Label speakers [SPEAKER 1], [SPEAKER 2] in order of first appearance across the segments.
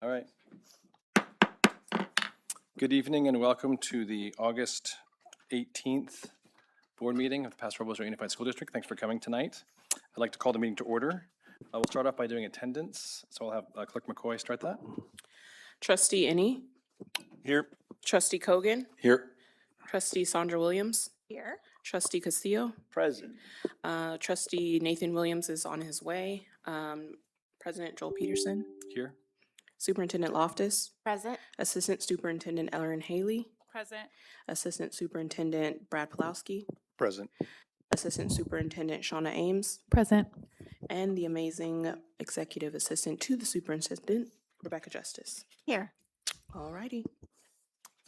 [SPEAKER 1] All right. Good evening and welcome to the August 18th board meeting of the Paso Robles Unified School District. Thanks for coming tonight. I'd like to call the meeting to order. We'll start off by doing attendance. So I'll have Clerk McCoy start that.
[SPEAKER 2] Trustee Innie,
[SPEAKER 1] Here.
[SPEAKER 2] Trustee Kogan,
[SPEAKER 1] Here.
[SPEAKER 2] Trustee Sandra Williams,
[SPEAKER 3] Here.
[SPEAKER 2] Trustee Castillo,
[SPEAKER 1] Present.
[SPEAKER 2] Trustee Nathan Williams is on his way, President Joel Peterson,
[SPEAKER 1] Here.
[SPEAKER 2] Superintendent Loftus,
[SPEAKER 3] Present.
[SPEAKER 2] Assistant Superintendent Ellen Haley,
[SPEAKER 3] Present.
[SPEAKER 2] Assistant Superintendent Brad Pulowski,
[SPEAKER 1] Present.
[SPEAKER 2] Assistant Superintendent Shauna Ames,
[SPEAKER 3] Present.
[SPEAKER 2] and the amazing Executive Assistant to the Superintendent, Rebecca Justice.
[SPEAKER 3] Here.
[SPEAKER 2] All righty.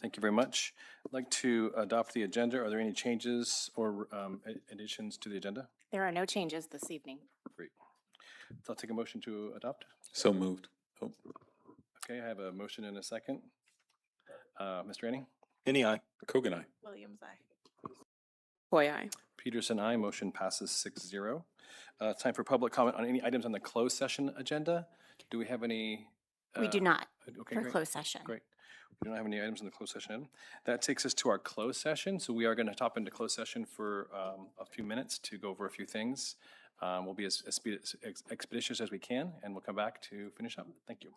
[SPEAKER 1] Thank you very much. I'd like to adopt the agenda. Are there any changes or additions to the agenda?
[SPEAKER 3] There are no changes this evening.
[SPEAKER 1] Great. So I'll take a motion to adopt.
[SPEAKER 4] So moved. Oh,
[SPEAKER 1] Okay, I have a motion and a second. Mr. Anning?
[SPEAKER 4] any aye. Kogan aye.
[SPEAKER 3] Williams, aye.
[SPEAKER 2] Boy, aye.
[SPEAKER 1] Peterson, aye. Motion passes 6-0. Time for public comment on any items on the closed session agenda. Do we have any?
[SPEAKER 3] We do not
[SPEAKER 1] Okay,
[SPEAKER 3] for
[SPEAKER 1] great.
[SPEAKER 3] closed session.
[SPEAKER 1] Great. We don't have any items in the closed session item. That takes us to our closed session. So we are going to hop into closed session for a few minutes to go over a few things. We'll be as expeditious as we can, and we'll come back to finish up. Thank you.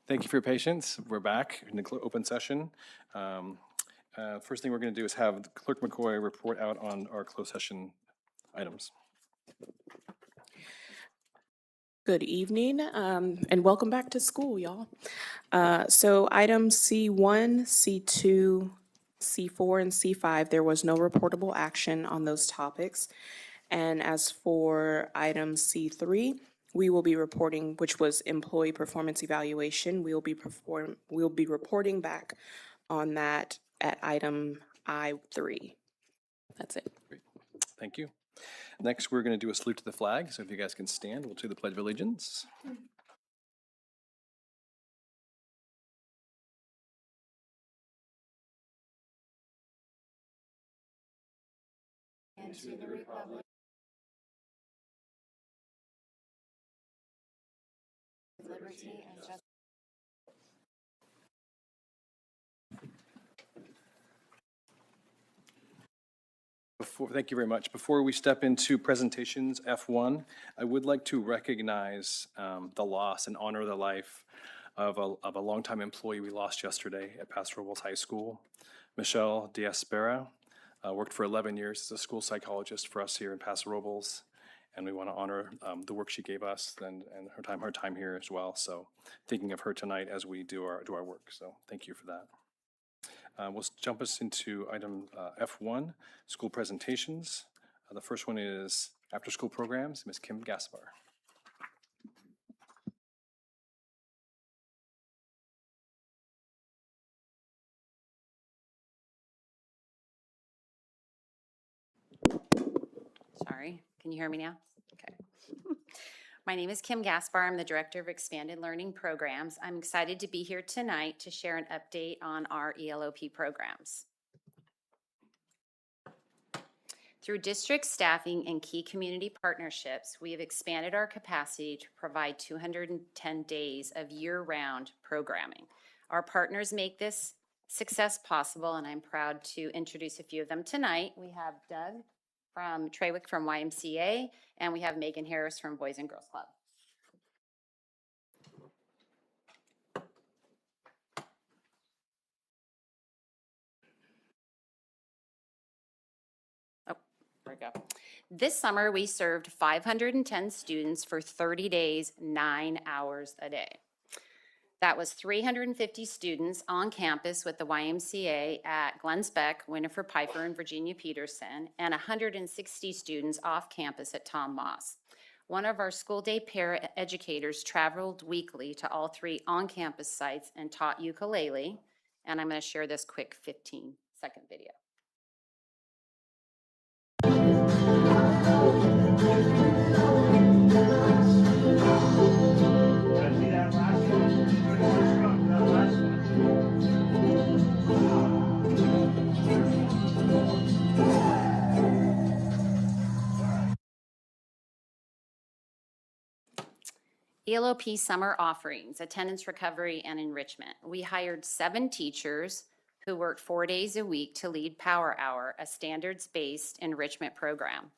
[SPEAKER 1] Thank you for your patience. We're back in the open session. First thing we're going to do is have Clerk McCoy report out on our closed session items.
[SPEAKER 2] Good evening, and welcome back to school, y'all. So items C1, C2, C4, and C5, there was no reportable action on those topics. And as for item C3, we will be reporting, which was employee performance evaluation. We'll be reporting back on that at item I3. That's it.
[SPEAKER 1] Great. Thank you. Next, we're going to do a salute to the flag. So if you guys can stand, we'll do the Pledge of Allegiance.
[SPEAKER 3] And to the republic. Liberty and justice.
[SPEAKER 1] Thank you very much. Before we step into presentations, F1, I would like to recognize the loss and honor the life of a longtime employee we lost yesterday at Paso Robles High School. Michelle Diaspera worked for 11 years as a school psychologist for us here in Paso Robles, and we want to honor the work she gave us and her time here as well. So thinking of her tonight as we do our work. So thank you for that. We'll jump us into item F1, school presentations. The first one is after-school programs, Ms. Kim Gaspar.
[SPEAKER 5] Sorry, can you hear me now? Okay. My name is Kim Gaspar. I'm the Director of Expanded Learning Programs. I'm excited to be here tonight to share an update on our ELOP programs. Through district staffing and key community partnerships, we have expanded our capacity to provide 210 days of year-round programming. Our partners make this success possible, and I'm proud to introduce a few of them tonight. We have Doug from Trawick from YMCA, and we have Megan Harris from Boys and Girls Club. Oh, there we go. This summer, we served 510 students for 30 days, 9 hours a day. That was 350 students on campus with the YMCA at Glens Beck, Winifred Piper, and Virginia Peterson, and 160 students off campus at Tom Moss. One of our school day para-educators traveled weekly to all 3 on-campus sites and taught ukulele, and I'm going to share this quick 15-second video. ELOP summer offerings, attendance recovery and enrichment. We hired 7 teachers who worked 4 days a week to lead Power Hour, a standards-based enrichment program.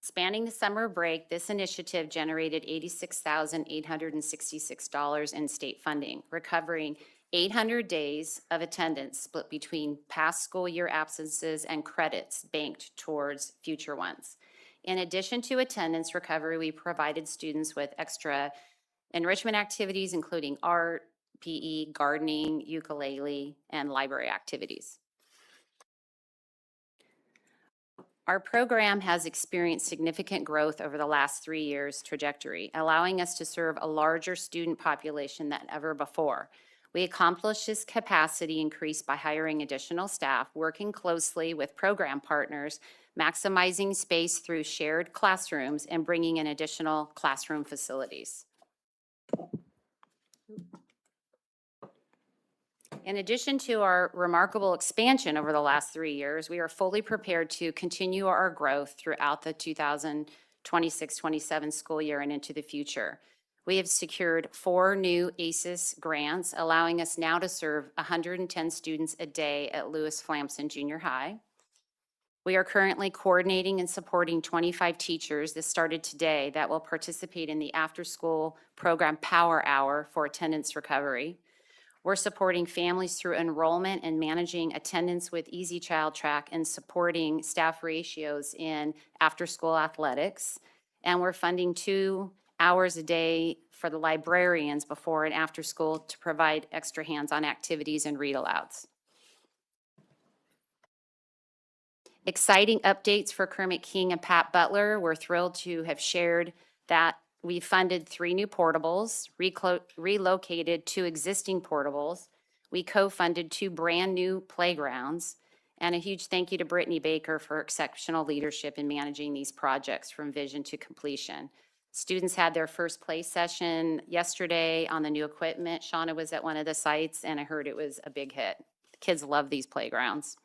[SPEAKER 5] Spanning the summer break, this initiative generated $86,866 in state funding, recovering 800 days of attendance split between past school year absences and credits banked towards future ones. In addition to attendance recovery, we provided students with extra enrichment activities, including art, PE, gardening, ukulele, and library activities. Our program has experienced significant growth over the last 3 years' trajectory, allowing us to serve a larger student population than ever before. We accomplished this capacity increase by hiring additional staff, working closely with program partners, maximizing space through shared classrooms, and bringing in additional classroom facilities. In addition to our remarkable expansion over the last 3 years, we are fully prepared to continue our growth throughout the 2026-27 school year and into the future. We have secured 4 new ACES grants, allowing us now to serve 110 students a day at Lewis Flamson Junior High. We are currently coordinating and supporting 25 teachers that started today that will participate in the after-school program Power Hour for attendance recovery. We're supporting families through enrollment and managing attendance with Easy Child Track and supporting staff ratios in after-school athletics. And we're funding 2 hours a day for the librarians before and after school to provide extra hands-on activities and read-alouds. Exciting updates for Kermit King and Pat Butler. We're thrilled to have shared that we funded 3 new portables, relocated 2 existing portables. We co-funded 2 brand-new playgrounds. And a huge thank you to Brittany Baker for exceptional leadership in managing these projects from vision to completion. Students had their first play session yesterday on the new equipment. Shauna was at one of the sites, and I heard it was a big hit. Kids love these playgrounds.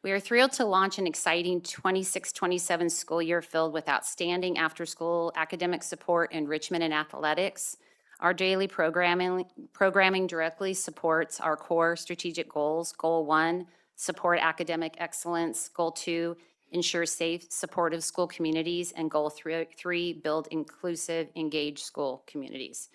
[SPEAKER 5] We are thrilled to launch an exciting 26-27 school year filled with outstanding after-school academic support, enrichment, and athletics. Our daily programming directly supports our core strategic goals. Goal 1, support academic excellence. Goal 2, ensure safe, supportive school communities. And Goal 3, build inclusive, engaged school communities.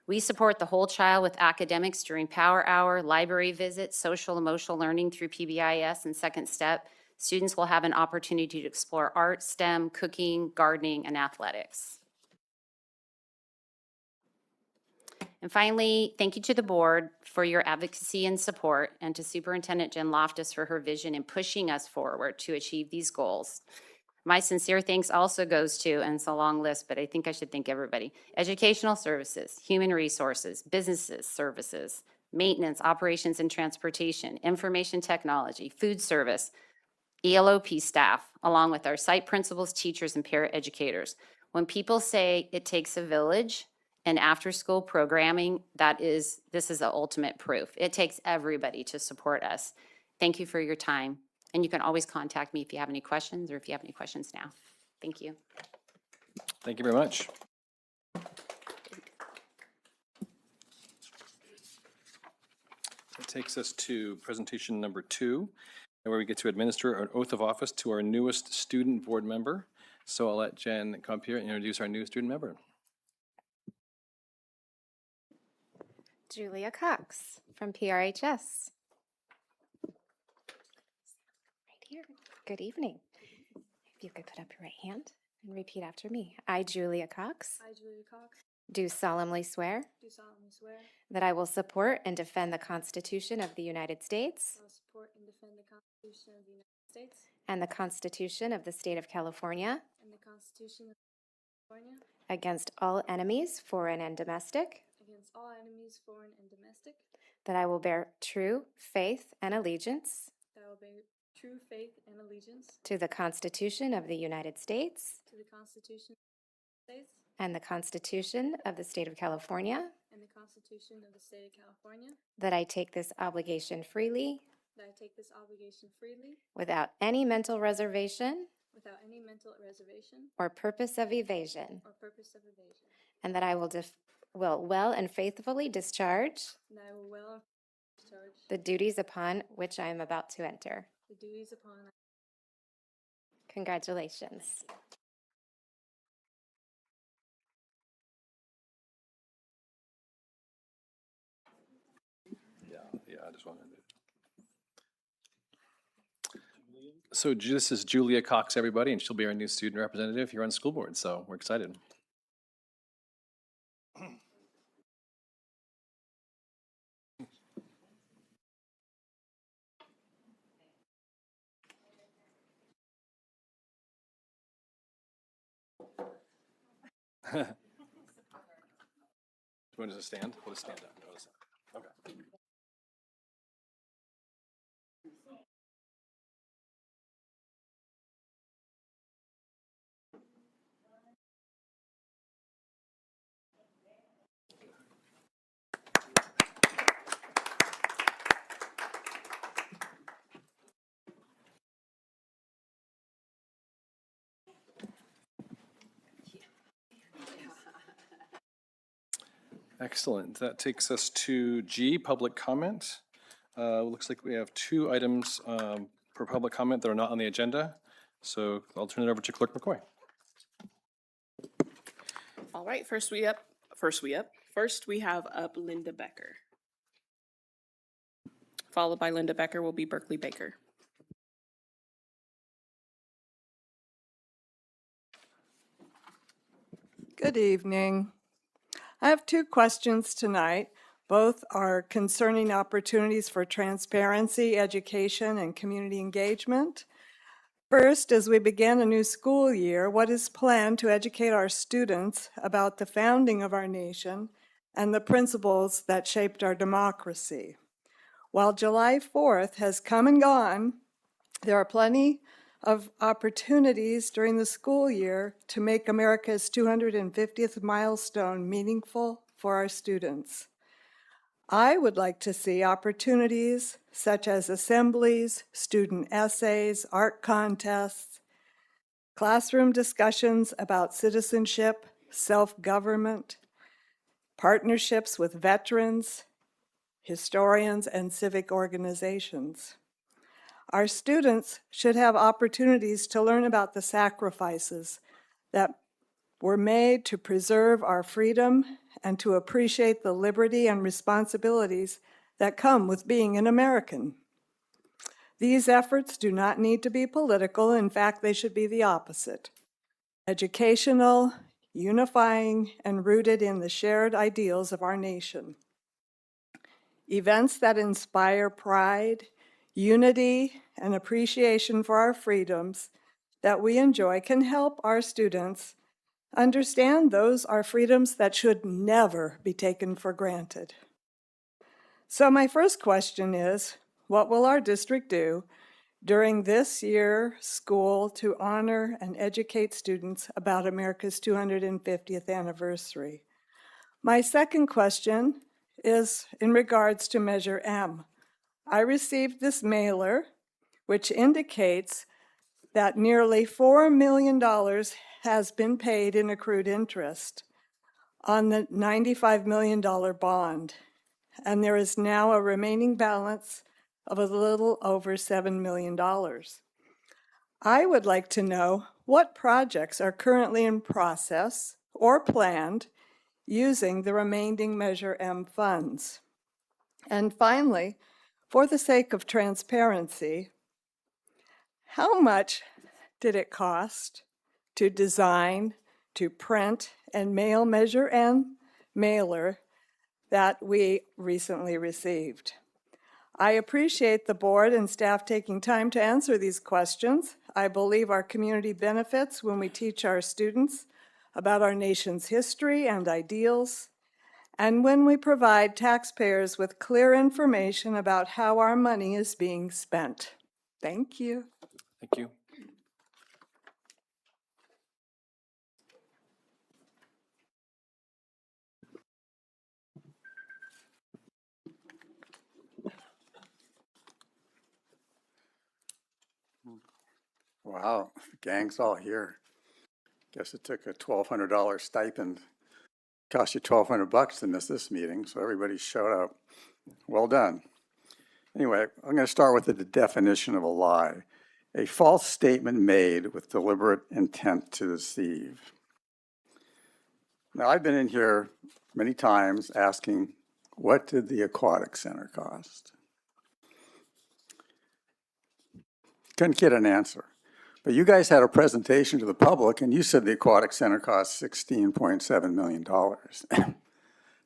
[SPEAKER 5] We support the whole child with academics during Power Hour, library visits, social emotional learning through PBIS and Second Step. Students will have an opportunity to explore art, STEM, cooking, gardening, and athletics. And finally, thank you to the board for your advocacy and support, and to Superintendent Jen Loftus for her vision in pushing us forward to achieve these goals. My sincere thanks also goes to, and it's a long list, but I think I should thank everybody, educational services, human resources, businesses, services, maintenance, operations and transportation, information technology, food service, ELOP staff, along with our site principals, teachers, and paraeducators. When people say it takes a village and after-school programming, this is the ultimate proof. It takes everybody to support us. Thank you for your time. And you can always contact me if you have any questions or if you have any questions now. Thank you.
[SPEAKER 1] Thank you very much. That takes us to presentation number 2, where we get to administer an oath of office to our newest student board member. So I'll let Jen come up here and introduce our new student member.
[SPEAKER 3] Julia Cox from PRHS. Right here. Good evening. If you could put up your right hand and repeat after me. I, Julia Cox,
[SPEAKER 6] I, Julia Cox,
[SPEAKER 3] do solemnly swear
[SPEAKER 6] do solemnly swear
[SPEAKER 3] that I will support and defend the Constitution of the United States
[SPEAKER 6] I will support and defend the Constitution of the United States
[SPEAKER 3] and the Constitution of the State of California
[SPEAKER 6] and the Constitution of California
[SPEAKER 3] against all enemies, foreign and domestic,
[SPEAKER 6] against all enemies, foreign and domestic,
[SPEAKER 3] that I will bear true faith and allegiance
[SPEAKER 6] that I will bear true faith and allegiance
[SPEAKER 3] to the Constitution of the United States
[SPEAKER 6] to the Constitution of the United States
[SPEAKER 3] and the Constitution of the State of California,
[SPEAKER 6] and the Constitution of the State of California,
[SPEAKER 3] that I take this obligation freely
[SPEAKER 6] that I take this obligation freely
[SPEAKER 3] without any mental reservation
[SPEAKER 6] without any mental reservation
[SPEAKER 3] or purpose of evasion,
[SPEAKER 6] or purpose of evasion,
[SPEAKER 3] and that I will well and faithfully discharge
[SPEAKER 6] and that I will well discharge
[SPEAKER 3] the duties upon which I am about to enter.
[SPEAKER 6] the duties upon
[SPEAKER 3] Congratulations.
[SPEAKER 1] Yeah, I just wanted to. So this is Julia Cox, everybody, and she'll be our new student representative here on school board, so we're excited. Do you want us to stand? We'll just stand up. Okay. Excellent. That takes us to G, public comment. Looks like we have 2 items for public comment that are not on the agenda. So I'll turn it over to Clerk McCoy.
[SPEAKER 2] All All right, first we have up Linda Becker. Followed by Linda Becker will be Berkeley Baker.
[SPEAKER 7] Good evening. I have two questions tonight. Both are concerning opportunities for transparency, education, and community engagement. First, as we begin a new school year, what is planned to educate our students about the founding of our nation and the principles that shaped our democracy? While July 4th has come and gone, there are plenty of opportunities during the school year to make America's 250th milestone meaningful for our students. I would like to see opportunities such as assemblies, student essays, art contests, classroom discussions about citizenship, self-government, partnerships with veterans, historians, and civic organizations. Our students should have opportunities to learn about the sacrifices that were made to preserve our freedom and to appreciate the liberty and responsibilities that come with being an American. These efforts do not need to be political. In fact, they should be the opposite: educational, unifying, and rooted in the shared ideals of our nation. Events that inspire pride, unity, and appreciation for our freedoms that we enjoy can help our students understand those are freedoms that should never be taken for granted. So my first question is, what will our district do during this year's school to honor and educate students about America's 250th anniversary? My second question is in regards to Measure M. I received this mailer, which indicates that nearly $4 million has been paid in accrued interest on the $95 million bond, and there is now a remaining balance of a little over $7 million. I would like to know what projects are currently in process or planned using the remaining Measure M funds. And finally, for the sake of transparency, how much did it cost to design, to print, and mail Measure M mailer that we recently received? I appreciate the board and staff taking time to answer these questions. I believe our community benefits when we teach our students about our nation's history and ideals, and when we provide taxpayers with clear information about how our money is being spent. Thank you.
[SPEAKER 1] Thank you.
[SPEAKER 8] Wow, the gang's all here. Guess it took a $1,200 stipend. Cost you $1,200 to miss this meeting, so everybody showed up. Well done. Anyway, I'm going to start with the definition of a lie. A false statement made with deliberate intent to deceive. Now, I've been in here many times asking, what did the aquatic center cost? Couldn't get an answer. But you guys had a presentation to the public, and you said the aquatic center cost $16.7 million.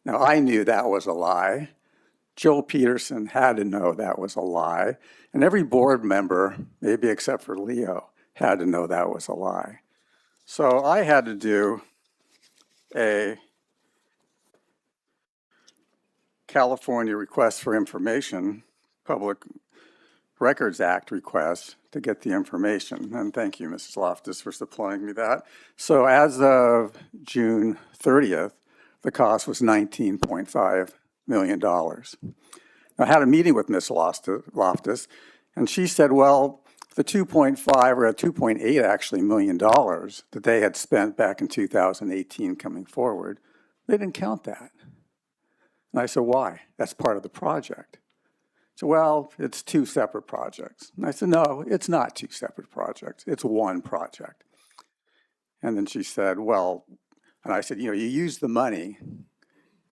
[SPEAKER 8] Now, I knew that was a lie. Joel Peterson had to know that was a lie. And every board member, maybe except for Leo, had to know that was a lie. So I had to do a California request for information, Public Records Act request to get the information. And thank you, Mrs. Loftus, for supplying me that. So as of June 30th, the cost was $19.5 million. I had a meeting with Ms. Loftus, and she said, well, the 2.5 or 2.8 actually million dollars that they had spent back in 2018 coming forward, they didn't count that. And I said, why? That's part of the project. So, well, it's two separate projects. And I said, no, it's not two separate projects. It's one project. And then she said, well, And I said, you used the money,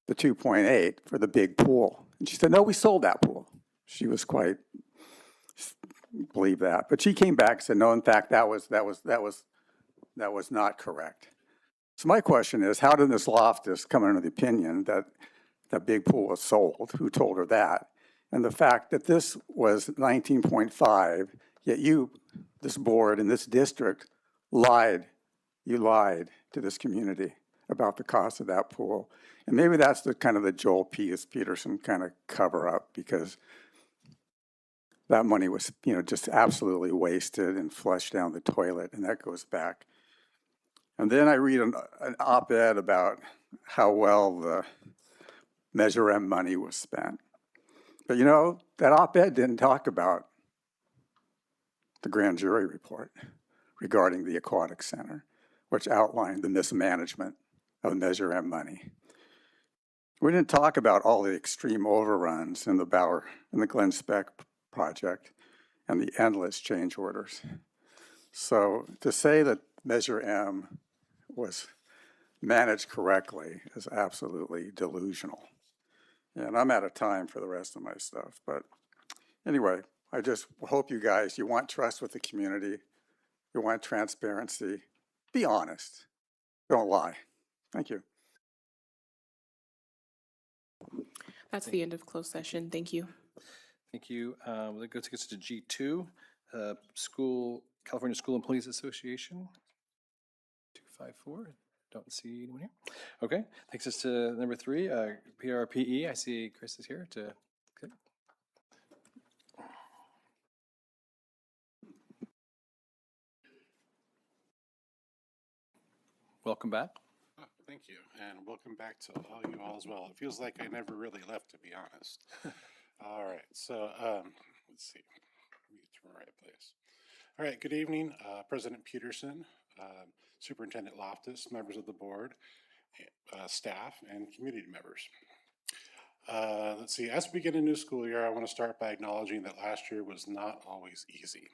[SPEAKER 8] the 2.8 for the big pool. And she said, no, we sold that pool. She was quite, believe that. But she came back and said, no, in fact, that was not correct. So my question is, how did Ms. Loftus come under the opinion that that big pool was sold? Who told her that? And the fact that this was 19.5, yet you, this board and this district, you lied to this community about the cost of that pool. And maybe that's the kind of the Joel Peterson kind of cover up, because that money was, just absolutely wasted and flushed down the toilet, and that goes back. And then I read an op-ed about how well the Measure M money was spent. But that op-ed didn't talk about the grand jury report regarding the Aquatic Center, which outlined the mismanagement of Measure M money. We didn't talk about all the extreme overruns in the Glen Speck project and the endless change orders. So to say that Measure M was managed correctly is absolutely delusional. And I'm out of time for the rest of my stuff. But anyway, I just hope you guys, you want trust with the community, you want transparency, be honest, don't lie. Thank you.
[SPEAKER 2] That's the end of closed session. Thank you.
[SPEAKER 1] Thank you. That goes us to G2, California School Employees Association, 254. Don't see anyone here. Okay, takes us to number 3, PRPE. I see Chris is here to. Okay. Welcome back.
[SPEAKER 9] Oh, thank you, and welcome back to all you all as well. It feels like I never really left, to be honest. All right, so let's see. Let me get to my right place. All right, good evening, President Peterson, Superintendent Loftus, members of the board, staff, and community members. Let's see, as we begin a new school year, I want to start by acknowledging that last year was not always easy.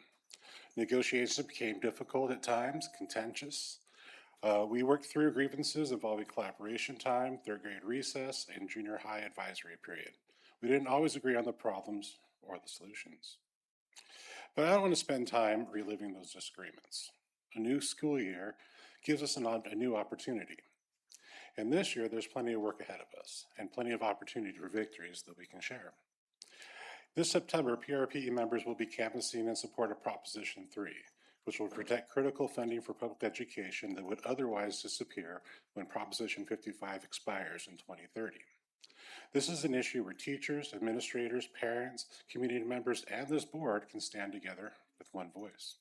[SPEAKER 9] Negotiations became difficult at times, contentious. We worked through grievances involving collaboration time, third grade recess, and junior high advisory period. We didn't always agree on the problems or the solutions. But I don't want to spend time reliving those disagreements. A new school year gives us a new opportunity. And this year, there's plenty of work ahead of us and plenty of opportunity for victories that we can share. This September, PRPE members will be canvassing in support of Proposition 3, which will protect critical funding for public education that would otherwise disappear when Proposition 55 expires in 2030. This is an issue where teachers, administrators, parents, community members, and this board can stand together with one voice.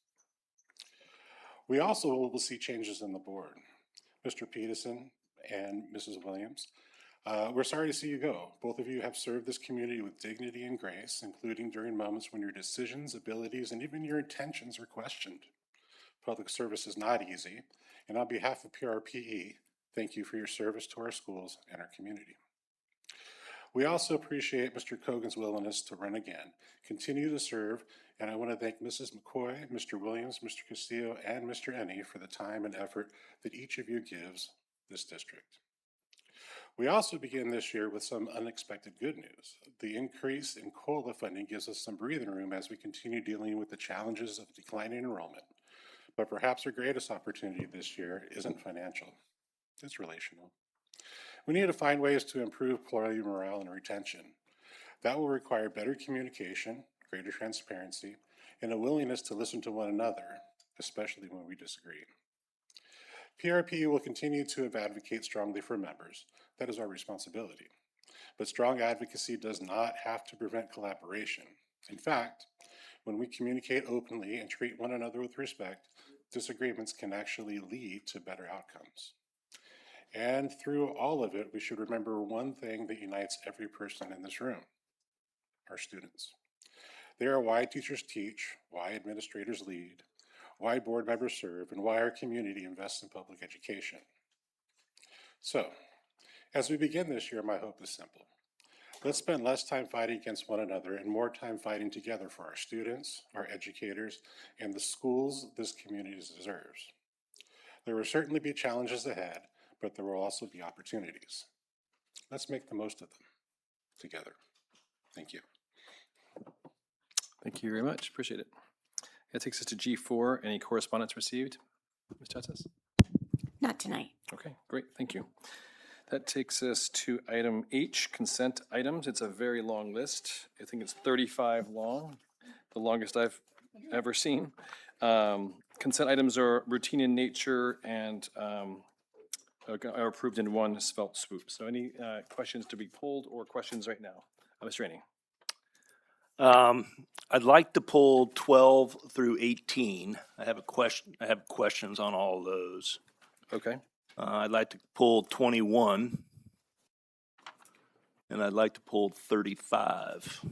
[SPEAKER 9] We also will see changes in the board. Mr. Peterson and Mrs. Williams, we're sorry to see you go. Both of you have served this community with dignity and grace, including during moments when your decisions, abilities, and even your intentions are questioned. Public service is not easy, and on behalf of PRPE, thank you for your service to our schools and our community. We also appreciate Mr. Cogan's willingness to run again, continue to serve, and I want to thank Mrs. McCoy, Mr. Williams, Mr. Castillo, and Mr. Ennie for the time and effort that each of you gives this district. We also begin this year with some unexpected good news. The increase in COLA funding gives us some breathing room as we continue dealing with the challenges of declining enrollment. But perhaps our greatest opportunity this year isn't financial, it's relational. We need to find ways to improve employee morale and retention. That will require better communication, greater transparency, and a willingness to listen to one another, especially when we disagree. PRPE will continue to advocate strongly for members. That is our responsibility. But strong advocacy does not have to prevent collaboration. In fact, when we communicate openly and treat one another with respect, disagreements can actually lead to better outcomes. And through all of it, we should remember one thing that unites every person in this room: our students. They are why teachers teach, why administrators lead, why board members serve, and why our community invests in public education. So, as we begin this year, my hope is simple. Let's spend less time fighting against one another and more time fighting together for our students, our educators, and the schools this community deserves. There will certainly be challenges ahead, but there will also be opportunities. Let's make the most of them together. Thank you.
[SPEAKER 1] Thank you very much. Appreciate it. That takes us to G4. Any correspondence received? Ms. Chatzis?
[SPEAKER 3] Not tonight.
[SPEAKER 1] Okay, great. Thank you. That takes us to item H, consent items. It's a very long list. I think it's 35 long, the longest I've ever seen. Consent items are routine in nature and are approved in one svelte swoop. So any questions to be pulled or questions right now? Mr. Rainey.
[SPEAKER 10] I'd like to pull 12 through 18. I have questions on all of those.
[SPEAKER 1] Okay.
[SPEAKER 10] I'd like to pull 21. And I'd like to pull 35.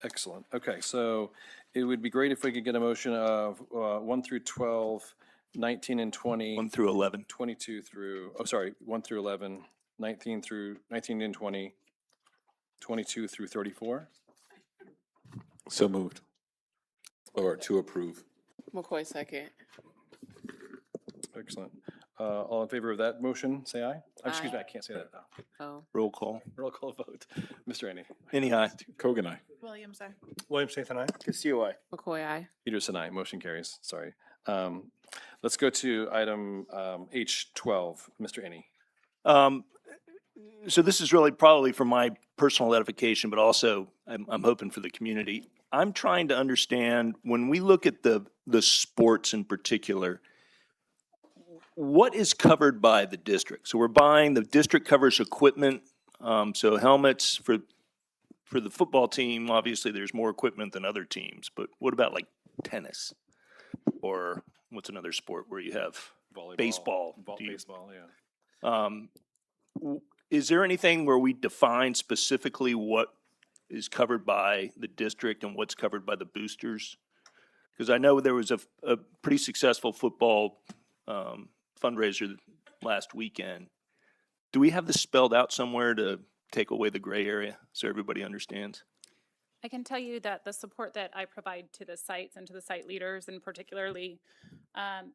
[SPEAKER 1] Excellent. Okay, so it would be great if we could get a motion of 1 through 12, 19 and 20.
[SPEAKER 10] 1 through 11.
[SPEAKER 1] 22 through, 1 through 11, 19 and 20, 22 through 34.
[SPEAKER 4] So moved. Or to approve.
[SPEAKER 2] McCoy, second.
[SPEAKER 1] Excellent. All in favor of that motion, say aye. Excuse me,
[SPEAKER 2] Aye.
[SPEAKER 1] I can't say that now.
[SPEAKER 2] Oh.
[SPEAKER 10] Roll call.
[SPEAKER 1] Roll call vote. Mr. Rainey.
[SPEAKER 10] Any aye.
[SPEAKER 4] Kogan, aye.
[SPEAKER 2] Williams, aye.
[SPEAKER 1] Williams, Nathan, aye.
[SPEAKER 10] Castillo, aye.
[SPEAKER 2] McCoy, aye.
[SPEAKER 1] Peterson, aye. Motion carries. Sorry. Let's go to item H12. Mr. Rainey.
[SPEAKER 10] So this is really probably for my personal edification, but also I'm hoping for the community. I'm trying to understand, when we look at the sports in particular, what is covered by the district? So the district covers equipment, so helmets for the football team. Obviously, there's more equipment than other teams, but what about like tennis? Or what's another sport where you have
[SPEAKER 1] Volleyball.
[SPEAKER 10] baseball?
[SPEAKER 1] Baseball, yeah.
[SPEAKER 10] Is there anything where we define specifically what is covered by the district and what's covered by the boosters? Because I know there was a pretty successful football fundraiser last weekend. Do we have this spelled out somewhere to take away the gray area so everybody understands?
[SPEAKER 11] I can tell you that the support that I provide to the sites and to the site leaders, and particularly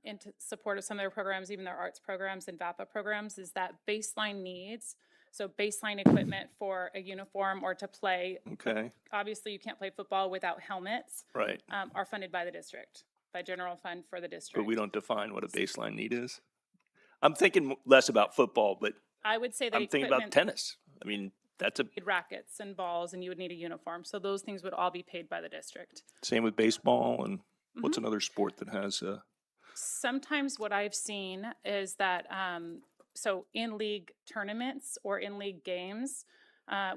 [SPEAKER 11] into support of some of their programs, even their arts programs and VAPA programs, is that baseline needs. So baseline equipment for a uniform or to play.
[SPEAKER 10] Okay,
[SPEAKER 11] Obviously, you can't play football without helmets.
[SPEAKER 10] right.
[SPEAKER 11] Are funded by the district, by general fund for the district.
[SPEAKER 10] But we don't define what a baseline need is? I'm thinking less about football, but
[SPEAKER 11] I would say that
[SPEAKER 10] I'm thinking about
[SPEAKER 11] equipment,
[SPEAKER 10] tennis. I mean, that's
[SPEAKER 11] need rackets and balls, and you would need a uniform. So those things would all be paid by the district.
[SPEAKER 10] same with baseball, and what's
[SPEAKER 11] Mm-hmm.
[SPEAKER 10] another sport that has
[SPEAKER 11] Sometimes what I've seen is that, so in league tournaments or in league games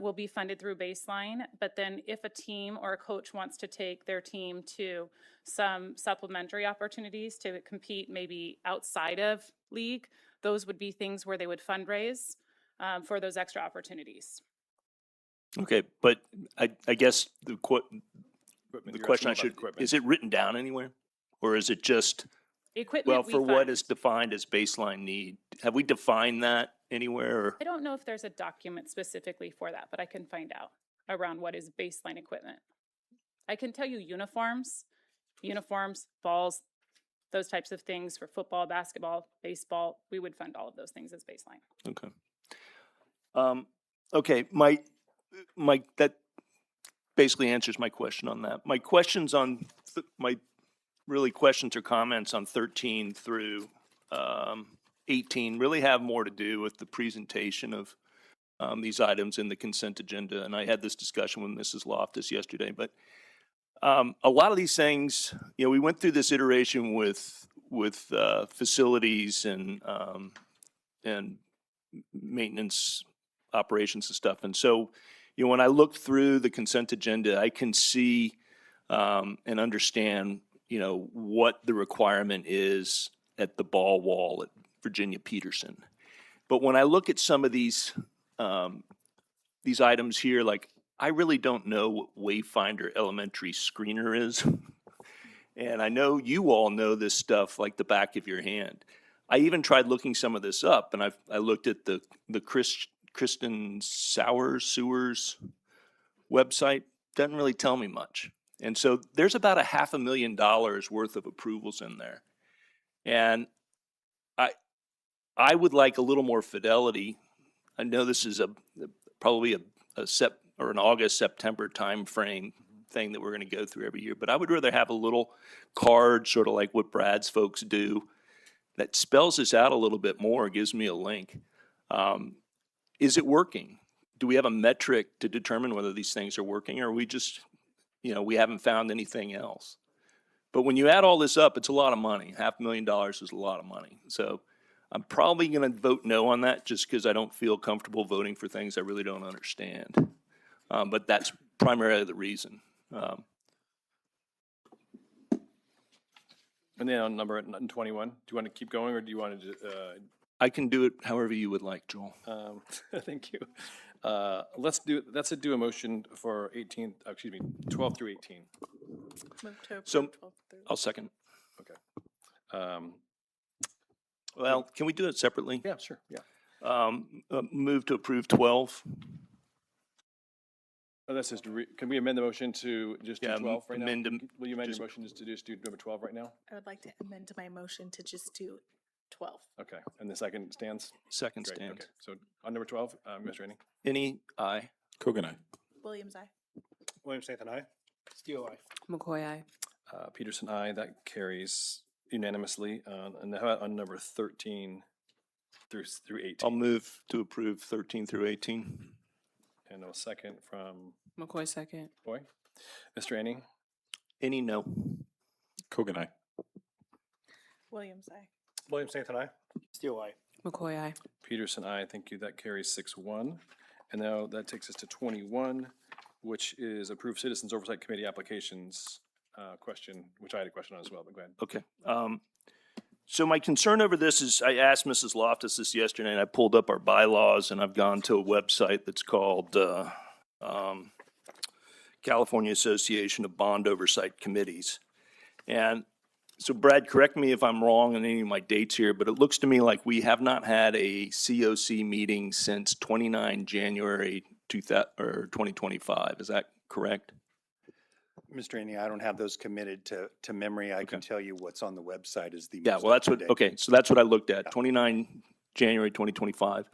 [SPEAKER 11] will be funded through baseline. But then if a team or a coach wants to take their team to some supplementary opportunities to compete maybe outside of league, those would be things where they would fundraise for those extra opportunities.
[SPEAKER 10] Okay, but I guess the
[SPEAKER 1] Equipment,
[SPEAKER 10] the
[SPEAKER 1] you're
[SPEAKER 10] question I
[SPEAKER 1] asking about
[SPEAKER 10] should,
[SPEAKER 1] equipment.
[SPEAKER 10] is it written down anywhere? Or is it just,
[SPEAKER 11] Equipment
[SPEAKER 10] well,
[SPEAKER 11] we
[SPEAKER 10] for what is
[SPEAKER 11] fund.
[SPEAKER 10] defined as baseline need? Have we defined that anywhere? Or
[SPEAKER 11] I don't know if there's a document specifically for that, but I can find out around what is baseline equipment. I can tell you uniforms, balls, those types of things for football, basketball, baseball, we would fund all of those things as baseline.
[SPEAKER 10] Okay. Okay, that basically answers my question on that. My questions on, my really questions or comments on 13 through 18 really have more to do with the presentation of these items in the consent agenda. And I had this discussion with Mrs. Loftus yesterday, but a lot of these things, we went through this iteration with facilities and maintenance operations and stuff. And so, when I look through the consent agenda, I can see and understand, what the requirement is at the ball wall at Virginia Peterson. But when I look at some of these items here, like, I really don't know what Wayfinder Elementary Screener is. And I know you all know this stuff like the back of your hand. I even tried looking some of this up, and I looked at the Kristen Sewers website. Doesn't really tell me much. And so there's about $500,000 worth of approvals in there. And I would like a little more fidelity. I know this is probably a or an August, September timeframe thing that we're going to go through every year, but I would rather have a little card, sort of like what Brad's folks do, that spells this out a little bit more, gives me a link. Is it working? Do we have a metric to determine whether these things are working, or are we just, we haven't found anything else? But when you add all this up, it's a lot of money. $500,000 is a lot of money. So I'm probably going to vote no on that just because I don't feel comfortable voting for things I really don't understand. But that's primarily the reason.
[SPEAKER 1] And then on number 21, do you want to keep going or do you want to,
[SPEAKER 10] I can do it however you would like, Joel.
[SPEAKER 1] thank you. Let's do a motion for 12 through 18.
[SPEAKER 10] So I'll second.
[SPEAKER 1] Okay.
[SPEAKER 10] Well, can we do it separately?
[SPEAKER 1] Yeah, sure, yeah.
[SPEAKER 10] Move to approve 12.
[SPEAKER 1] Oh, that's just, can we amend the motion to just do
[SPEAKER 10] Yeah,
[SPEAKER 1] 12 right now?
[SPEAKER 10] amend them-
[SPEAKER 1] Will you amend your
[SPEAKER 10] just-
[SPEAKER 1] motion just to do number 12 right now?
[SPEAKER 12] I would like to amend my motion to just do 12.
[SPEAKER 1] Okay, and the second stands?
[SPEAKER 10] Second
[SPEAKER 1] Great,
[SPEAKER 10] stands.
[SPEAKER 1] okay. So on number 12, Mr. Rainey?
[SPEAKER 10] Any aye?
[SPEAKER 4] Kogan, aye.
[SPEAKER 12] Williams, aye.
[SPEAKER 9] Williams, Nathan, aye.
[SPEAKER 6] Steele, aye.
[SPEAKER 2] McCoy, aye.
[SPEAKER 1] Peterson, aye. That carries unanimously. And how about on number 13 through 18?
[SPEAKER 10] I'll move to approve 13 through 18.
[SPEAKER 1] And a second from
[SPEAKER 2] McCoy, second.
[SPEAKER 1] Boy. Mr. Rainey?
[SPEAKER 10] Any no?
[SPEAKER 4] Kogan, aye.
[SPEAKER 12] Williams, aye.
[SPEAKER 9] Williams, Nathan, aye.
[SPEAKER 6] Steele, aye.
[SPEAKER 2] McCoy, aye.
[SPEAKER 1] Peterson, aye. Thank you. That carries 6-1. And now that takes us to 21, which is approved Citizens Oversight Committee applications question, which I had a question on as well, but go ahead.
[SPEAKER 10] Okay. So my concern over this is, I asked Mrs. Loftus this yesterday, and I pulled up our bylaws, and I've gone to a website that's called California Association of Bond Oversight Committees. And so Brad, correct me if I'm wrong on any of my dates here, but it looks to me like we have not had a COC meeting since 29 January 2025. Is that correct?
[SPEAKER 13] Mr. Rainey, I don't have those committed to memory. I can tell you what's on the website is the.
[SPEAKER 10] Yeah,
[SPEAKER 13] most
[SPEAKER 10] well, that's what,
[SPEAKER 13] up-to-date.
[SPEAKER 10] okay, so that's what I looked at, 29 January 2025.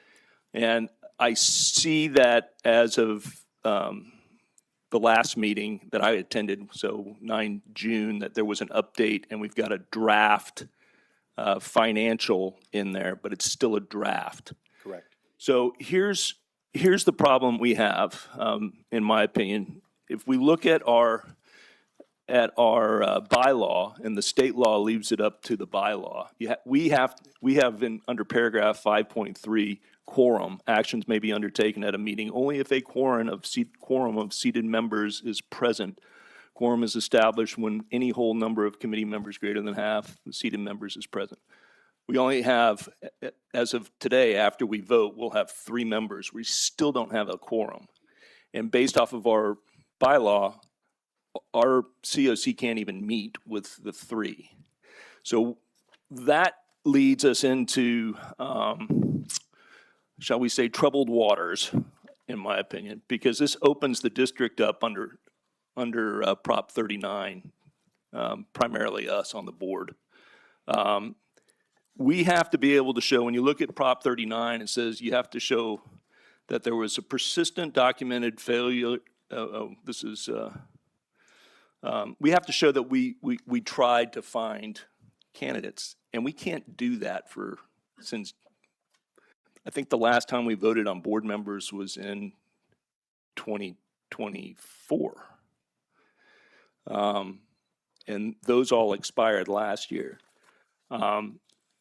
[SPEAKER 10] And I see that as of the last meeting that I attended, so 9 June, that there was an update, and we've got a draft financial in there, but it's still a draft.
[SPEAKER 13] Correct.
[SPEAKER 10] So here's the problem we have, in my opinion. If we look at our bylaw, and the state law leaves it up to the bylaw, we have under paragraph 5.3, quorum, actions may be undertaken at a meeting only if a quorum of seated members is present. Quorum is established when any whole number of committee members greater than half the seated members is present. We only have, as of today, after we vote, we'll have 3 members. We still don't have a quorum. And based off of our bylaw, our COC can't even meet with the 3. So that leads us into, shall we say, troubled waters, in my opinion, because this opens the district up under Prop 39, primarily us on the board. We have to be able to show, when you look at Prop 39, it says you have to show that there was a persistent documented failure. We have to show that we tried to find candidates, and we can't do that since I think the last time we voted on board members was in 2024. And those all expired last year.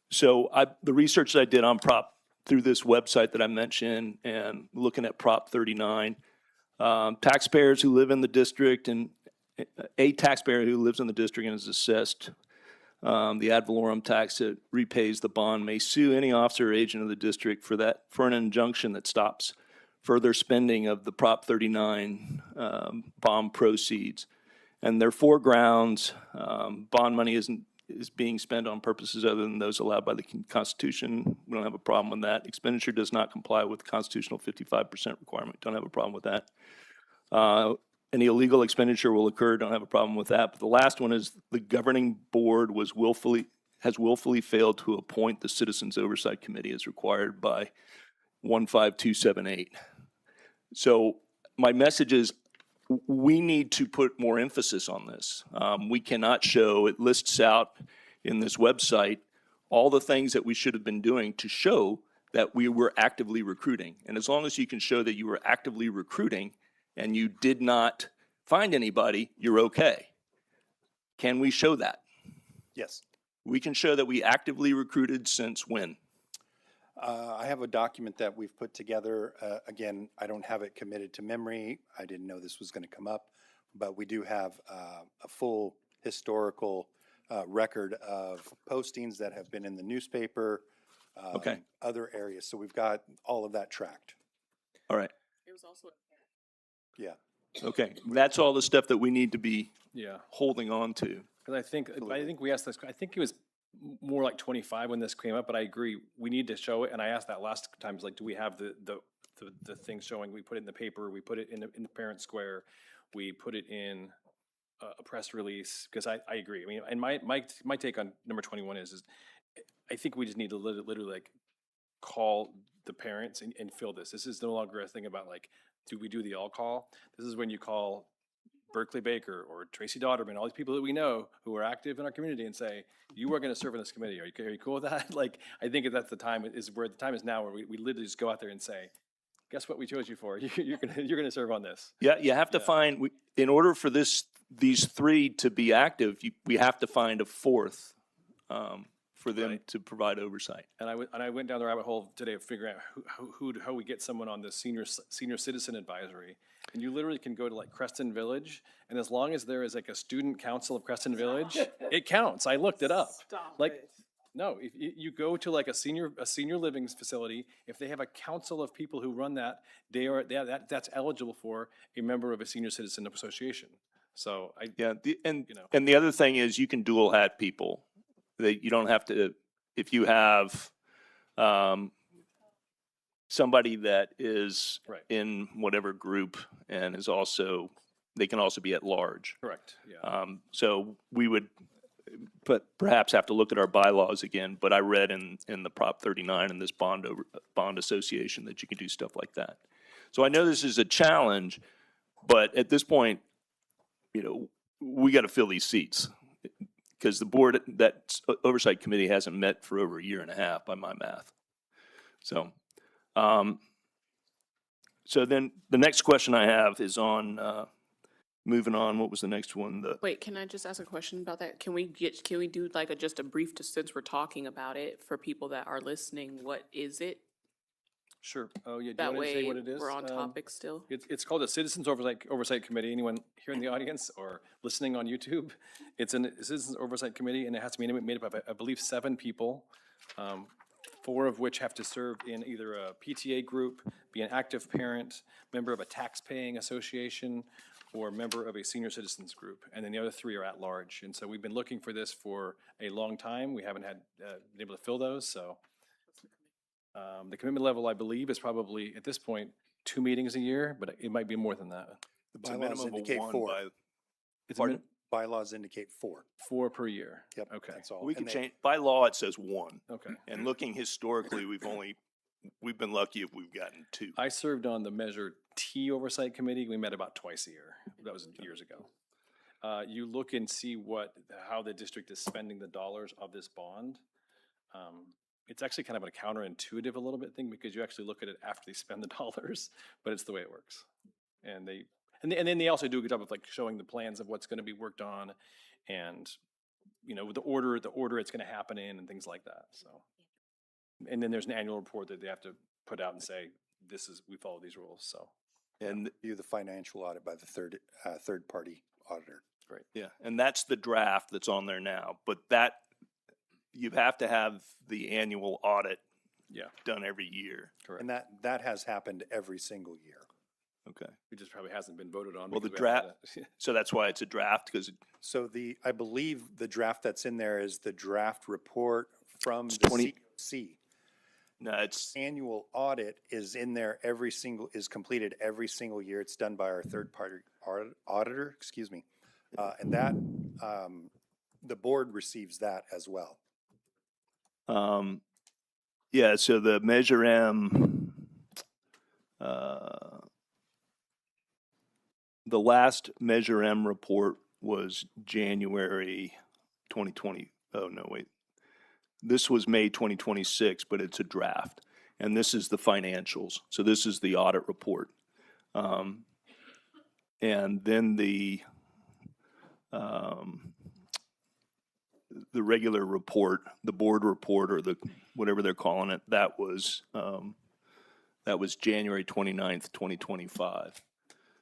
[SPEAKER 10] So the research that I did on through this website that I mentioned and looking at Prop 39, taxpayers who live in the district and a taxpayer who lives in the district and is assessed the ad valorem tax that repays the bond may sue any officer or agent of the district for an injunction that stops further spending of the Prop 39 bond proceeds. And there are 4 grounds. Bond money is being spent on purposes other than those allowed by the Constitution. We don't have a problem with that. Expenditure does not comply with the constitutional 55% requirement. Don't have a problem with that. Any illegal expenditure will occur. Don't have a problem with that. But the last one is the governing board was willfully has willfully failed to appoint the Citizens Oversight Committee as required by 15278. So my message is, we need to put more emphasis on this. We cannot show, it lists out in this website all the things that we should have been doing to show that we were actively recruiting. And as long as you can show that you were actively recruiting and you did not find anybody, you're okay. Can we show that?
[SPEAKER 13] Yes.
[SPEAKER 10] We can show that we actively recruited since when?
[SPEAKER 13] I have a document that we've put together. Again, I don't have it committed to memory. I didn't know this was going to come up, but we do have a full historical record of postings that have been in the newspaper,
[SPEAKER 10] Okay.
[SPEAKER 13] other areas. So we've got all of that tracked.
[SPEAKER 10] All right,
[SPEAKER 12] It was also.
[SPEAKER 13] Yeah.
[SPEAKER 10] okay. That's all the stuff that we need to be
[SPEAKER 1] Yeah,
[SPEAKER 10] holding on to.
[SPEAKER 1] because I think we asked this, I think it was more like 25 when this came up, but I agree, we need to show it, and I asked that last time, like, do we have the thing showing, we put it in the paper, we put it in the parent square, we put it in a press release, because I agree, I mean, and my take on number 21 is I think we just need to literally like call the parents and fill this. This is no longer a thing about like, do we do the all call? This is when you call Berkeley Baker or Tracy Dodderman, all these people that we know who are active in our community, and say, you are going to serve in this committee. Are you cool with that? Like, I think that's the time, is where the time is now, where we literally just go out there and say, guess what we chose you for? You're gonna serve on this.
[SPEAKER 10] Yeah, you have to
[SPEAKER 1] Yeah.
[SPEAKER 10] find, in order for these three to be active, we have to find a fourth for them
[SPEAKER 1] Right.
[SPEAKER 10] to provide oversight.
[SPEAKER 1] And I went down the rabbit hole today of figuring out how we get someone on the senior citizen advisory. And you literally can go to like Creston Village, and as long as there is like a student council of Creston Village, it counts. I looked it up. Like, no, if you go to like a senior living facility, if they have a council of people who run that, that's eligible for a member of a senior citizen association. So
[SPEAKER 10] Yeah,
[SPEAKER 1] you know.
[SPEAKER 10] and the other thing is, you can dual hat people. That you don't have to, if you have somebody that is
[SPEAKER 1] Right.
[SPEAKER 10] in whatever group and is also, they can also be at large.
[SPEAKER 1] Correct, yeah.
[SPEAKER 10] So we would perhaps have to look at our bylaws again, but I read in the Prop 39 and this bond association that you can do stuff like that. So I know this is a challenge, but at this point, we got to fill these seats, because the board, that oversight committee hasn't met for over a year and a half by my math. So, so then the next question I have is on, moving on, what was the next one?
[SPEAKER 2] Wait, can I just ask a question about that? Can we do like just a brief, since we're talking about it, for people that are listening, what is it?
[SPEAKER 1] Sure. Oh, yeah. Do you
[SPEAKER 2] That
[SPEAKER 1] want to say
[SPEAKER 2] way
[SPEAKER 1] what it is?
[SPEAKER 2] we're on topic still.
[SPEAKER 1] It's called a Citizens Oversight Committee. Anyone here in the audience or listening on YouTube? It's a Citizens Oversight Committee, and it has to be made up of, I believe, 7 people, 4 of which have to serve in either a PTA group, be an active parent, member of a tax-paying association, or member of a senior citizens group. And then the other 3 are at large. And so we've been looking for this for a long time. We haven't been able to fill those, so. The commitment level, I believe, is probably, at this point, 2 meetings a year, but it might be more than that.
[SPEAKER 13] The
[SPEAKER 10] It's a
[SPEAKER 13] bylaws
[SPEAKER 10] minimum of
[SPEAKER 13] indicate
[SPEAKER 10] one
[SPEAKER 13] 4.
[SPEAKER 1] It's
[SPEAKER 10] Pardon?
[SPEAKER 13] Bylaws indicate 4.
[SPEAKER 1] 4 per year.
[SPEAKER 13] Yep.
[SPEAKER 1] Okay.
[SPEAKER 13] That's all.
[SPEAKER 10] We
[SPEAKER 13] And
[SPEAKER 10] could
[SPEAKER 13] they-
[SPEAKER 10] change, by law, it says 1.
[SPEAKER 1] Okay.
[SPEAKER 10] And looking historically, we've been lucky if we've gotten 2.
[SPEAKER 1] I served on the Measure T Oversight Committee. We met about twice a year. That was years ago. You look and see how the district is spending the dollars of this bond. It's actually kind of a counterintuitive a little bit thing, because you actually look at it after they spend the dollars, but it's the way it works. And then they also do a good job of like showing the plans of what's going to be worked on, and the order it's going to happen in, and things like that. So, and then there's an annual report that they have to put out and say, we follow these rules. So,
[SPEAKER 13] And do the financial audit by the third party auditor.
[SPEAKER 1] great.
[SPEAKER 10] Yeah, and that's the draft that's on there now, but that, you have to have the annual audit
[SPEAKER 1] Yeah,
[SPEAKER 10] done every year.
[SPEAKER 1] correct.
[SPEAKER 13] And that has happened every single year.
[SPEAKER 10] Okay.
[SPEAKER 1] It just probably hasn't been voted on.
[SPEAKER 10] Well, the
[SPEAKER 1] because we haven't
[SPEAKER 10] draft,
[SPEAKER 1] had
[SPEAKER 10] so that's why it's a draft, because
[SPEAKER 13] So I believe the draft that's in there is the draft report from
[SPEAKER 10] It's
[SPEAKER 13] the
[SPEAKER 10] 20
[SPEAKER 13] COC.
[SPEAKER 10] no, it's,
[SPEAKER 13] Annual audit is in there is completed every single year. It's done by our third party auditor, excuse me. And that, the board receives that as well.
[SPEAKER 10] Yeah, so the Measure M, the last Measure M report was January 2020. Oh, no, wait. This was May 2026, but it's a draft. And this is the financials. So this is the audit report. And then the regular report, the board report, or the, whatever they're calling it, that was January 29th, 2025.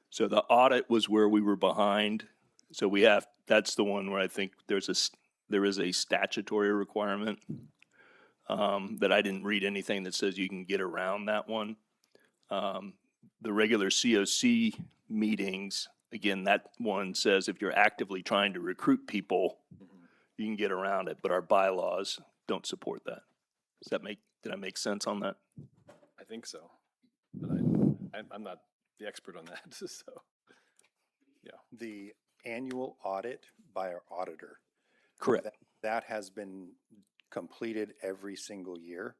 [SPEAKER 10] So the audit was where we were behind. So we have, that's the one where I think there is a statutory requirement that I didn't read anything that says you can get around that one. The regular COC meetings, again, that one says if you're actively trying to recruit people, you can get around it, but our bylaws don't support that. Did I make sense on that?
[SPEAKER 1] I think so, but I'm not the expert on that, so, yeah.
[SPEAKER 13] The annual audit by our auditor.
[SPEAKER 10] Correct.
[SPEAKER 13] That has been completed every single year.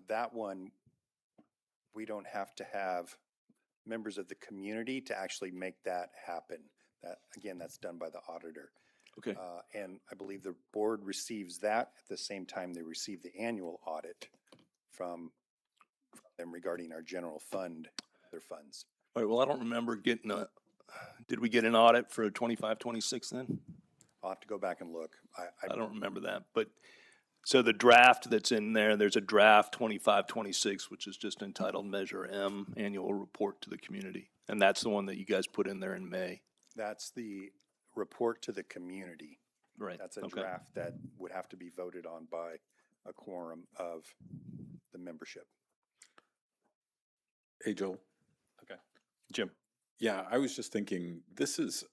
[SPEAKER 13] That one, we don't have to have members of the community to actually make that happen. That, again, that's done by the auditor.
[SPEAKER 10] Okay.
[SPEAKER 13] And I believe the board receives that at the same time they receive the annual audit from them regarding our general fund, their funds.
[SPEAKER 10] All right, well, I don't remember getting did we get an audit for 25, 26 then?
[SPEAKER 13] I'll have to go back and look.
[SPEAKER 10] I don't remember that, but, so the draft that's in there, there's a draft 25, 26, which is just entitled Measure M, Annual Report to the Community. And that's the one that you guys put in there in May.
[SPEAKER 13] That's the report to the community.
[SPEAKER 10] Right.
[SPEAKER 13] That's a
[SPEAKER 10] Okay.
[SPEAKER 13] draft that would have to be voted on by a quorum of the membership.
[SPEAKER 4] Hey, Joel.
[SPEAKER 1] Okay. Jim?
[SPEAKER 4] Yeah, I was just thinking, this is,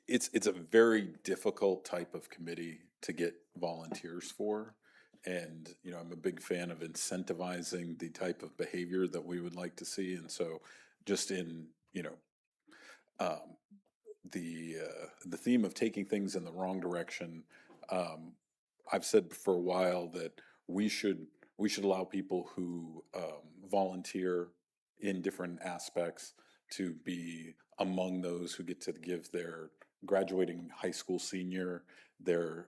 [SPEAKER 4] it's a very difficult type of committee to get volunteers for. And, you know, I'm a big fan of incentivizing the type of behavior that we would like to see. And so just in, you know, the theme of taking things in the wrong direction, I've said for a while that we should allow people who volunteer in different aspects to be among those who get to give their graduating high school senior their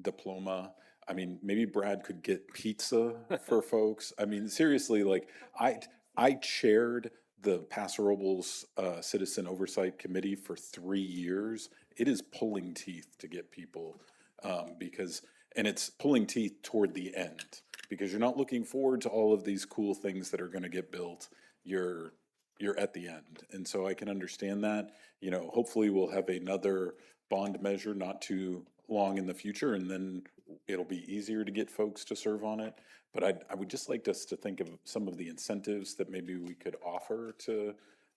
[SPEAKER 4] diploma. I mean, maybe Brad could get pizza for folks. I mean, seriously, like I chaired the Paso Robles Citizen Oversight Committee for 3 years. It is pulling teeth to get people and it's pulling teeth toward the end because you're not looking forward to all of these cool things that are going to get built. You're at the end. And so I can understand that. You know, hopefully we'll have another bond measure not too long in the future, and then it'll be easier to get folks to serve on it. But I would just like us to think of some of the incentives that maybe we could offer to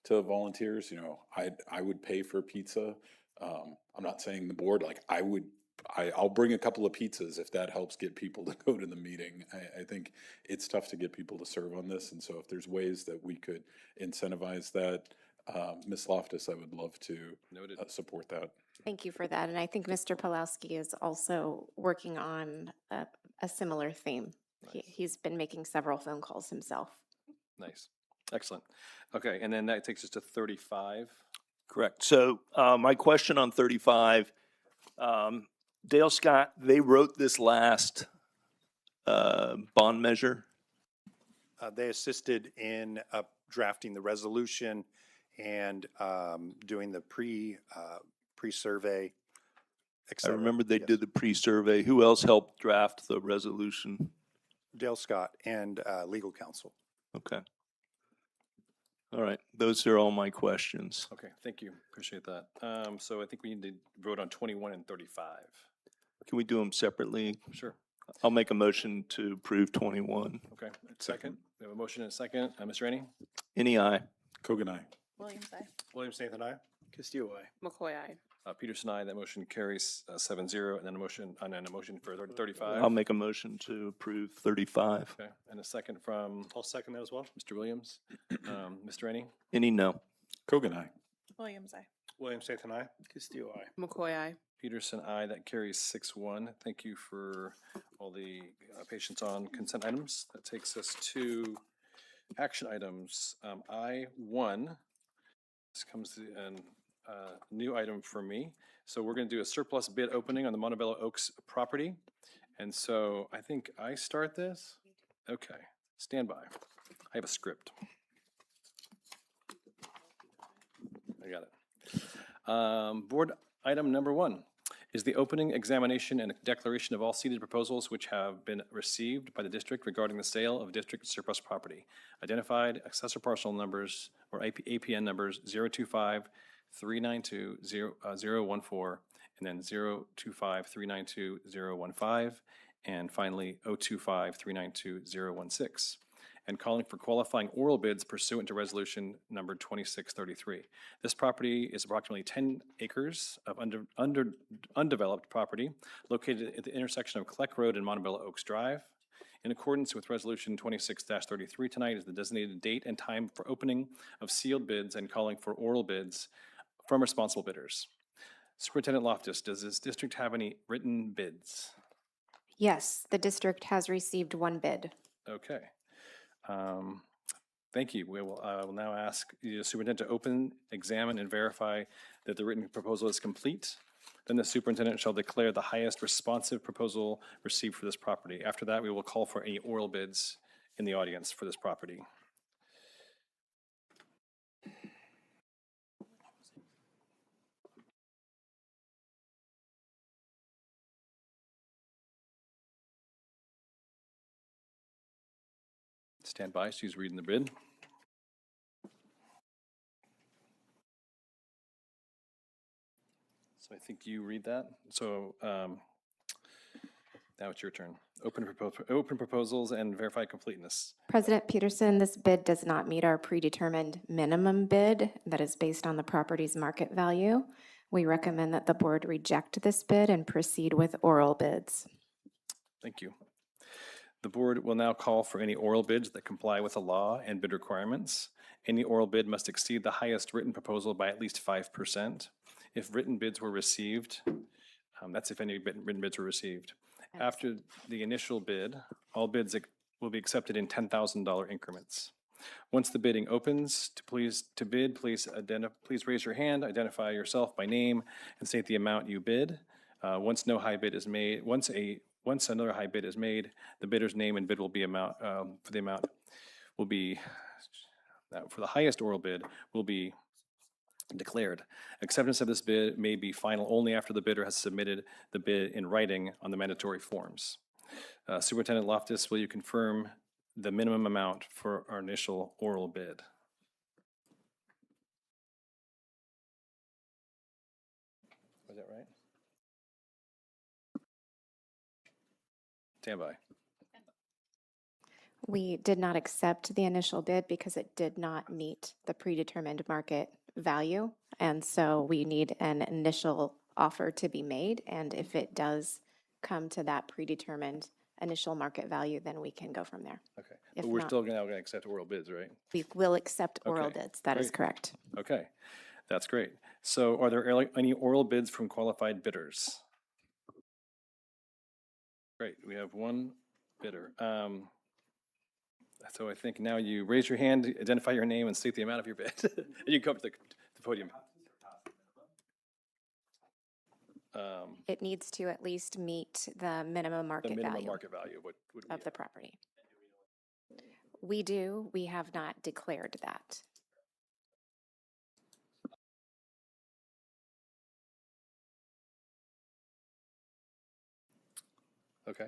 [SPEAKER 4] volunteers. You know, I would pay for pizza. I'm not saying the board, like I'll bring a couple of pizzas if that helps get people to go to the meeting. I think it's tough to get people to serve on this. And so if there's ways that we could incentivize that, Ms. Loftus, I would love to support that.
[SPEAKER 3] Thank you for that. And I think Mr. Pulowski is also working on a similar theme. He's been making several phone calls himself.
[SPEAKER 1] Nice. Excellent. Okay, and then that takes us to 35.
[SPEAKER 10] Correct. So my question on 35, Dale Scott, they wrote this last bond measure.
[SPEAKER 13] They assisted in drafting the resolution and doing the pre-survey, et
[SPEAKER 10] I
[SPEAKER 13] cetera.
[SPEAKER 10] remember they
[SPEAKER 13] Yes.
[SPEAKER 10] did the pre-survey. Who else helped draft the resolution?
[SPEAKER 13] Dale Scott and legal counsel.
[SPEAKER 10] Okay. All right. Those are all my questions.
[SPEAKER 1] Okay, thank you. Appreciate that. So I think we need to vote on 21 and 35.
[SPEAKER 10] Can we do them separately?
[SPEAKER 1] Sure.
[SPEAKER 10] I'll make a motion to approve 21.
[SPEAKER 1] Okay, second. We have a motion and a second. Mr. Rainey?
[SPEAKER 10] Any aye.
[SPEAKER 4] Kogan, aye.
[SPEAKER 12] Williams, aye.
[SPEAKER 9] Williams, Nathan, I.
[SPEAKER 1] Castillo, aye.
[SPEAKER 2] McCoy, aye.
[SPEAKER 1] Peterson, aye. That motion carries 7-0. And then a motion for 35.
[SPEAKER 10] I'll make a motion to approve 35.
[SPEAKER 1] Okay, and a second from
[SPEAKER 9] I'll second that as well.
[SPEAKER 1] Mr. Williams. Mr. Rainey?
[SPEAKER 10] Any no.
[SPEAKER 4] Kogan, aye.
[SPEAKER 12] Williams, aye.
[SPEAKER 9] Williams, Nathan, I.
[SPEAKER 1] Castillo, aye.
[SPEAKER 2] McCoy, aye.
[SPEAKER 1] Peterson, aye. That carries 6-1. Thank you for all the patience on consent items. That takes us to action items. I1, this comes to a new item for me. So we're going to do a surplus bid opening on the Montebello Oaks property. And so I think I start this. Okay, stand by. I have a script. I got it. Board item number 1 is the opening, examination, and declaration of all seated proposals which have been received by the district regarding the sale of district surplus property. Identified assessor parcel numbers or APN numbers 025-392-014, and then 025-392-015, and finally 025-392-016. And calling for qualifying oral bids pursuant to resolution number 2633. This property is approximately 10 acres of undeveloped property located at the intersection of Kleck Road and Montebello Oaks Drive. In accordance with resolution 26-33, tonight is the designated date and time for opening of sealed bids and calling for oral bids from responsible bidders. Superintendent Loftus, does this district have any written bids?
[SPEAKER 3] Yes, the district has received one bid.
[SPEAKER 1] Okay. Thank you. I will now ask the superintendent to open, examine, and verify that the written proposal is complete. Then the superintendent shall declare the highest responsive proposal received for this property. After that, we will call for any oral bids in the audience for this property. Stand by, she's reading the bid. So I think you read that. So now it's your turn. Open proposals and verify completeness.
[SPEAKER 3] President Peterson, this bid does not meet our predetermined minimum bid that is based on the property's market value. We recommend that the board reject this bid and proceed with oral bids.
[SPEAKER 1] Thank you. The board will now call for any oral bids that comply with the law and bid requirements. Any oral bid must exceed the highest written proposal by at least 5%. If written bids were received, that's if any written bids were received. After the initial bid, all bids will be accepted in $10,000 increments. Once the bidding opens, please raise your hand, identify yourself by name, and state the amount you bid. Once another high bid is made, the bidder's name and bid will be for the highest oral bid will be declared. Acceptance of this bid may be final only after the bidder has submitted the bid in writing on the mandatory forms. Superintendent Loftus, will you confirm the minimum amount for our initial oral bid? Was that right? Stand by.
[SPEAKER 3] We did not accept the initial bid because it did not meet the predetermined market value. And so we need an initial offer to be made. And if it does come to that predetermined initial market value, then we can go from there.
[SPEAKER 1] Okay,
[SPEAKER 3] If
[SPEAKER 1] but we're
[SPEAKER 3] not-
[SPEAKER 1] still now going to accept oral bids, right?
[SPEAKER 3] We will accept oral
[SPEAKER 1] Okay,
[SPEAKER 3] bids. That is
[SPEAKER 1] great.
[SPEAKER 3] correct.
[SPEAKER 1] Okay, that's great. So are there any oral bids from qualified bidders? Great, we have one bidder. So I think now you raise your hand, identify your name, and state the amount of your bid. And you come up to the podium.
[SPEAKER 3] It needs to at least meet the minimum
[SPEAKER 1] The
[SPEAKER 3] market
[SPEAKER 1] minimum
[SPEAKER 3] value
[SPEAKER 1] market value, what would we
[SPEAKER 3] of the property. We do. We have not declared that.
[SPEAKER 1] Okay.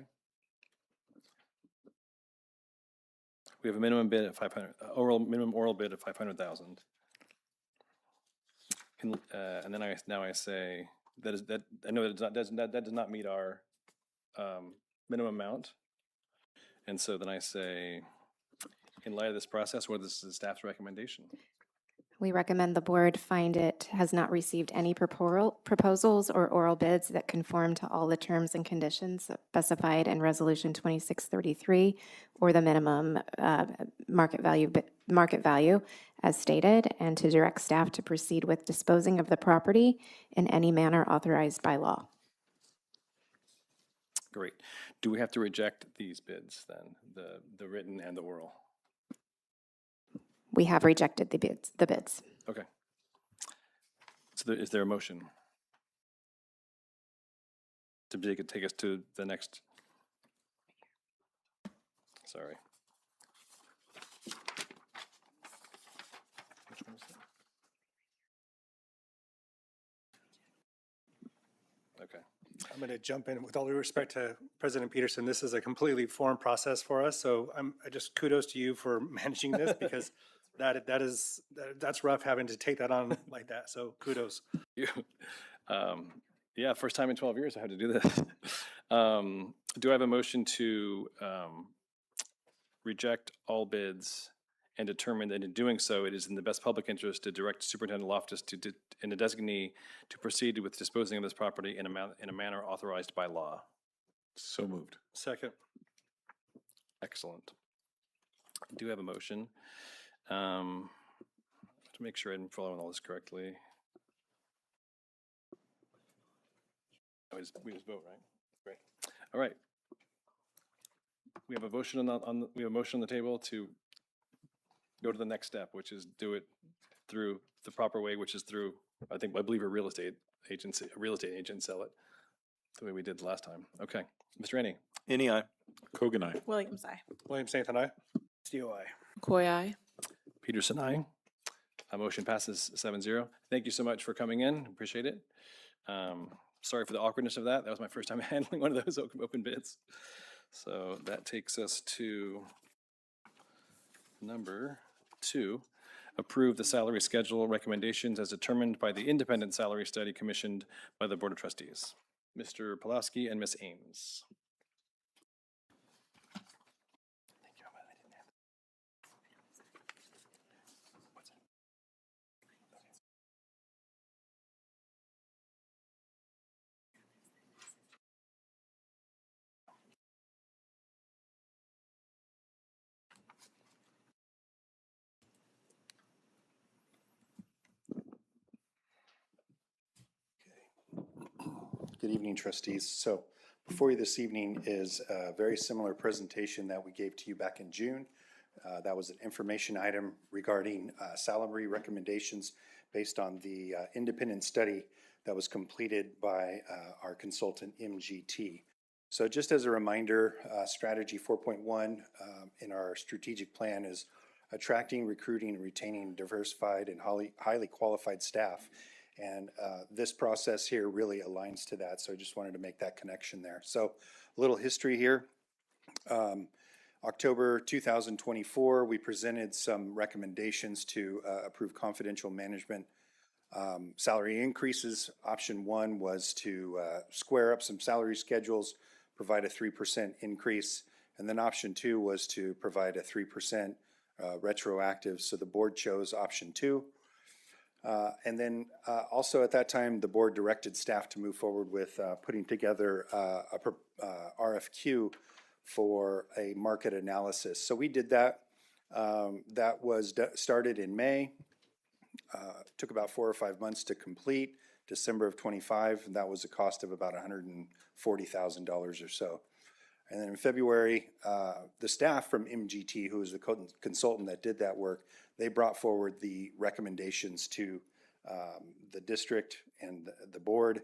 [SPEAKER 1] We have a minimum bid of 500, minimum oral bid of 500,000. And then now I say, I know that does not meet our minimum amount. And so then I say, in light of this process, what is the staff's recommendation?
[SPEAKER 3] We recommend the board find it has not received any proposals or oral bids that conform to all the terms and conditions specified in Resolution 2633 or the minimum market value market value as stated, and to direct staff to proceed with disposing of the property in any manner authorized by law.
[SPEAKER 1] Great. Do we have to reject these bids then, the written and the oral?
[SPEAKER 3] We have rejected the bids.
[SPEAKER 1] Okay. So is there a motion? To take us to the next. Sorry. Which one is that? Okay.
[SPEAKER 14] I'm going to jump in with all due respect to President Peterson. This is a completely foreign process for us, so I just kudos to you for managing this because that's rough having to take that on like that. So kudos.
[SPEAKER 1] You. Yeah, first time in 12 years I had to do this. Do I have a motion to reject all bids and determine that in doing so, it is in the best public interest to direct Superintendent Loftus and the designee to proceed with disposing of this property in a manner authorized by law?
[SPEAKER 4] So moved.
[SPEAKER 14] Second.
[SPEAKER 1] Excellent. I do have a motion. To make sure I'm following all this correctly. We just vote, right? Great. All right. We have a motion we have a motion on the table to go to the next step, which is do it through the proper way, which is through, I believe a real estate agent sell it the way we did last time. Okay. Mr. Rainey.
[SPEAKER 10] Any aye.
[SPEAKER 4] Kogan, aye.
[SPEAKER 12] Williams, aye.
[SPEAKER 14] Williams, Nathan, aye. Steele, aye.
[SPEAKER 2] McCoy, aye.
[SPEAKER 1] Peterson, aye. Motion passes 7-0. Thank you so much for coming in. Appreciate it. Sorry for the awkwardness of that. That was my first time handling one of those open bids. So that takes us to number 2, approve the salary schedule recommendations as determined by the independent salary study commissioned by the Board of Trustees. Mr. Pulaski and Ms. Ames.
[SPEAKER 13] Good evening, trustees. So before you this evening is a very similar presentation that we gave to you back in June. That was an information item regarding salary recommendations based on the independent study that was completed by our consultant MGT. So just as a reminder, strategy 4.1 in our strategic plan is attracting, recruiting, and retaining diversified and highly qualified staff. And this process here really aligns to that. So I just wanted to make that connection there. So a little history here. October 2024, we presented some recommendations to approve confidential management salary increases. Option 1 was to square up some salary schedules, provide a 3% increase. And then option 2 was to provide a 3% retroactive. So the board chose option 2. And then also at that time, the board directed staff to move forward with putting together a RFQ for a market analysis. So we did that. That was started in May. Took about 4 or 5 months to complete. December of 25, and that was a cost of about $140,000 or so. And then in February, the staff from MGT, who was the consultant that did that work, they brought forward the recommendations to the district and the board.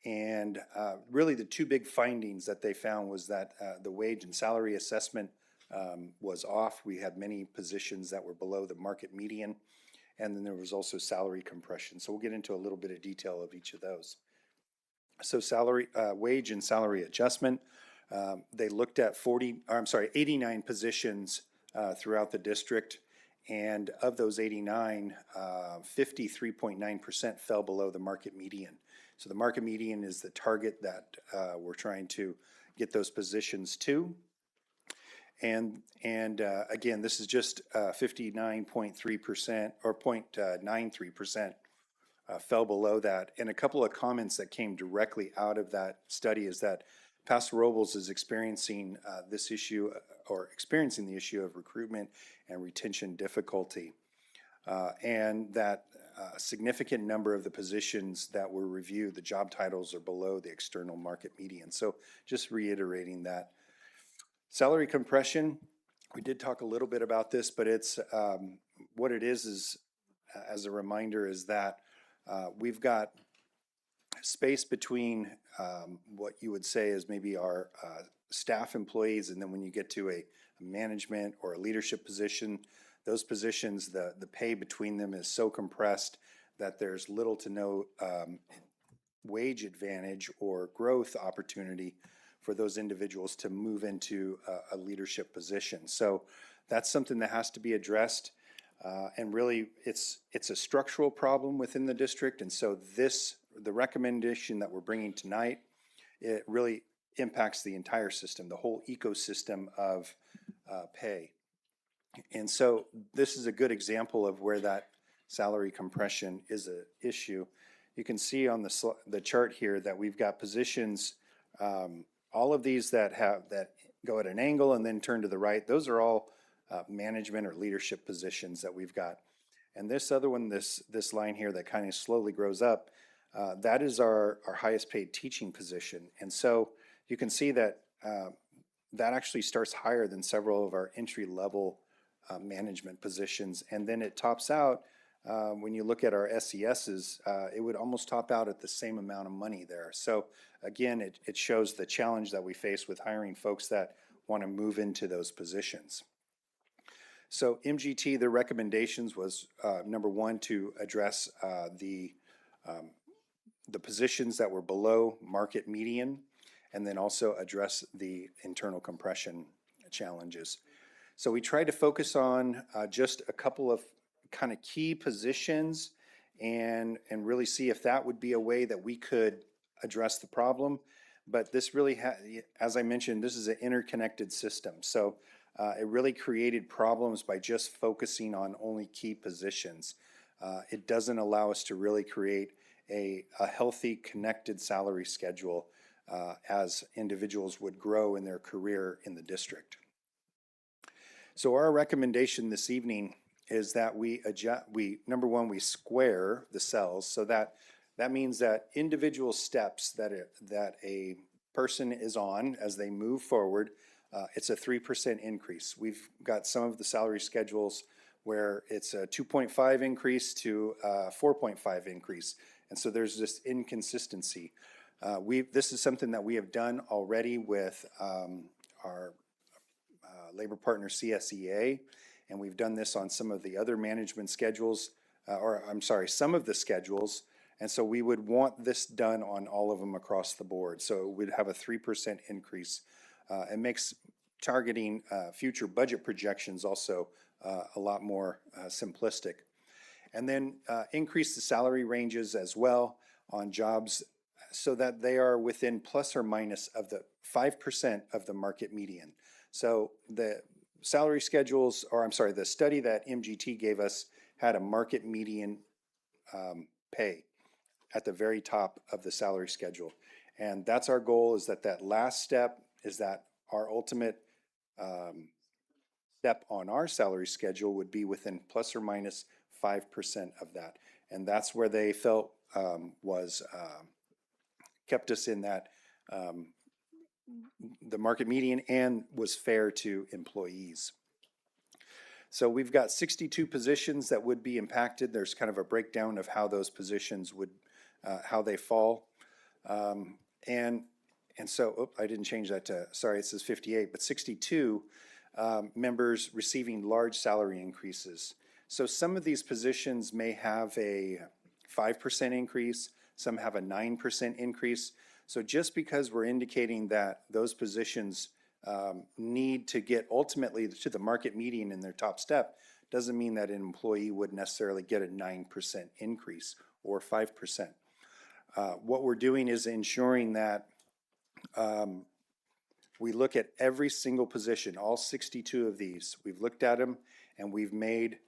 [SPEAKER 13] And really the 2 big findings that they found was that the wage and salary assessment was off. We had many positions that were below the market median. And then there was also salary compression. So we'll get into a little bit of detail of each of those. So wage and salary adjustment. They looked at 89 positions throughout the district, and of those 89, 53.9% fell below the market median. So the market median is the target that we're trying to get those positions to. And again, this is just 59.3% or 0.93% fell below that. And a couple of comments that came directly out of that study is that Paso Robles is experiencing this issue or experiencing the issue of recruitment and retention difficulty. And that a significant number of the positions that were reviewed, the job titles are below the external market median. So just reiterating that. Salary compression, we did talk a little bit about this, but it's what it is as a reminder is that we've got space between what you would say is maybe our staff employees, and then when you get to a management or a leadership position, those positions, the pay between them is so compressed that there's little to no wage advantage or growth opportunity for those individuals to move into a leadership position. So that's something that has to be addressed. And really, it's a structural problem within the district. And so the recommendation that we're bringing tonight, it really impacts the entire system, the whole ecosystem of pay. And so this is a good example of where that salary compression is an issue. You can see on the chart here that we've got positions, all of these that go at an angle and then turn to the right. Those are all management or leadership positions that we've got. And this other one, this line here that kind of slowly grows up, that is our highest paid teaching position. And so you can see that that actually starts higher than several of our entry level management positions. And then it tops out, when you look at our SESs, it would almost top out at the same amount of money there. So again, it shows the challenge that we face with hiring folks that want to move into those positions. So MGT, their recommendations was number one, to address the positions that were below market median, and then also address the internal compression challenges. So we tried to focus on just a couple of kind of key positions and really see if that would be a way that we could address the problem. But this really, as I mentioned, this is an interconnected system. So it really created problems by just focusing on only key positions. It doesn't allow us to really create a healthy, connected salary schedule as individuals would grow in their career in the district. So our recommendation this evening is that we number one, we square the cells. So that means that individual steps that a person is on as they move forward, it's a 3% increase. We've got some of the salary schedules where it's a 2.5 increase to a 4.5 increase. And so there's this inconsistency. This is something that we have done already with our labor partner CSEA, and we've done this on some of the other management schedules, some of the schedules, and so we would want this done on all of them across the board. So we'd have a 3% increase. It makes targeting future budget projections also a lot more simplistic. And then increase the salary ranges as well on jobs so that they are within plus or minus of the 5% of the market median. So the salary schedules, the study that MGT gave us had a market median pay at the very top of the salary schedule. And that's our goal, is that last step is that our ultimate step on our salary schedule would be within plus or minus 5% of that. And that's where they felt kept us in that the market median and was fair to employees. So we've got 62 positions that would be impacted. There's kind of a breakdown of how those positions would, how they fall. And so, I didn't change that to, sorry, it says 58, but 62 members receiving large salary increases. So some of these positions may have a 5% increase, some have a 9% increase. So just because we're indicating that those positions need to get ultimately to the market median in their top step, doesn't mean that an employee would necessarily get a 9% increase or 5%. What we're doing is ensuring that we look at every single position, all 62 of these. We've looked at them and we've made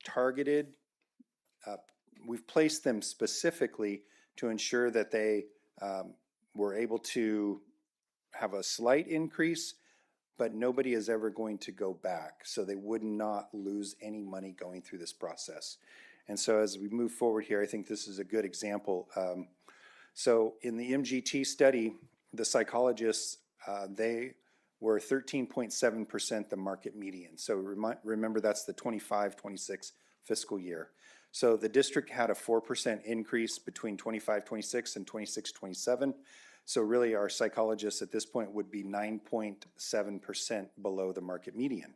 [SPEAKER 13] targeted, we've placed them specifically to ensure that they were able to have a slight increase, but nobody is ever going to go back. So they would not lose any money going through this process. And so as we move forward here, I think this is a good example. So in the MGT study, the psychologists, they were 13.7% the market median. So remember, that's the 25-26 fiscal year. So the district had a 4% increase between 25-26 and 26-27. So really, our psychologists at this point would be 9.7% below the market median.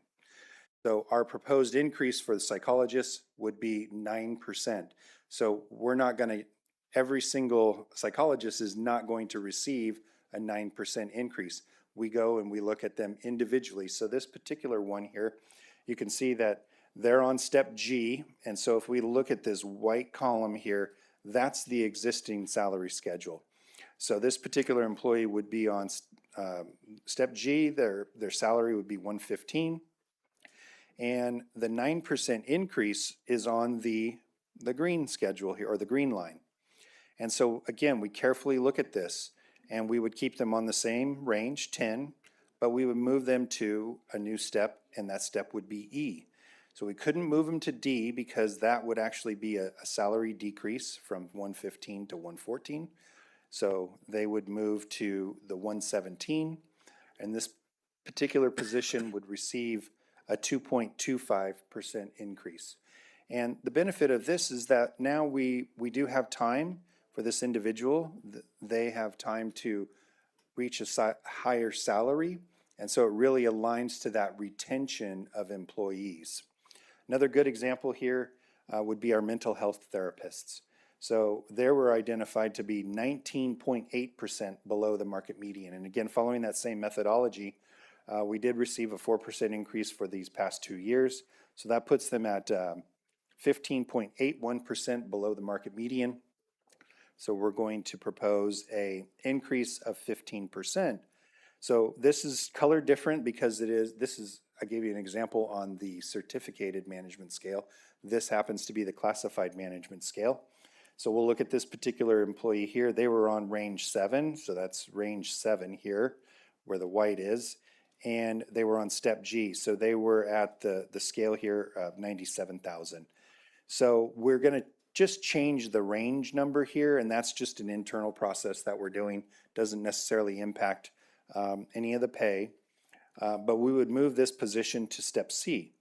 [SPEAKER 13] So our proposed increase for the psychologists would be 9%. So we're not going to, every single psychologist is not going to receive a 9% increase. We go and we look at them individually. So this particular one here, you can see that they're on step G. And so if we look at this white column here, that's the existing salary schedule. So this particular employee would be on step G, their salary would be $115. And the 9% increase is on the green schedule here, or the green line. And so again, we carefully look at this, and we would keep them on the same range, 10, but we would move them to a new step, and that step would be E. So we couldn't move them to D because that would actually be a salary decrease from 115 to 114. So they would move to the 117, and this particular position would receive a 2.25% increase. And the benefit of this is that now we do have time for this individual. They have time to reach a higher salary, and so it really aligns to that retention of employees. Another good example here would be our mental health therapists. So they were identified to be 19.8% below the market median. And again, following that same methodology, we did receive a 4% increase for these past 2 years. So that puts them at 15.81% below the market median. So we're going to propose an increase of 15%. So this is colored different because I gave you an example on the certificated management scale. This happens to be the classified management scale. So we'll look at this particular employee here. They were on range 7, so that's range 7 here, where the white is, and they were on step G. So they were at the scale here of 97,000. So we're going to just change the range number here, and that's just an internal process that we're doing. Doesn't necessarily impact any of the pay, but we would move this position to step C.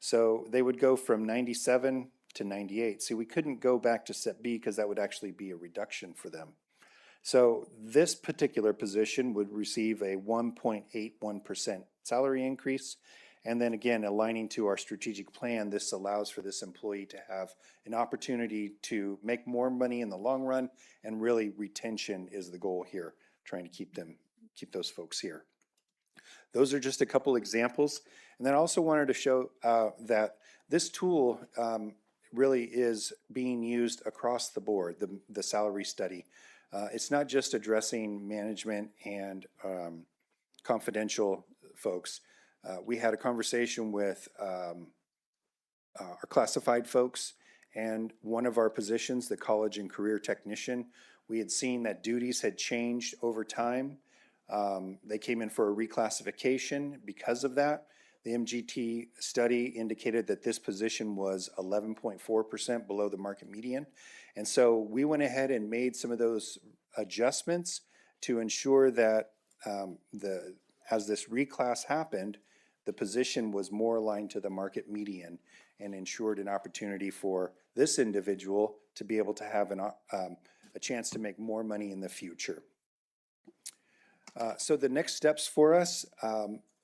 [SPEAKER 13] So they would go from 97 to 98. See, we couldn't go back to step B because that would actually be a reduction for them. So this particular position would receive a 1.81% salary increase. And then again, aligning to our strategic plan, this allows for this employee to have an opportunity to make more money in the long run, and really retention is the goal here, trying to keep those folks here. Those are just a couple examples. And then I also wanted to show that this tool really is being used across the board, the salary study. It's not just addressing management and confidential folks. We had a conversation with our classified folks, and one of our positions, the college and career technician, we had seen that duties had changed over time. They came in for a reclassification because of that. The MGT study indicated that this position was 11.4% below the market median. And so we went ahead and made some of those adjustments to ensure that as this reclass happened, the position was more aligned to the market median and ensured an opportunity for this individual to be able to have a chance to make more money in the future. So the next steps for us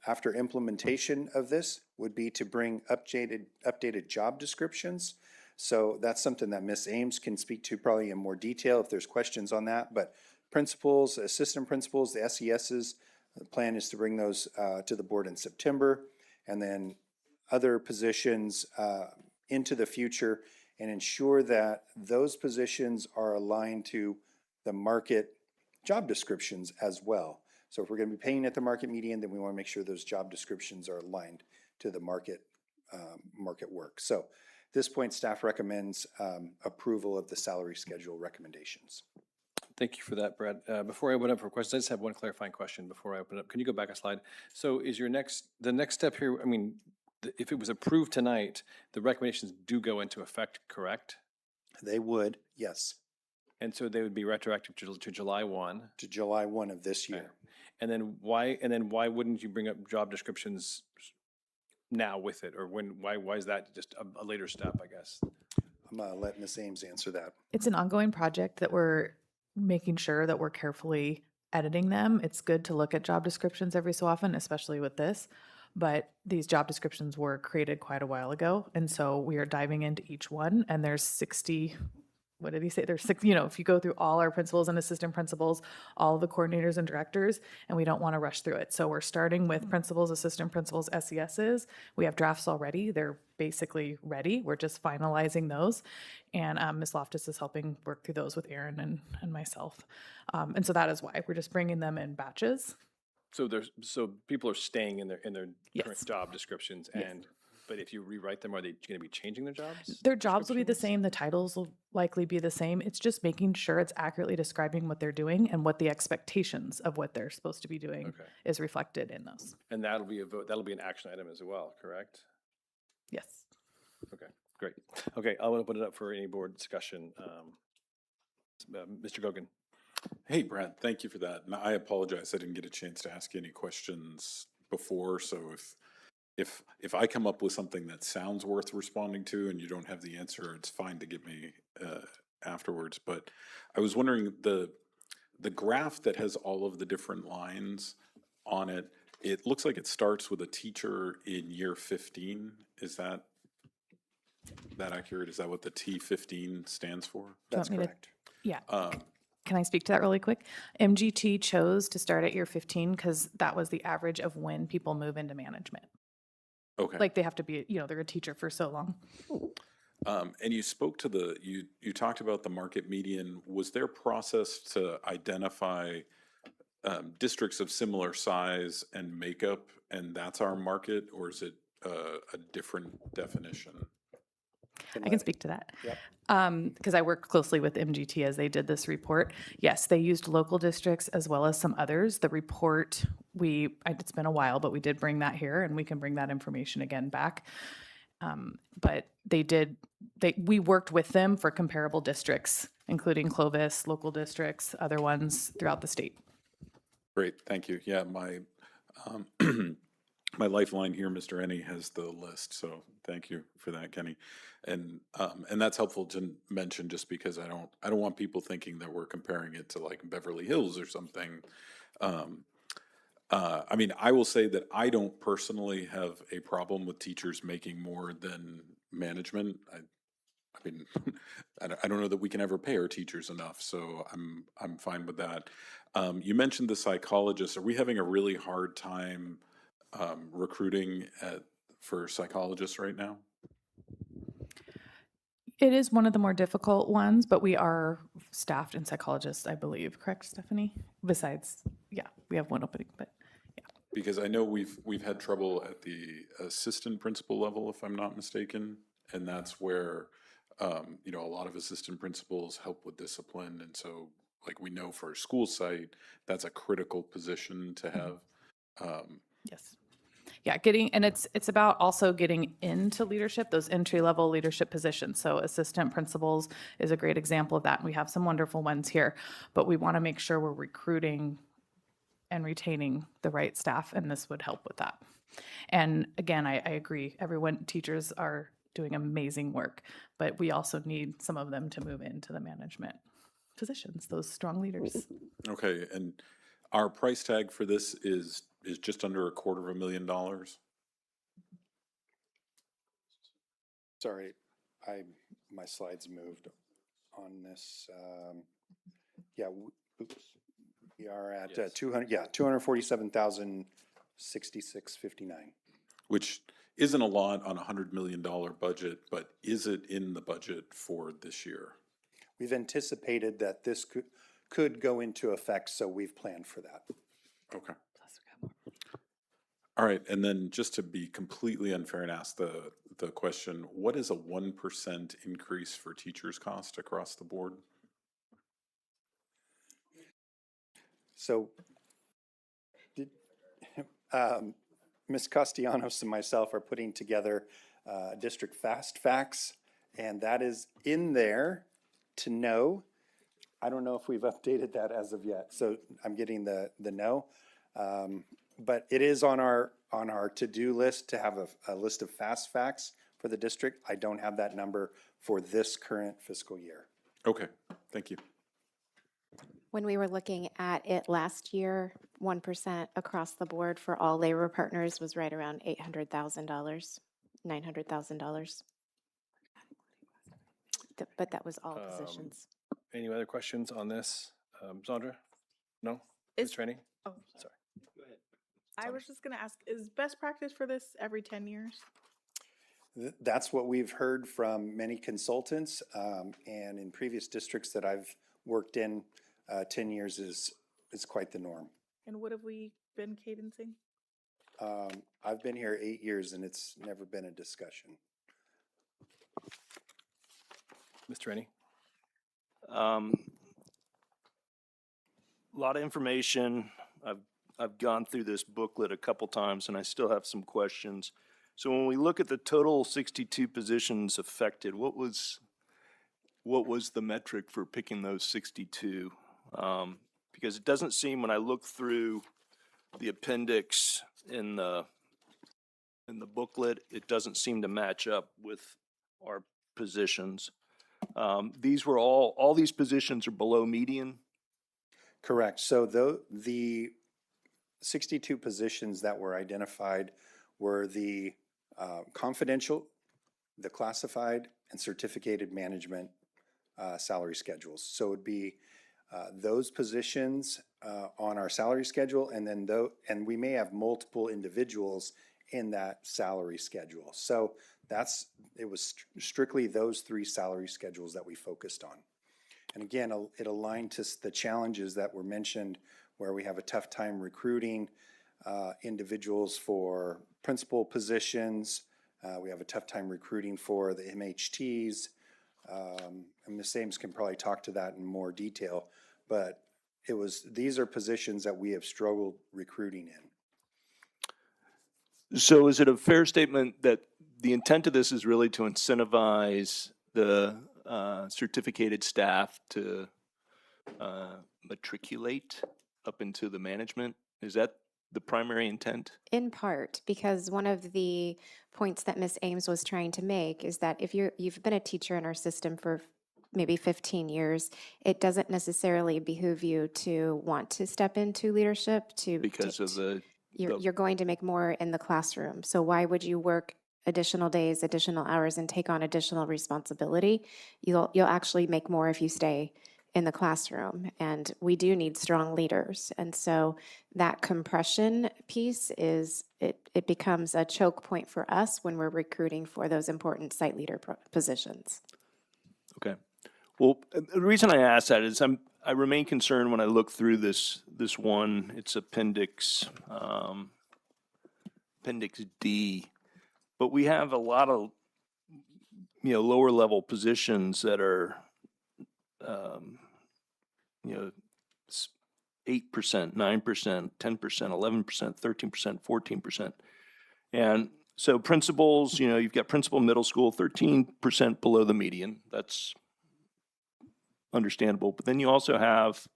[SPEAKER 13] after implementation of this would be to bring updated job descriptions. So that's something that Ms. Ames can speak to probably in more detail if there's questions on that. But principals, assistant principals, the SESs, the plan is to bring those to the board in September, and then other positions into the future, and ensure that those positions are aligned to the market job descriptions as well. So if we're going to be paying at the market median, then we want to make sure those job descriptions are aligned to the market work. So at this point, staff recommends approval of the salary schedule recommendations.
[SPEAKER 1] Thank you for that, Brad. Before I open up for questions, I just have one clarifying question before I open up. Can you go back a slide? So is the next step here, I mean, if it was approved tonight, the recommendations do go into effect, correct?
[SPEAKER 13] They would, yes,
[SPEAKER 1] And so they would be retroactive to July 1.
[SPEAKER 13] to July 1 of this year.
[SPEAKER 1] And then why wouldn't you bring up job descriptions now with it? Or why is that just a later step, I guess?
[SPEAKER 13] I'm gonna let Ms. Ames answer that.
[SPEAKER 15] It's an ongoing project that we're making sure that we're carefully editing them. It's good to look at job descriptions every so often, especially with this. But these job descriptions were created quite a while ago. And so we are diving into each one, and there's 60, what did he say? There's 6, if you go through all our principals and assistant principals, all of the coordinators and directors, and we don't want to rush through it. So we're starting with principals, assistant principals, SESs. We have drafts already. They're basically ready. We're just finalizing those. And Ms. Loftus is helping work through those with Aaron and myself. And so that is why we're just bringing them in batches.
[SPEAKER 1] So people are staying in their
[SPEAKER 15] Yes.
[SPEAKER 1] current job descriptions but if you rewrite them, are they going to be changing their jobs?
[SPEAKER 15] Their jobs will be the
[SPEAKER 1] descriptions?
[SPEAKER 15] same, the titles will likely be the same. It's just making sure it's accurately describing what they're doing and what the expectations of what they're supposed to be doing
[SPEAKER 1] Okay.
[SPEAKER 15] is reflected in those.
[SPEAKER 1] And that'll be a vote, that'll be an action item as well, correct?
[SPEAKER 15] Yes.
[SPEAKER 1] Okay, great. Okay, I'll open it up for any board discussion. Mr. Gogan?
[SPEAKER 4] Hey, Brad, thank you for that. And I apologize, I didn't get a chance to ask you any questions before, so if I come up with something that sounds worth responding to and you don't have the answer, it's fine to get me afterwards. But I was wondering, the graph that has all of the different lines on it, it looks like it starts with a teacher in year 15. Is that accurate? Is that what the T15 stands for?
[SPEAKER 13] That's
[SPEAKER 15] want me to-
[SPEAKER 13] correct.
[SPEAKER 15] Yeah.
[SPEAKER 4] Um,
[SPEAKER 15] Can I speak to that really quick? MGT chose to start at year 15 because that was the average of when people move into management.
[SPEAKER 4] Okay.
[SPEAKER 15] Like they have to be, they're a teacher for so long.
[SPEAKER 4] And you spoke to you talked about the market median. Was there a process to identify districts of similar size and makeup, and that's our market, or is it a different definition?
[SPEAKER 15] I can speak to that.
[SPEAKER 13] Yep.
[SPEAKER 15] Because I worked closely with MGT as they did this report. Yes, they used local districts as well as some others. The report, it's been a while, but we did bring that here and we can bring that information again back. But we worked with them for comparable districts, including Clovis, local districts, other ones throughout the state.
[SPEAKER 4] Great, thank you. Yeah, my my lifeline here, Mr. Ennie, has the list, so thank you for that, Kenny. And that's helpful to mention just because I don't want people thinking that we're comparing it to like Beverly Hills or something. I mean, I will say that I don't personally have a problem with teachers making more than management. I mean, I don't know that we can ever pay our teachers enough, so I'm fine with that. You mentioned the psychologists. Are we having a really hard time recruiting for psychologists right now?
[SPEAKER 15] It is one of the more difficult ones, but we are staffed in psychologists, I believe. Correct, Stephanie? Besides, we have one opening, but
[SPEAKER 4] Because I know we've had trouble at the assistant principal level, if I'm not mistaken, and that's where a lot of assistant principals help with discipline, and so like we know for a school site, that's a critical position to have.
[SPEAKER 15] yes. Yeah, it's about also getting into leadership, those entry-level leadership positions. So assistant principals is a great example of that. And we have some wonderful ones here, but we want to make sure we're recruiting and retaining the right staff, and this would help with that. And again, I agree, teachers are doing amazing work, but we also need some of them to move into the management positions, those strong leaders.
[SPEAKER 4] Okay, and our price tag for this is just under $250,000.
[SPEAKER 13] Sorry, my slides moved on this. Oops. We are at
[SPEAKER 1] Yes.
[SPEAKER 13] 247,066.59.
[SPEAKER 4] Which isn't a lot on a $100 million budget, but is it in the budget for this year?
[SPEAKER 13] We've anticipated that this could go into effect, so we've planned for that.
[SPEAKER 4] Okay. All right, and then just to be completely unfair and ask the question, what is a 1% increase for teachers' cost across the board?
[SPEAKER 13] So did, Ms. Castellanos and myself are putting together District Fast Facts, and that is in there to know. I don't know if we've updated that as of yet, so I'm getting the no. But it is on our to-do list to have a list of fast facts for the district. I don't have that number for this current fiscal year.
[SPEAKER 4] Okay, thank you.
[SPEAKER 3] When we were looking at it last year, 1% across the board for all labor partners was right around $800,000, $900,000. But that was all positions.
[SPEAKER 1] Any other questions on this? Sandra? No? Ms. Training?
[SPEAKER 12] Oh,
[SPEAKER 1] Sorry.
[SPEAKER 12] I was just gonna ask, is best practice for this every 10 years?
[SPEAKER 13] That's what we've heard from many consultants, and in previous districts that I've worked in, 10 years is quite the norm.
[SPEAKER 12] And what have we been cadencing?
[SPEAKER 13] I've been here 8 years and it's never been a discussion.
[SPEAKER 1] Mr. Rennie?
[SPEAKER 10] A lot of information. I've gone through this booklet a couple times and I still have some questions. So when we look at the total 62 positions affected, what was the metric for picking those 62? Because it doesn't seem, when I look through the appendix in the booklet, it doesn't seem to match up with our positions. These were all these positions are below median?
[SPEAKER 13] Correct. So the 62 positions that were identified were the confidential, the classified, and certificated management salary schedules. So it would be those positions on our salary schedule, and then and we may have multiple individuals in that salary schedule. So it was strictly those 3 salary schedules that we focused on. And again, it aligned to the challenges that were mentioned, where we have a tough time recruiting individuals for principal positions. We have a tough time recruiting for the MHTs. And Ms. Ames can probably talk to that in more detail, but these are positions that we have struggled recruiting in.
[SPEAKER 10] So is it a fair statement that the intent of this is really to incentivize the certificated staff to matriculate up into the management? Is that the primary intent?
[SPEAKER 3] In part, because one of the points that Ms. Ames was trying to make is that if you've been a teacher in our system for maybe 15 years, it doesn't necessarily behoove you to want to step into leadership
[SPEAKER 10] Because of the
[SPEAKER 3] you're going to make more in the classroom. So why would you work additional days, additional hours, and take on additional responsibility? You'll actually make more if you stay in the classroom, and we do need strong leaders. And so that compression piece it becomes a choke point for us when we're recruiting for those important site leader positions.
[SPEAKER 10] Okay. Well, the reason I ask that is I remain concerned when I look through this one, it's appendix D, but we have a lot of, lower level positions that are, 8%, 9%, 10%, 11%, 13%, 14%. And so principals, you've got principal middle school, 13% below the median. That's understandable. But then you also have,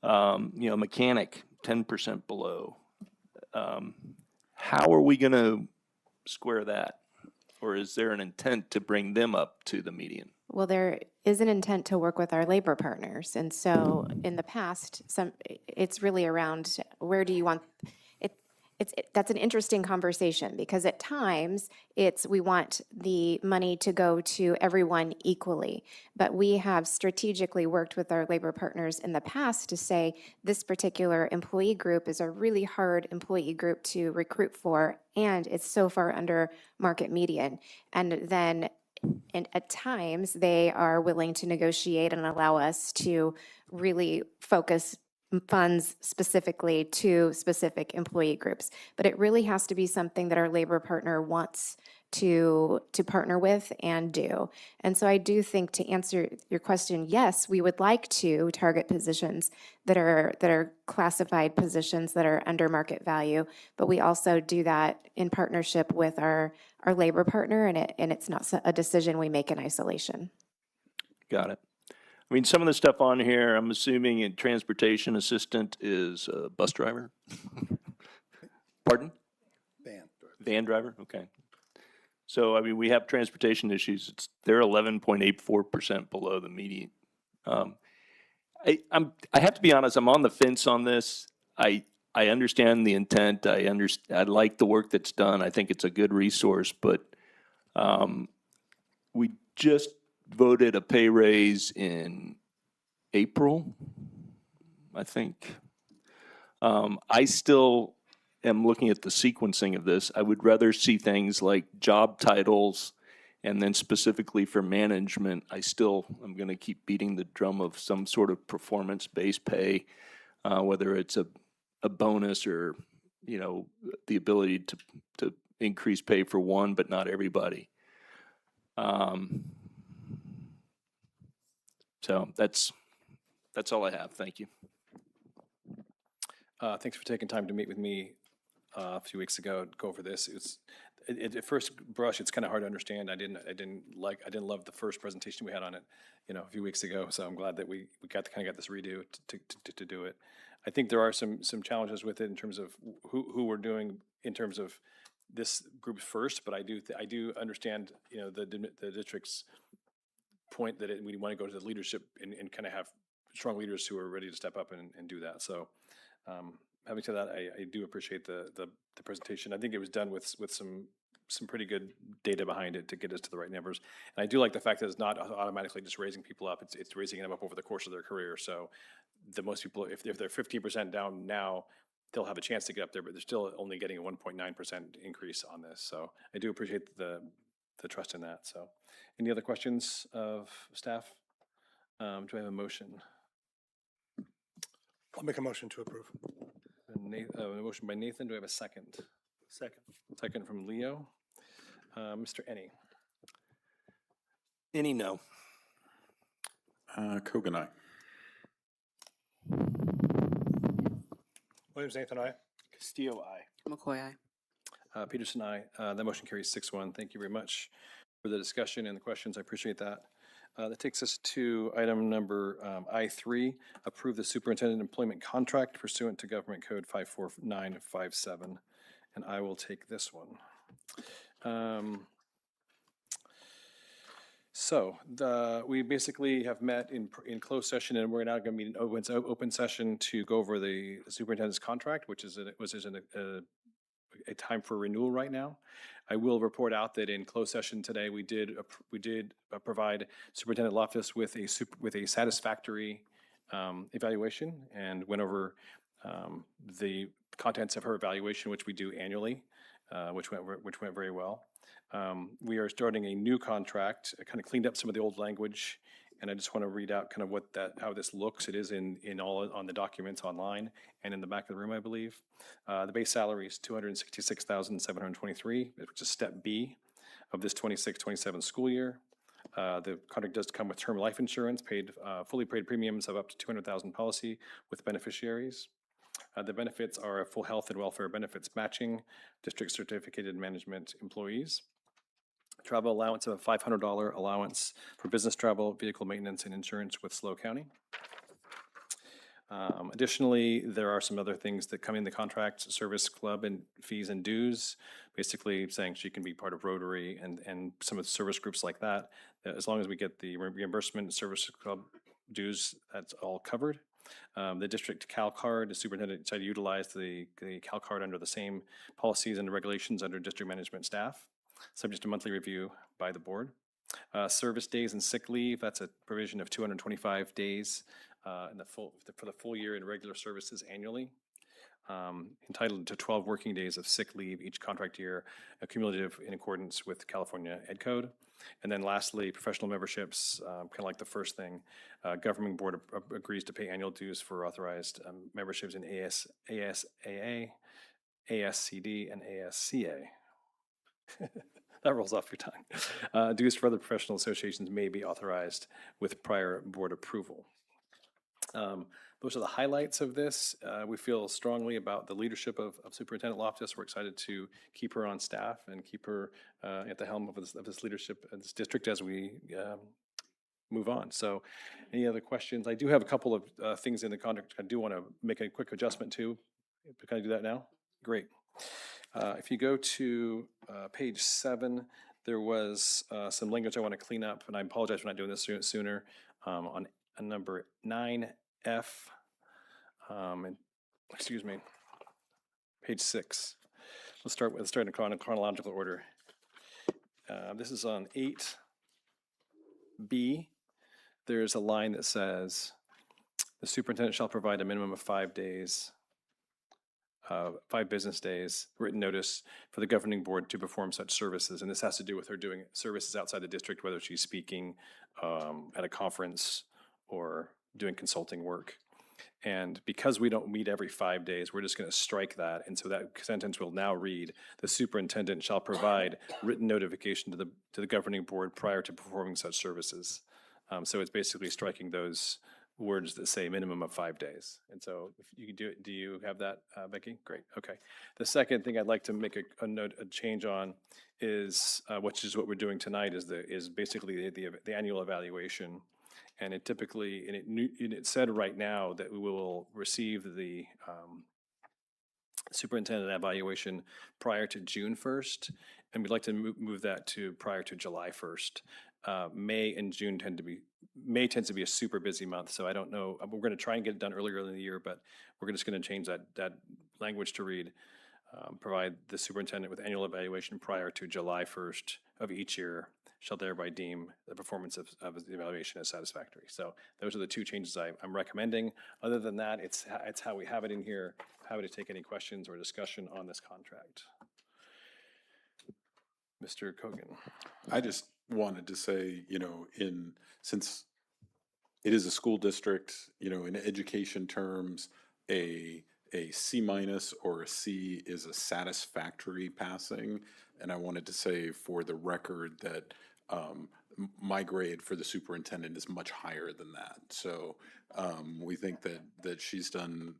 [SPEAKER 10] mechanic, 10% below. How are we going to square that? Or is there an intent to bring them up to the median?
[SPEAKER 3] Well, there is an intent to work with our labor partners. And so in the past, it's really around where do you want it? That's an interesting conversation, because at times we want the money to go to everyone equally. But we have strategically worked with our labor partners in the past to say this particular employee group is a really hard employee group to recruit for, and it's so far under market median. And then at times, they are willing to negotiate and allow us to really focus funds specifically to specific employee groups. But it really has to be something that our labor partner wants to partner with and do. And so I do think, to answer your question, yes, we would like to target positions that are classified positions that are under market value, but we also do that in partnership with our labor partner, and it's not a decision we make in isolation.
[SPEAKER 10] Got it. I mean, some of the stuff on here, I'm assuming a transportation assistant is a bus driver? Pardon? Van driver, okay. So, I mean, we have transportation issues. They're 11.84% below the median. I have to be honest, I'm on the fence on this. I understand the intent. I like the work that's done. I think it's a good resource, but we just voted a pay raise in April, I think. I still am looking at the sequencing of this. I would rather see things like job titles, and then specifically for management, I'm going to keep beating the drum of some sort of performance-based pay, whether it's a bonus or, you know, the ability to increase pay for one, but not everybody. So that's all I have. Thank you.
[SPEAKER 1] Thanks for taking time to meet with me a few weeks ago to go over this. At first brush, it's kind of hard to understand. I didn't love the first presentation we had on it, you know, a few weeks ago. So I'm glad that we got this redo to do it. I think there are some challenges with it in terms of who we're doing in terms of this group first. But I do understand, you know, the district's point that we want to go to the leadership and kind of have strong leaders who are ready to step up and do that. So. Having said that, I do appreciate the presentation. I think it was done with some pretty good data behind it to get us to the right numbers. And I do like the fact that it's not automatically just raising people up. It's raising them up over the course of their career. So the most people, if they're 15% down now, they'll have a chance to get up there, but they're still only getting a 1.9% increase on this. So I do appreciate the trust in that. So any other questions of staff? Do I have a motion?
[SPEAKER 14] I'll make a motion to approve.
[SPEAKER 1] A motion by Nathan. Do I have a second? Second from Leo. Mr. Ennie.
[SPEAKER 10] Any no.
[SPEAKER 4] Kogan, aye.
[SPEAKER 14] Williams, Nathan, aye.
[SPEAKER 10] Castillo, aye.
[SPEAKER 2] McCoy, aye.
[SPEAKER 1] Peterson, aye. That motion carries 6-1. Thank you very much for the discussion and the questions. I appreciate that. That takes us to item number I3, approve the superintendent employment contract pursuant to Government Code 54957. And I will take this one. We basically have met in closed session, and we're now going to meet in open session to go over the superintendent's contract, which is a time for renewal right now. I will report out that in closed session today, we did provide Superintendent Loftus with a satisfactory evaluation and went over the contents of her evaluation, which we do annually, which went very well. We are starting a new contract. I kind of cleaned up some of the old language, and I just want to read out kind of how this looks. It is in all on the documents online and in the back of the room, I believe. The base salary is $266,723, which is step B of this 26-27 school year. The contract does come with term life insurance, fully paid premiums of up to 200,000 policy with beneficiaries. The benefits are a full health and welfare benefits matching, district certificated management employees. Travel allowance of a $500 allowance for business travel, vehicle maintenance, and insurance with SLO County. Additionally, there are some other things that come in the contract, service club and fees and dues, basically saying she can be part of Rotary and some of the service groups like that. As long as we get the reimbursement service club dues, that's all covered. The district Cal card, the superintendent decided to utilize the Cal card under the same policies and regulations under district management staff, subject to monthly review by the board. Service days and sick leave, that's a provision of 225 days for the full year in regular services annually. Entitled to 12 working days of sick leave each contract year, cumulative in accordance with California Ed Code. And then lastly, professional memberships, kind of like the first thing, governing board agrees to pay annual dues for authorized memberships in ASAA, ASCD, and ASCA. That rolls off your tongue. Dues for other professional associations may be authorized with prior board approval. Those are the highlights of this. We feel strongly about the leadership of Superintendent Loftus. We're excited to keep her on staff and keep her at the helm of this leadership in this district as we move on. So any other questions? I do have a couple of things in the contract I do want to make a quick adjustment to. Can I do that now? Great. If you go to page 7, there was some language I want to clean up, and I apologize for not doing this sooner. On number 9F, and, excuse me, page 6. Let's start in chronological order. This is on 8B. There's a line that says, the superintendent shall provide a minimum of 5 days, 5 business days, written notice for the governing board to perform such services. And this has to do with her doing services outside the district, whether she's speaking at a conference or doing consulting work. And because we don't meet every 5 days, we're just going to strike that. And so that sentence will now read, the superintendent shall provide written notification to the governing board prior to performing such services. So it's basically striking those words that say minimum of 5 days. And so if you can do it, do you have that, Becky? Great, okay. The second thing I'd like to make a change on is, which is what we're doing tonight, is basically the annual evaluation. And it typically, and it said right now that we will receive the superintendent evaluation prior to June 1st, and we'd like to move that to prior to July 1st. May and June May tends to be a super busy month, so I don't know, we're going to try and get it done earlier in the year, but we're just going to change that language to read, provide the superintendent with annual evaluation prior to July 1st of each year, shall thereby deem the performance of the evaluation as satisfactory. So those are the 2 changes I'm recommending. Other than that, it's how we have it in here. Happy to take any questions or discussion on this contract. Mr. Kogan.
[SPEAKER 4] I just wanted to say, since it is a school district, in education terms, a C- or a C is a satisfactory passing. And I wanted to say for the record that my grade for the superintendent is much higher than that. So we think that she's done,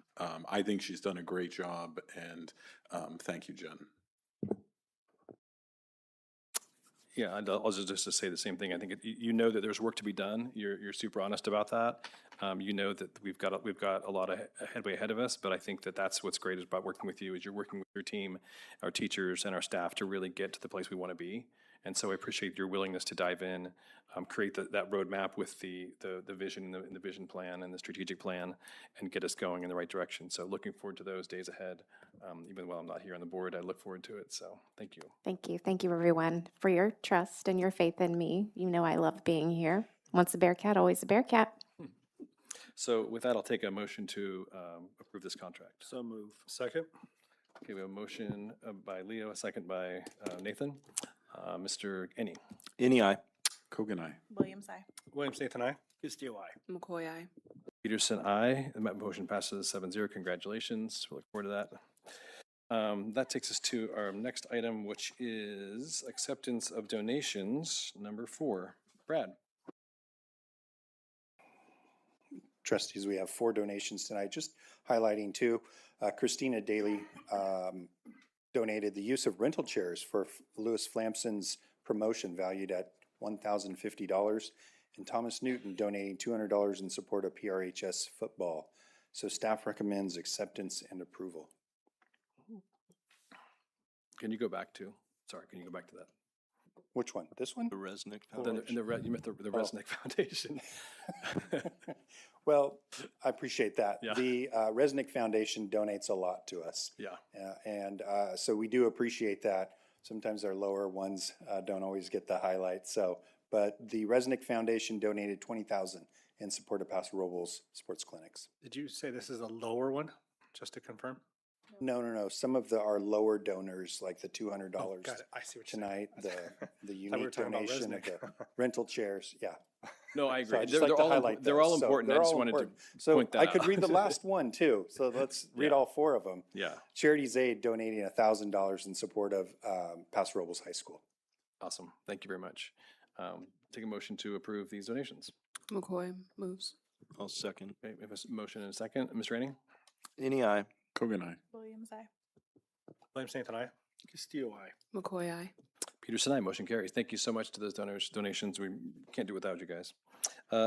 [SPEAKER 4] I think she's done a great job, and thank you, Jen.
[SPEAKER 1] Yeah, I'll just to say the same thing. I think you know that there's work to be done. You're super honest about that. You know that we've got a lot of headway ahead of us. But I think that's what's great about working with you is you're working with your team, our teachers, and our staff to really get to the place we want to be. And so I appreciate your willingness to dive in, create that roadmap with the vision and the vision plan and the strategic plan, and get us going in the right direction. So looking forward to those days ahead. Even while I'm not here on the board, I look forward to it. So thank you.
[SPEAKER 3] Thank you. Thank you, everyone, for your trust and your faith in me. You know I love being here. Once a Bearcat, always a Bearcat.
[SPEAKER 1] So with that, I'll take a motion to approve this contract.
[SPEAKER 14] So move. Second?
[SPEAKER 1] Okay, we have a motion by Leo, a second by Nathan. Mr. Ennie.
[SPEAKER 10] Any aye.
[SPEAKER 4] Kogan, aye.
[SPEAKER 12] Williams, I.
[SPEAKER 14] Williams, Nathan, aye.
[SPEAKER 1] Castillo, aye.
[SPEAKER 2] McCoy, aye.
[SPEAKER 1] Peterson, aye. The motion passes 7-0. Congratulations. We look forward to that. That takes us to our next item, which is acceptance of donations, number 4. Brad.
[SPEAKER 13] Trustees, we have 4 donations tonight, just highlighting 2. Christina Daly donated the use of rental chairs for Lewis Flamson's promotion valued at $1,050, and Thomas Newton donating $200 in support of PRHS football. So staff recommends acceptance and approval.
[SPEAKER 1] Can you go back to that?
[SPEAKER 13] Which one? This one?
[SPEAKER 10] The Resnick
[SPEAKER 1] You
[SPEAKER 10] Foundation.
[SPEAKER 1] meant the Resnick Foundation.
[SPEAKER 13] Well, I appreciate that.
[SPEAKER 1] Yeah.
[SPEAKER 13] The Resnick Foundation donates a lot to us.
[SPEAKER 1] Yeah.
[SPEAKER 13] And so we do appreciate that. Sometimes our lower ones don't always get the highlight. So, but the Resnick Foundation donated $20,000 in support of Paso Robles sports clinics.
[SPEAKER 14] Did you say this is a lower one, just to confirm?
[SPEAKER 13] No. Some of our lower donors, like the $200
[SPEAKER 14] Got it. I see what you're
[SPEAKER 13] tonight,
[SPEAKER 14] saying.
[SPEAKER 13] the
[SPEAKER 14] we were
[SPEAKER 13] unique
[SPEAKER 14] talking about
[SPEAKER 13] donation of
[SPEAKER 14] Resnick.
[SPEAKER 13] the rental chairs. Yeah.
[SPEAKER 1] No, I
[SPEAKER 13] So
[SPEAKER 1] agree.
[SPEAKER 13] I'd just like to highlight
[SPEAKER 1] They're
[SPEAKER 13] those.
[SPEAKER 1] all
[SPEAKER 13] So
[SPEAKER 1] important. I
[SPEAKER 13] they're
[SPEAKER 1] just
[SPEAKER 13] all
[SPEAKER 1] wanted
[SPEAKER 13] important.
[SPEAKER 1] to
[SPEAKER 13] So
[SPEAKER 1] point that
[SPEAKER 13] I could
[SPEAKER 1] out.
[SPEAKER 13] read the last one too. So let's read
[SPEAKER 1] Yeah.
[SPEAKER 13] all 4 of them.
[SPEAKER 1] Yeah.
[SPEAKER 13] Charities Aid donating $1,000 in support of Paso Robles High School.
[SPEAKER 1] Awesome. Thank you very much. Take a motion to approve these donations.
[SPEAKER 2] McCoy moves.
[SPEAKER 10] I'll second.
[SPEAKER 1] Okay, we have a motion and a second. Ms. Rainey?
[SPEAKER 10] Any aye.
[SPEAKER 4] Kogan, aye.
[SPEAKER 12] Williams, I.
[SPEAKER 14] Williams, Nathan, I.
[SPEAKER 10] Castillo, aye.
[SPEAKER 2] McCoy, aye.
[SPEAKER 1] Peterson, aye. Motion carries. Thank you so much to those donations. We can't do without you guys.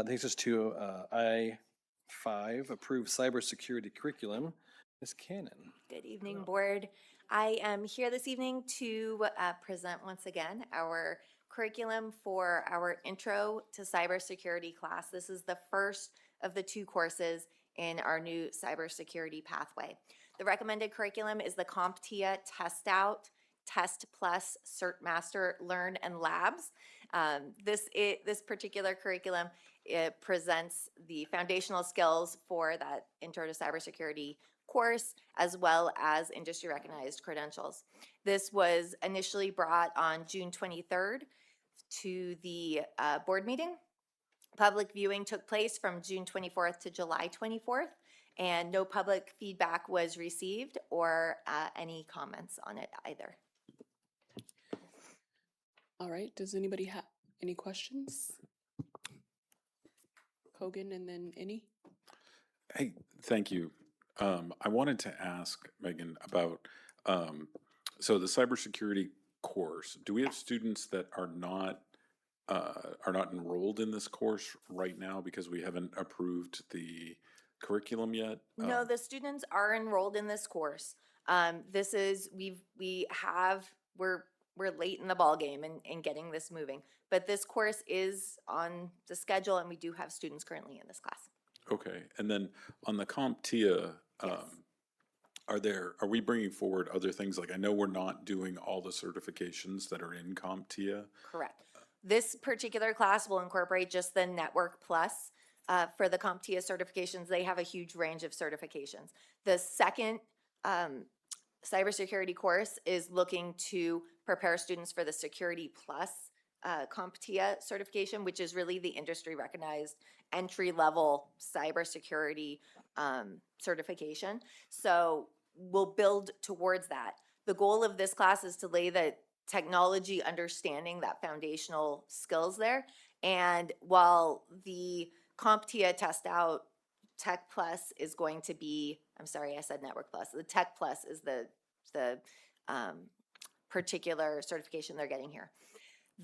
[SPEAKER 1] Takes us to I-5, approve cybersecurity curriculum. Ms. Cannon.
[SPEAKER 16] Good evening, Board. I am here this evening to present once again our curriculum for our Intro to Cybersecurity class. This is the first of the 2 courses in our new cybersecurity pathway. The recommended curriculum is the CompTIA Test Out, Test Plus, Cert Master, Learn, and Labs. This particular curriculum, it presents the foundational skills for that Intro to Cybersecurity course, as well as industry recognized credentials. This was initially brought on June 23rd to the board meeting. Public viewing took place from June 24th to July 24th, and no public feedback was received or any comments on it either.
[SPEAKER 2] All right, does anybody have any questions? Kogan and then any?
[SPEAKER 4] Hey, thank you. I wanted to ask Megan about, so the cybersecurity course, do we have students that are not enrolled in this course right now because we haven't approved the curriculum yet?
[SPEAKER 16] No, the students are enrolled in this course. This is, we're late in the ballgame in getting this moving, but this course is on the schedule and we do have students currently in this class.
[SPEAKER 4] Okay, and then on the CompTIA, are we bringing forward other things? Like, I know we're not doing all the certifications that are in CompTIA.
[SPEAKER 16] Correct. This particular class will incorporate just the Network Plus. For the CompTIA certifications, they have a huge range of certifications. The second cybersecurity course is looking to prepare students for the Security Plus CompTIA certification, which is really the industry recognized entry-level cybersecurity certification. So we'll build towards that. The goal of this class is to lay the technology understanding, that foundational skills there. And while the CompTIA Test Out Tech Plus is going to be, I'm sorry, I said Network Plus. The Tech Plus is the particular certification they're getting here.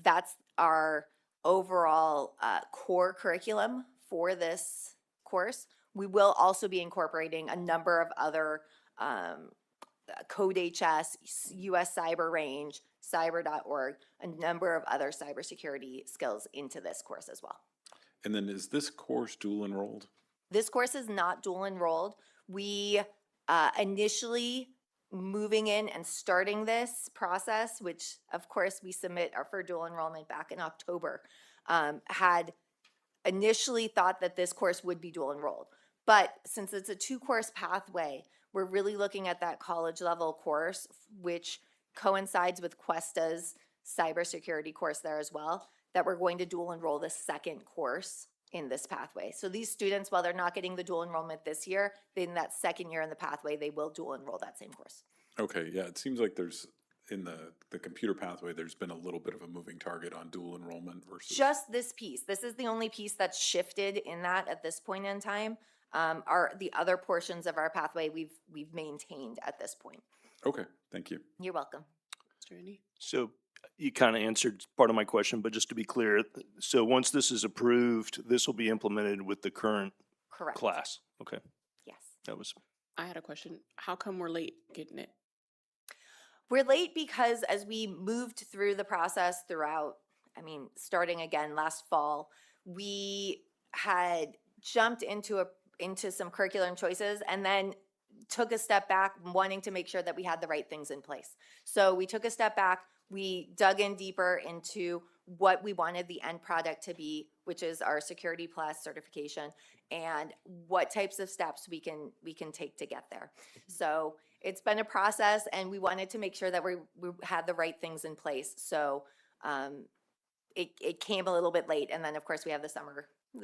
[SPEAKER 16] That's our overall core curriculum for this course. We will also be incorporating a number of other CodeHS, US Cyber Range, cyber.org, a number of other cybersecurity skills into this course as well.
[SPEAKER 4] And then is this course dual enrolled?
[SPEAKER 16] This course is not dual enrolled. We initially moving in and starting this process, which of course we submit for dual enrollment back in October, had initially thought that this course would be dual enrolled. But since it's a 2-course pathway, we're really looking at that college level course, which coincides with Questa's cybersecurity course there as well, that we're going to dual enroll the second course in this pathway. So these students, while they're not getting the dual enrollment this year, then that second year in the pathway, they will dual enroll that same course.
[SPEAKER 4] Okay, yeah, it seems like there's, in the computer pathway, there's been a little bit of a moving target on dual enrollment versus.
[SPEAKER 16] Just this piece. This is the only piece that's shifted in that at this point in time. The other portions of our pathway we've maintained at this point.
[SPEAKER 4] Okay, thank you.
[SPEAKER 16] You're welcome.
[SPEAKER 2] Mr. Andy?
[SPEAKER 10] So you kind of answered part of my question, but just to be clear, so once this is approved, this will be implemented with the current
[SPEAKER 16] Correct.
[SPEAKER 10] class? Okay,
[SPEAKER 16] Yes.
[SPEAKER 10] that was,
[SPEAKER 2] I had a question. How come we're late getting it?
[SPEAKER 16] We're late because as we moved through the process throughout, starting again last fall, we had jumped into some curriculum choices and then took a step back, wanting to make sure that we had the right things in place. So we took a step back, we dug in deeper into what we wanted the end product to be, which is our Security Plus certification, and what types of steps we can take to get there. So it's been a process, and we wanted to make sure that we had the right things in place. So it came a little bit late, and then of course we have the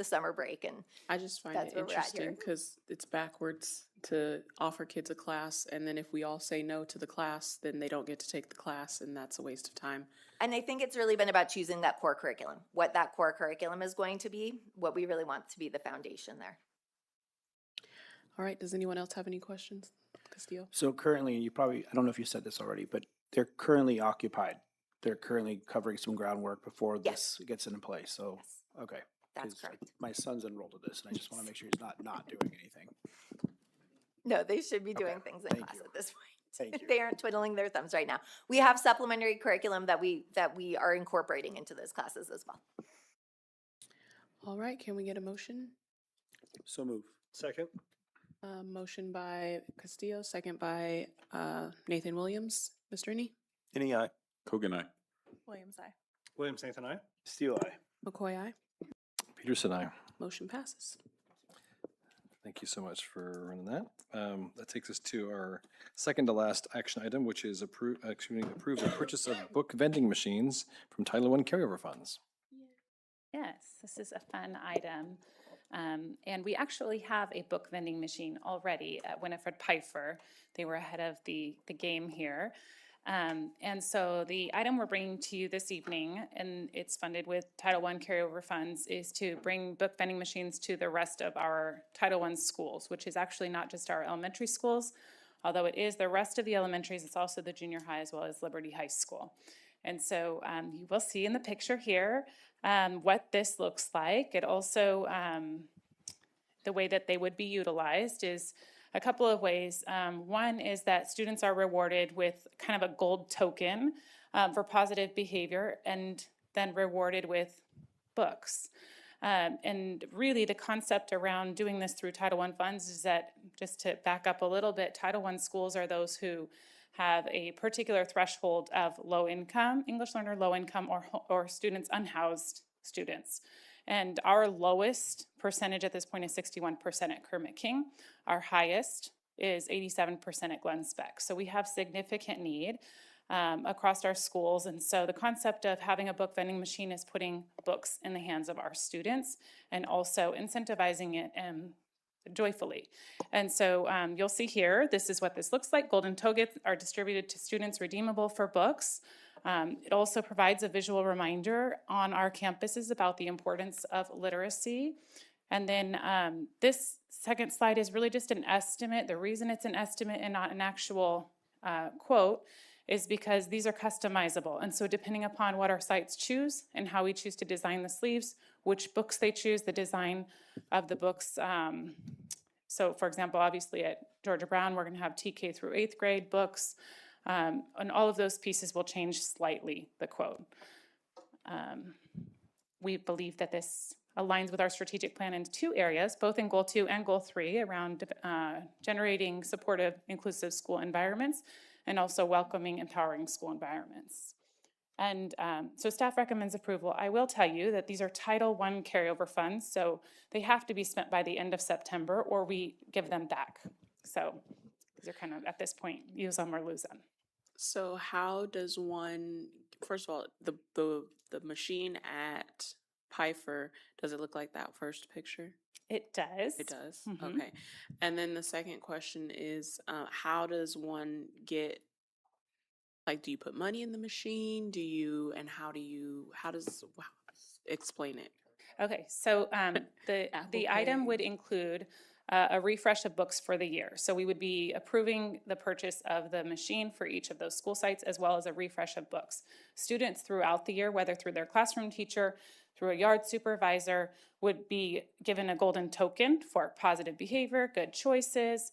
[SPEAKER 16] summer break, and
[SPEAKER 2] I just find
[SPEAKER 16] That's
[SPEAKER 2] it
[SPEAKER 16] where we're at here.
[SPEAKER 2] interesting because it's backwards. to offer kids a class, and then if we all say no to the class, then they don't get to take the class, and that's a waste of time.
[SPEAKER 16] And I think it's really been about choosing that core curriculum, what that core curriculum is going to be, what we really want to be the foundation there.
[SPEAKER 2] All right, does anyone else have any questions? Castillo?
[SPEAKER 17] So currently, you probably, I don't know if you said this already, but they're currently occupied. They're currently covering some groundwork before this gets into place, so, okay.
[SPEAKER 16] That's
[SPEAKER 17] 'Cause
[SPEAKER 16] correct.
[SPEAKER 17] My son's enrolled in this, and I just want to make sure he's not doing anything.
[SPEAKER 16] No, they should be doing things in
[SPEAKER 17] Thank
[SPEAKER 16] class
[SPEAKER 17] you.
[SPEAKER 16] at this point.
[SPEAKER 17] Thank you.
[SPEAKER 16] They aren't twiddling their thumbs right now. We have supplementary curriculum that we are incorporating into those classes as well.
[SPEAKER 2] All right, can we get a motion?
[SPEAKER 17] So move.
[SPEAKER 14] Second?
[SPEAKER 2] Motion by Castillo, second by Nathan Williams. Mr. Rooney?
[SPEAKER 10] Any aye?
[SPEAKER 4] Kogan, aye.
[SPEAKER 12] Williams, I.
[SPEAKER 14] Williams, Nathan, aye.
[SPEAKER 17] Steele, aye.
[SPEAKER 2] McCoy, aye.
[SPEAKER 1] Peterson, aye.
[SPEAKER 2] Motion passes.
[SPEAKER 1] Thank you so much for running that. That takes us to our second to last action item, which is approve the purchase of book vending machines from Title I carryover funds.
[SPEAKER 11] Yes, this is a fun item. And we actually have a book vending machine already at Winifred Pfeiffer. They were ahead of the game here. And so the item we're bringing to you this evening, and it's funded with Title I carryover funds, is to bring book vending machines to the rest of our Title I schools, which is actually not just our elementary schools, although it is the rest of the elementaries, it's also the junior high as well as Liberty High School. And so you will see in the picture here what this looks like. It also, the way that they would be utilized is a couple of ways. One is that students are rewarded with kind of a gold token for positive behavior and then rewarded with books. And really the concept around doing this through Title I funds is that, just to back up a little bit, Title I schools are those who have a particular threshold of low income, English learner, low income, or students, unhoused students. And our lowest percentage at this point is 61% at Kermit King. Our highest is 87% at Glen Speck. So we have significant need across our schools. And so the concept of having a book vending machine is putting books in the hands of our students and also incentivizing it joyfully. And so you'll see here, this is what this looks like. Golden togas are distributed to students redeemable for books. It also provides a visual reminder on our campuses about the importance of literacy. And then this second slide is really just an estimate. The reason it's an estimate and not an actual quote is because these are customizable. And so depending upon what our sites choose and how we choose to design the sleeves, which books they choose, the design of the books. So for example, obviously at Georgia Brown, we're gonna have TK through 8th grade books. And all of those pieces will change slightly, the quote. We believe that this aligns with our strategic plan in two areas, both in Goal 2 and Goal 3, around generating supportive, inclusive school environments and also welcoming, empowering school environments. And so staff recommends approval. I will tell you that these are Title I carryover funds, so they have to be spent by the end of September or we give them back. So these are kind of, at this point, use them or lose them.
[SPEAKER 2] So how does one, first of all, the machine at Pfeiffer, does it look like that first picture?
[SPEAKER 11] It does.
[SPEAKER 2] It does,
[SPEAKER 11] Mhm.
[SPEAKER 2] okay. And then the second question is, how does one get, like, do you put money in the machine? How does, explain it?
[SPEAKER 11] Okay, so the item would include a refresh of books for the year. So we would be approving the purchase of the machine for each of those school sites as well as a refresh of books. Students throughout the year, whether through their classroom teacher, through a yard supervisor, would be given a golden token for positive behavior, good choices,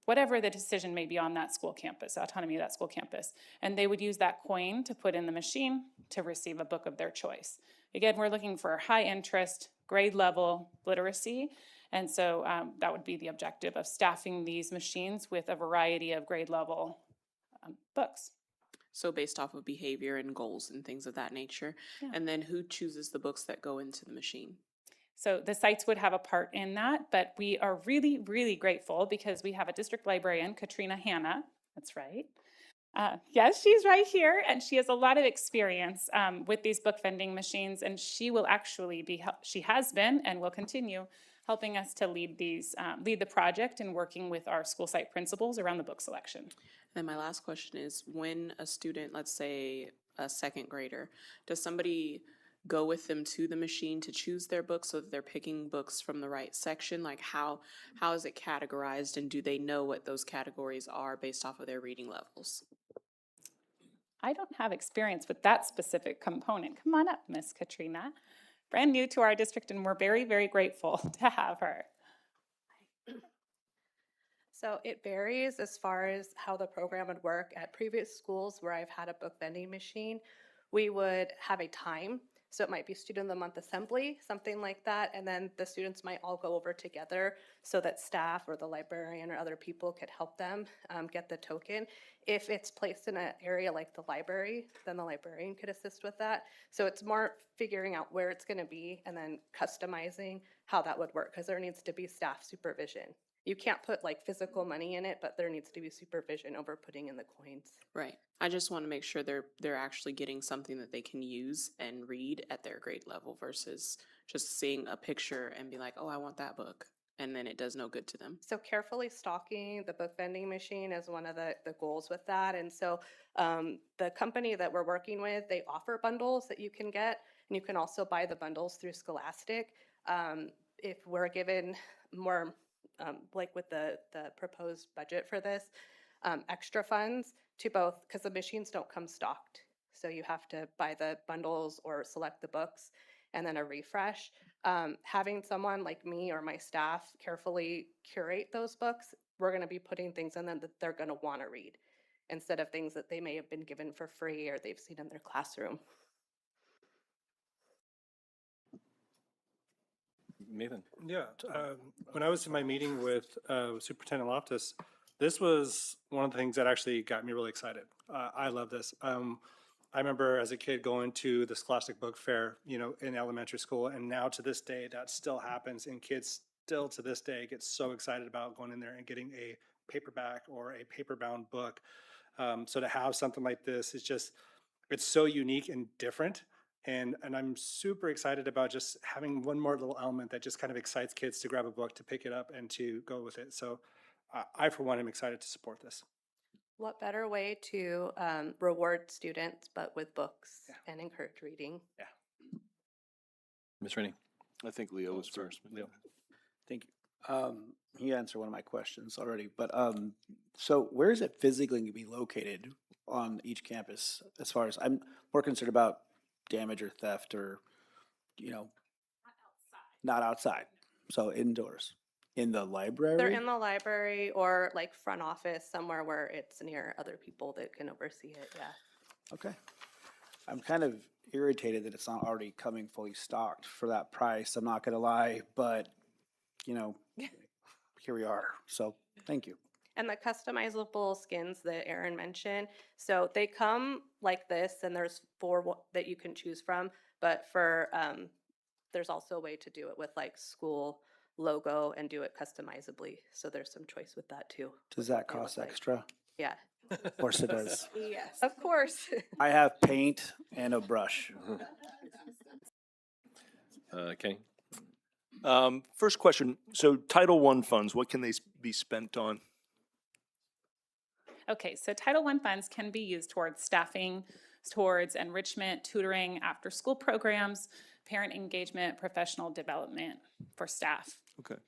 [SPEAKER 11] whatever the decision may be on that school campus, autonomy of that school campus. And they would use that coin to put in the machine to receive a book of their choice. Again, we're looking for high interest, grade level literacy. And so that would be the objective of staffing these machines with a variety of grade level books.
[SPEAKER 2] So based off of behavior and goals and things of that nature.
[SPEAKER 11] Yeah.
[SPEAKER 2] And then who chooses the books that go into the machine?
[SPEAKER 11] So the sites would have a part in that, but we are really, really grateful because we have a district librarian, Katrina Hanna, that's right. Yes, she's right here, and she has a lot of experience with these book vending machines, and she will actually be, she has been and will continue helping us to lead lead the project and working with our school site principals around the book selection.
[SPEAKER 2] And my last question is, when a student, let's say a second grader, does somebody go with them to the machine to choose their books so that they're picking books from the right section? Like how is it categorized, and do they know what those categories are based off of their reading levels?
[SPEAKER 11] I don't have experience with that specific component. Come on up, Miss Katrina. Brand new to our district, and we're very, very grateful to have her.
[SPEAKER 18] So it varies as far as how the program would work. At previous schools where I've had a book vending machine, we would have a time. So it might be student of the month assembly, something like that. And then the students might all go over together so that staff or the librarian or other people could help them get the token. If it's placed in an area like the library, then the librarian could assist with that. So it's more figuring out where it's going to be and then customizing how that would work, because there needs to be staff supervision. You can't put like physical money in it, but there needs to be supervision over putting in the coins.
[SPEAKER 2] Right. I just want to make sure they're actually getting something that they can use and read at their grade level versus just seeing a picture and be like, oh, I want that book, and then it does no good to them.
[SPEAKER 18] So carefully stocking the book vending machine is one of the goals with that. And so the company that we're working with, they offer bundles that you can get, and you can also buy the bundles through Scholastic. If we're given more, like with the proposed budget for this, extra funds to both, because the machines don't come stocked. So you have to buy the bundles or select the books and then a refresh. Having someone like me or my staff carefully curate those books, we're going to be putting things in them that they're going to want to read instead of things that they may have been given for free or they've seen in their classroom.
[SPEAKER 1] Nathan?
[SPEAKER 14] Yeah, when I was in my meeting with Superintendent Loftus, this was one of the things that actually got me really excited. I love this. I remember as a kid going to the Scholastic Book Fair, you know, in elementary school, and now to this day that still happens, and kids still to this day get so excited about going in there and getting a paperback or a paper-bound book. So to have something like this is just, it's so unique and different. And I'm super excited about just having one more little element that just kind of excites kids to grab a book, to pick it up, and to go with it. So I, for one, am excited to support this.
[SPEAKER 18] What better way to reward students but with books and encourage reading?
[SPEAKER 14] Yeah.
[SPEAKER 1] Ms. Rennie?
[SPEAKER 10] I think Leo was first.
[SPEAKER 1] Leo.
[SPEAKER 17] Thank you. He answered one of my questions already, but so where is it physically going to be located on each campus? As far as I'm more concerned about damage or theft, or, you know, not outside. So indoors, in the library.
[SPEAKER 18] They're in the library or like front office, somewhere where it's near other people that can oversee it. Yeah.
[SPEAKER 17] Okay. I'm kind of irritated that it's not already coming fully stocked for that price. I'm not going to lie, but, you know, here we are. So thank you.
[SPEAKER 18] And the customizable skins that Aaron mentioned, so they come like this, and there's 4 that you can choose from. But for there's also a way to do it with like school logo and do it customizably. So there's some choice with that too.
[SPEAKER 17] Does that cost extra?
[SPEAKER 18] Yeah.
[SPEAKER 17] Of course it does.
[SPEAKER 18] Yes, of course.
[SPEAKER 17] I have paint and a brush.
[SPEAKER 1] Kenny?
[SPEAKER 10] First question, so Title I funds, what can they be spent on?
[SPEAKER 11] Okay, so Title I funds can be used towards staffing, towards enrichment, tutoring, after-school programs, parent engagement, professional development for staff.
[SPEAKER 10] Okay.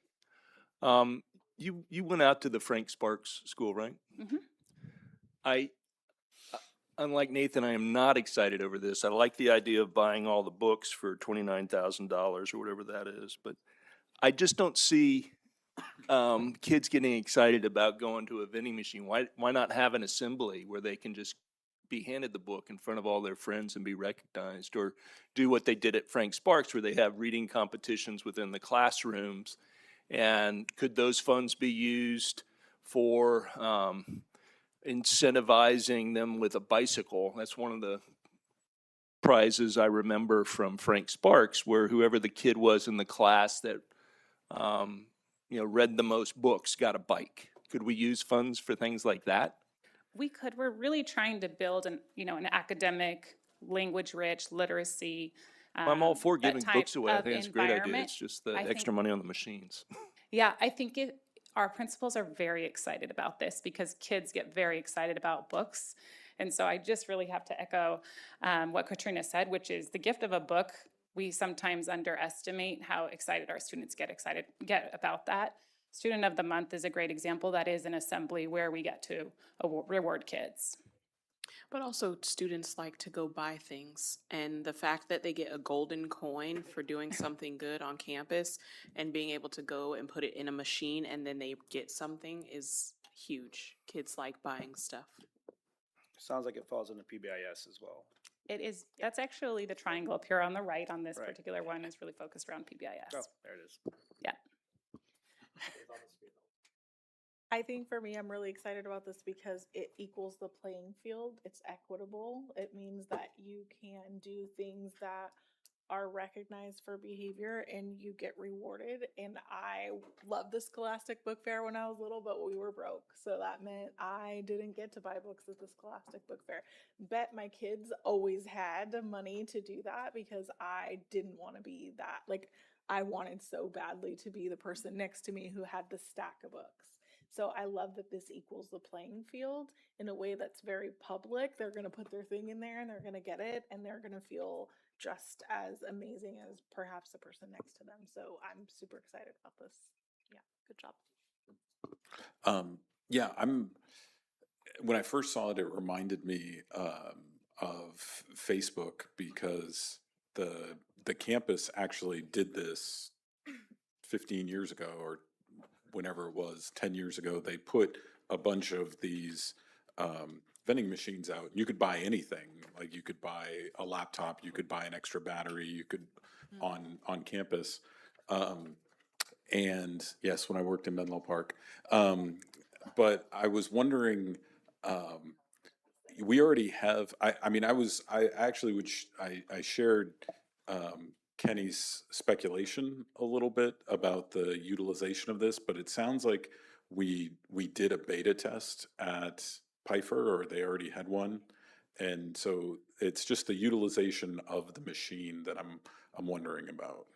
[SPEAKER 10] You went out to the Frank Sparks School, right?
[SPEAKER 11] Mhm.
[SPEAKER 10] Unlike Nathan, I am not excited over this. I like the idea of buying all the books for $29,000 or whatever that is, but I just don't see kids getting excited about going to a vending machine. Why not have an assembly where they can just be handed the book in front of all their friends and be recognized, or do what they did at Frank Sparks where they have reading competitions within the classrooms? And could those funds be used for incentivizing them with a bicycle? That's one of the prizes I remember from Frank Sparks, where whoever the kid was in the class that read the most books got a bike. Could we use funds for things like that?
[SPEAKER 11] We could. We're really trying to build an academic, language-rich, literacy
[SPEAKER 10] I'm all for
[SPEAKER 11] that
[SPEAKER 10] giving
[SPEAKER 11] type
[SPEAKER 10] books away. I
[SPEAKER 11] of
[SPEAKER 10] think it's a great idea.
[SPEAKER 11] environment.
[SPEAKER 10] It's just the
[SPEAKER 11] I
[SPEAKER 10] extra
[SPEAKER 11] think-
[SPEAKER 10] money on the machines.
[SPEAKER 11] Yeah, I think our principals are very excited about this because kids get very excited about books. And so I just really have to echo what Katrina said, which is the gift of a book. We sometimes underestimate how excited our students get about that. Student of the Month is a great example. That is an assembly where we get to reward kids.
[SPEAKER 2] But also, students like to go buy things, and the fact that they get a golden coin for doing something good on campus and being able to go and put it in a machine and then they get something is huge. Kids like buying stuff.
[SPEAKER 17] Sounds like it falls into PBIS as well.
[SPEAKER 11] It is, that's actually the triangle up here on the right on this
[SPEAKER 17] Right.
[SPEAKER 11] particular one is really focused around PBIS.
[SPEAKER 17] Oh, there it is.
[SPEAKER 11] Yeah.
[SPEAKER 12] I think for me, I'm really excited about this because it equals the playing field. It's equitable. It means that you can do things that are recognized for behavior and you get rewarded. And I loved the Scholastic Book Fair when I was little, but we were broke. So that meant I didn't get to buy books at the Scholastic Book Fair. Bet my kids always had money to do that because I didn't want to be that. Like, I wanted so badly to be the person next to me who had the stack of books. So I love that this equals the playing field in a way that's very public. They're going to put their thing in there and they're going to get it and they're going to feel just as amazing as perhaps the person next to them. So I'm super excited about this. Yeah, good job.
[SPEAKER 4] Yeah, when I first saw it, it reminded me of Facebook because the campus actually did this 15 years ago or whenever it was, 10 years ago. They put a bunch of these vending machines out. You could buy anything, like you could buy a laptop, you could buy an extra battery, you could on campus. And yes, when I worked in Menlo Park. But I was wondering, we already have, I shared Kenny's speculation a little bit about the utilization of this, but it sounds like we did a beta test at Pifer, or they already had one. And so it's just the utilization of the machine that I'm wondering about.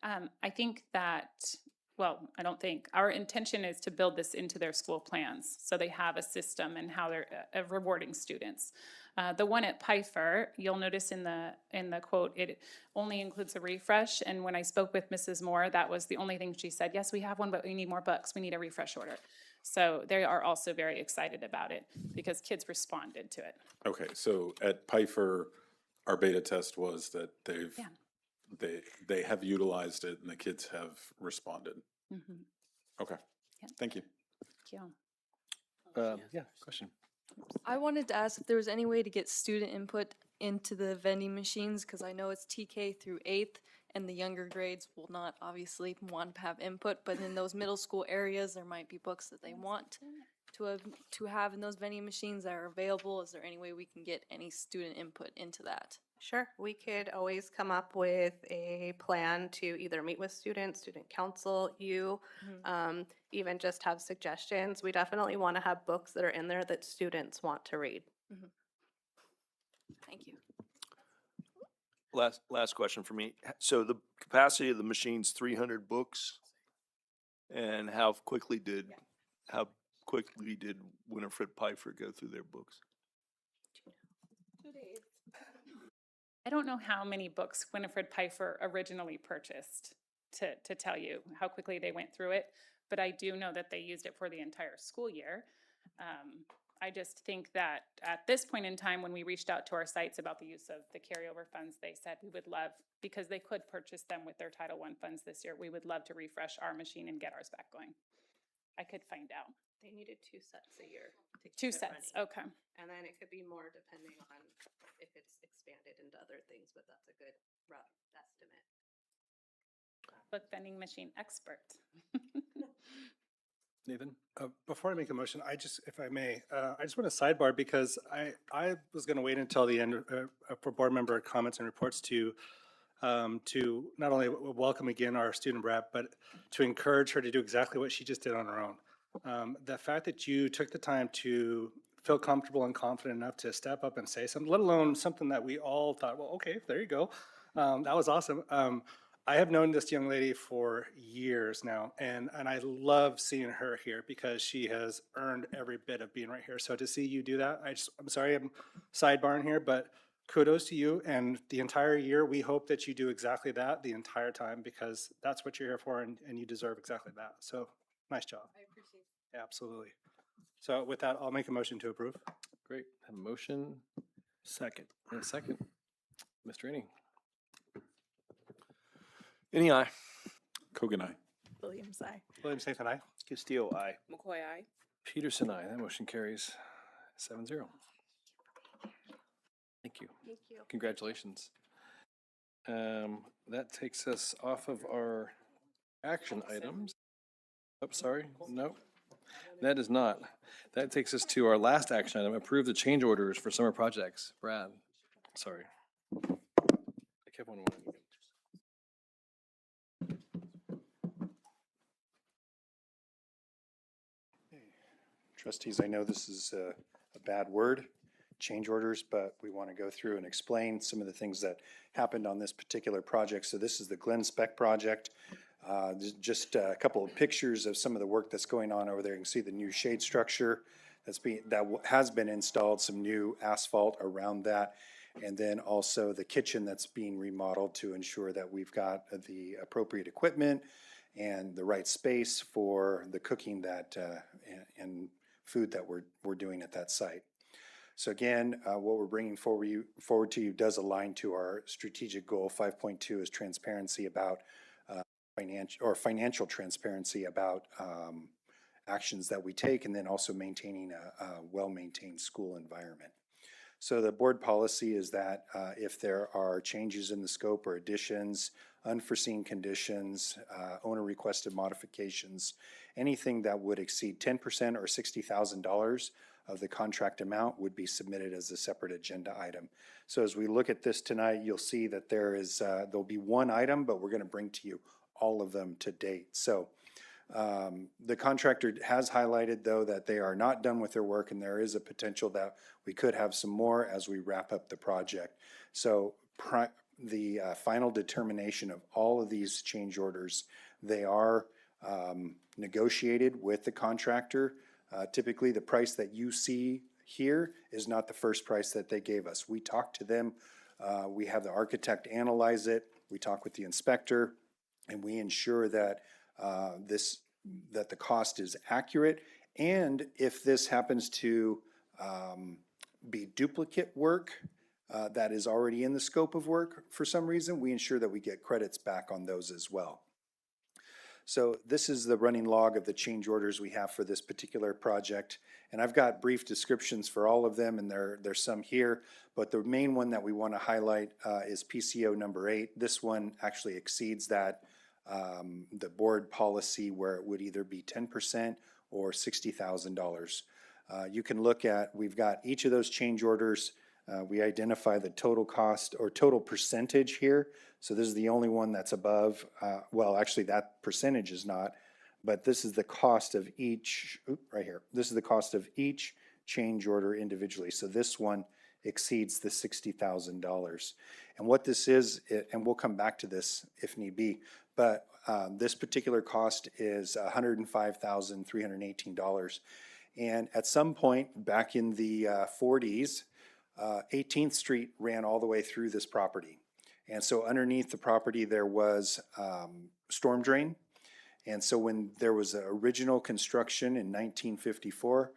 [SPEAKER 11] I think that, well, I don't think, our intention is to build this into their school plans. So they have a system and how they're rewarding students. The one at Pifer, you'll notice in the quote, it only includes a refresh. And when I spoke with Mrs. Moore, that was the only thing she said. Yes, we have one, but we need more books. We need a refresh order. So they are also very excited about it because kids responded to it.
[SPEAKER 4] Okay, so at Pifer, our beta test was that they have utilized it and the kids have responded.
[SPEAKER 11] Mhm.
[SPEAKER 4] Okay, thank you.
[SPEAKER 11] Thank you.
[SPEAKER 1] Yeah, question.
[SPEAKER 6] I wanted to ask if there was any way to get student input into the vending machines, because I know it's TK through 8th, and the younger grades will not obviously want to have input, but in those middle school areas, there might be books that they want to have in those vending machines that are available. Is there any way we can get any student input into that?
[SPEAKER 18] Sure, we could always come up with a plan to either meet with students, student council, even just have suggestions. We definitely want to have books that are in there that students want to read.
[SPEAKER 6] Thank you.
[SPEAKER 10] Last question for me. So the capacity of the machine's 300 books, and how quickly did Winifred Pifer go through their books?
[SPEAKER 12] 2 days.
[SPEAKER 11] I don't know how many books Winifred Pifer originally purchased to tell you how quickly they went through it, but I do know that they used it for the entire school year. I just think that at this point in time, when we reached out to our sites about the use of the carryover funds, they said we would love, because they could purchase them with their Title I funds this year, we would love to refresh our machine and get ours back going. I could find out.
[SPEAKER 18] They needed 2 sets a year. to keep
[SPEAKER 11] 2
[SPEAKER 18] it
[SPEAKER 11] sets,
[SPEAKER 18] running.
[SPEAKER 11] okay.
[SPEAKER 18] And then it could be more depending on if it's expanded into other things, but that's a good rough estimate.
[SPEAKER 11] Book vending machine expert.
[SPEAKER 14] Nathan, before I make a motion, if I may, I just want to sidebar because I was going to wait until the end for board member comments and reports to not only welcome again our student rep, but to encourage her to do exactly what she just did on her own. The fact that you took the time to feel comfortable and confident enough to step up and say something, let alone something that we all thought, well, okay, there you go. That was awesome. I have known this young lady for years now, and I love seeing her here because she has earned every bit of being right here. So to see you do that, I'm sorry I'm sidebarring here, but kudos to you. And the entire year, we hope that you do exactly that the entire time because that's what you're here for, and you deserve exactly that. So nice job. I appreciate it. Yeah, absolutely. So with that, I'll make a motion to approve.
[SPEAKER 1] Great. Have a motion
[SPEAKER 10] Second.
[SPEAKER 1] and a second. Mr. Rainey.
[SPEAKER 10] Any aye.
[SPEAKER 4] Kogan, aye.
[SPEAKER 12] Williams, I.
[SPEAKER 14] Williams, Nathan, aye.
[SPEAKER 10] Castillo, aye.
[SPEAKER 2] McCoy, aye.
[SPEAKER 1] Peterson, aye. That motion carries 7-0. Thank you.
[SPEAKER 16] Thank you.
[SPEAKER 1] Congratulations. That takes us off of our action items. Oh, sorry. No, that is not. That takes us to our last action item, approve the change orders for summer projects. Brad, sorry. I kept one.
[SPEAKER 13] Trustees, I know this is a bad word, change orders, but we want to go through and explain some of the things that happened on this particular project. So this is the Glen Spec project. Just a couple of pictures of some of the work that's going on over there. You can see the new shade structure that has been installed, some new asphalt around that. And then also the kitchen that's being remodeled to ensure that we've got the appropriate equipment and the right space for the cooking that and food that we're doing at that site. So again, what we're bringing forward to you does align to our strategic goal. 5.2 is transparency about financial transparency about actions that we take, and then also maintaining a well-maintained school environment. So the board policy is that if there are changes in the scope or additions, unforeseen conditions, owner-requested modifications, anything that would exceed 10% or $60,000 of the contract amount would be submitted as a separate agenda item. So as we look at this tonight, you'll see that there'll be one item, but we're going to bring to you all of them to date. So the contractor has highlighted, though, that they are not done with their work, and there is a potential that we could have some more as we wrap up the project. So the final determination of all of these change orders, they are negotiated with the contractor. Typically, the price that you see here is not the first price that they gave us. We talked to them. We have the architect analyze it. We talk with the inspector, and we ensure that that the cost is accurate. And if this happens to be duplicate work that is already in the scope of work for some reason, we ensure that we get credits back on those as well. So this is the running log of the change orders we have for this particular project. And I've got brief descriptions for all of them, and there's some here. But the main one that we want to highlight is PCO number 8. This one actually exceeds that the board policy, where it would either be 10% or $60,000. You can look at, we've got each of those change orders. We identify the total cost or total percentage here. So this is the only one that's above, well, actually that percentage is not, but this is the cost of each, right here. This is the cost of each change order individually. So this one exceeds the $60,000. And what this is, and we'll come back to this if need be, but this particular cost is $105,318. And at some point back in the 40s, 18th Street ran all the way through this property. And so underneath the property there was storm drain. And so when there was an original construction in 1954,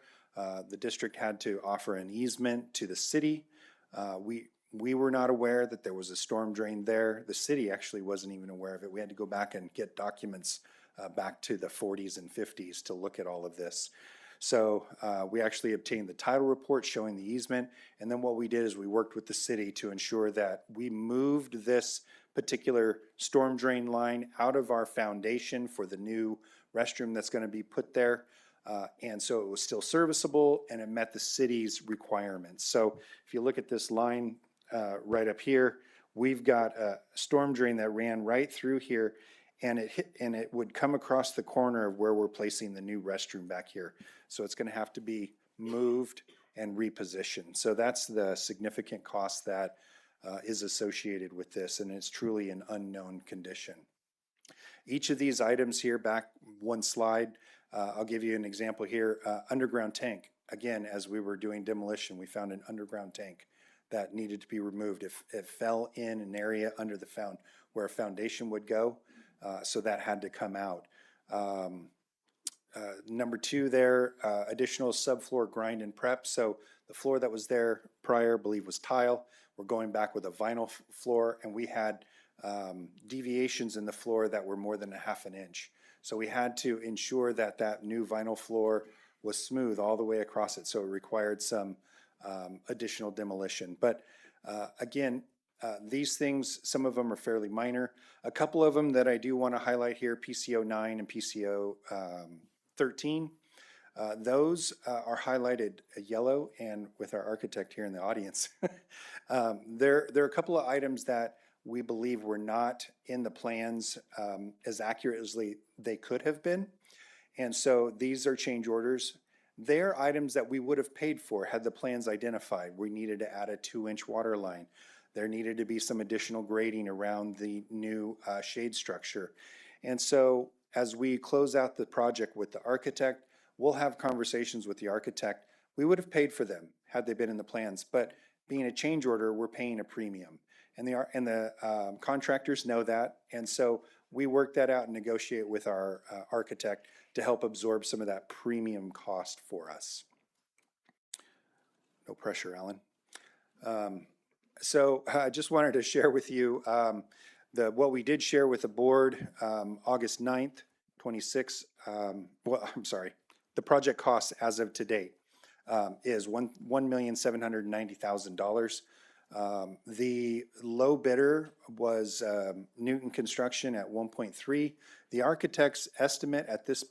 [SPEAKER 13] the district had to offer an easement to the city. We were not aware that there was a storm drain there. The city actually wasn't even aware of it. We had to go back and get documents back to the 40s and 50s to look at all of this. So we actually obtained the title report showing the easement. And then what we did is we worked with the city to ensure that we moved this particular storm drain line out of our foundation for the new restroom that's going to be put there. And so it was still serviceable and it met the city's requirements. So if you look at this line right up here, we've got a storm drain that ran right through here, and it would come across the corner of where we're placing the new restroom back here. So it's going to have to be moved and repositioned. So that's the significant cost that is associated with this, and it's truly an unknown condition. Each of these items here, back one slide, I'll give you an example here. Underground tank. Again, as we were doing demolition, we found an underground tank that needed to be removed. It fell in an area under the where a foundation would go, so that had to come out. Number two there, additional subfloor grind and prep. So the floor that was there prior, I believe, was tile. We're going back with a vinyl floor, and we had deviations in the floor that were more than a half an inch. So we had to ensure that that new vinyl floor was smooth all the way across it. So it required some additional demolition. But again, these things, some of them are fairly minor. A couple of them that I do want to highlight here, PCO 9 and PCO 13. Those are highlighted yellow, and with our architect here in the audience. There are a couple of items that we believe were not in the plans as accurate as they could have been. And so these are change orders. They're items that we would have paid for had the plans identified. We needed to add a 2-inch water line. There needed to be some additional grading around the new shade structure. And so as we close out the project with the architect, we'll have conversations with the architect. We would have paid for them had they been in the plans, but being a change order, we're paying a premium. And the contractors know that, and so we work that out and negotiate with our architect to help absorb some of that premium cost for us. No pressure, Alan. So I just wanted to share with you what we did share with the board August 9th, 26. The project cost as of today is $1,790,000. The low bidder was Newton Construction at 1.3. The architect's estimate at this,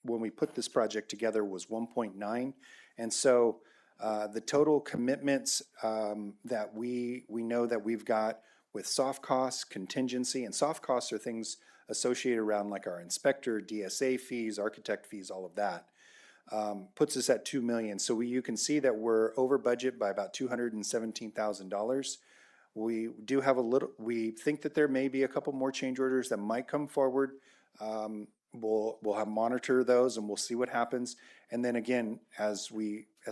[SPEAKER 13] when we put this project together, was 1.9. And so the total commitments that we know that we've got with soft costs, contingency, and soft costs are things associated around like our inspector, DSA fees, architect fees, all of that. Puts us at $2 million. So you can see that we're over budget by about $217,000. We do have we think that there may be a couple more change orders that might come forward. We'll have monitor those and we'll see what happens. And then again, as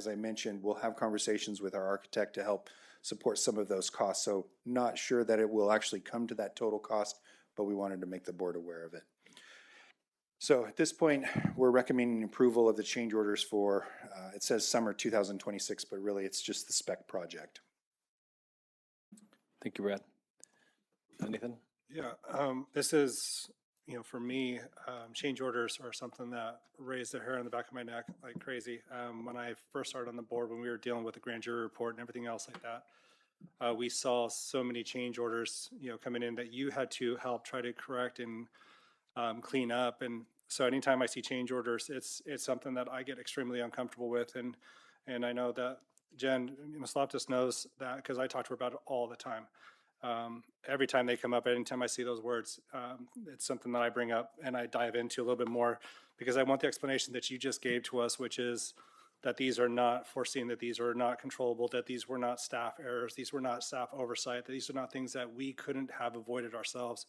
[SPEAKER 13] I mentioned, we'll have conversations with our architect to help support some of those costs. So not sure that it will actually come to that total cost, but we wanted to make the board aware of it. So at this point, we're recommending approval of the change orders for, it says summer 2026, but really it's just the spec project.
[SPEAKER 1] Thank you, Brad. Nathan?
[SPEAKER 14] Yeah, this is, for me, change orders are something that raised the hair on the back of my neck like crazy. When I first started on the board, when we were dealing with the grand jury report and everything else like that, we saw so many change orders, coming in that you had to help try to correct and clean up. And so anytime I see change orders, it's something that I get extremely uncomfortable with. And I know that Jen Sloptis knows that because I talk to her about it all the time. Every time they come up, anytime I see those words, it's something that I bring up and I dive into a little bit more because I want the explanation that you just gave to us, which is that these are not foreseen, that these are not controllable, that these were not staff errors, these were not staff oversight, that these are not things that we couldn't have avoided ourselves.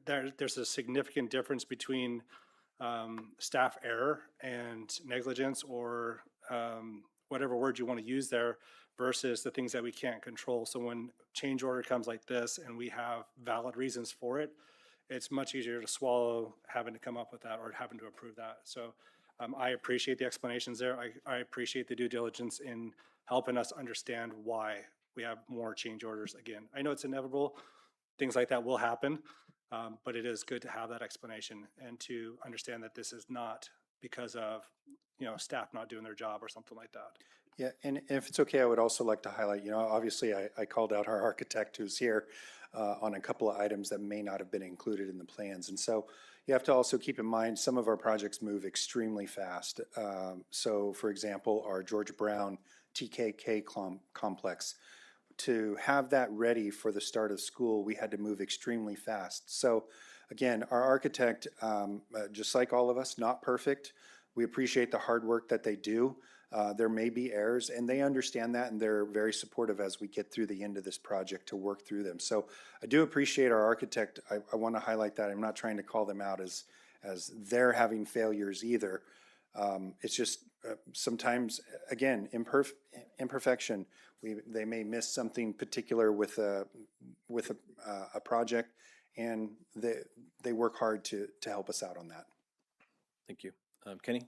[SPEAKER 14] There's a significant difference between staff error and negligence or whatever word you want to use there versus the things that we can't control. So when change order comes like this and we have valid reasons for it, it's much easier to swallow having to come up with that or having to approve that. So I appreciate the explanations there. I appreciate the due diligence in helping us understand why we have more change orders again. I know it's inevitable. Things like that will happen, but it is good to have that explanation and to understand that this is not because of, staff not doing their job or something like that.
[SPEAKER 13] Yeah, and if it's okay, I would also like to highlight, obviously I called out our architect who's here on a couple of items that may not have been included in the plans. And so you have to also keep in mind some of our projects move extremely fast. So for example, our George Brown TKK complex, to have that ready for the start of school, we had to move extremely fast. So again, our architect, just like all of us, not perfect. We appreciate the hard work that they do. There may be errors, and they understand that, and they're very supportive as we get through the end of this project to work through them. So I do appreciate our architect. I want to highlight that. I'm not trying to call them out as they're having failures either. It's just sometimes, again, imperfection. They may miss something particular with a project, and they work hard to help us out on that.
[SPEAKER 1] Thank you. Kenny?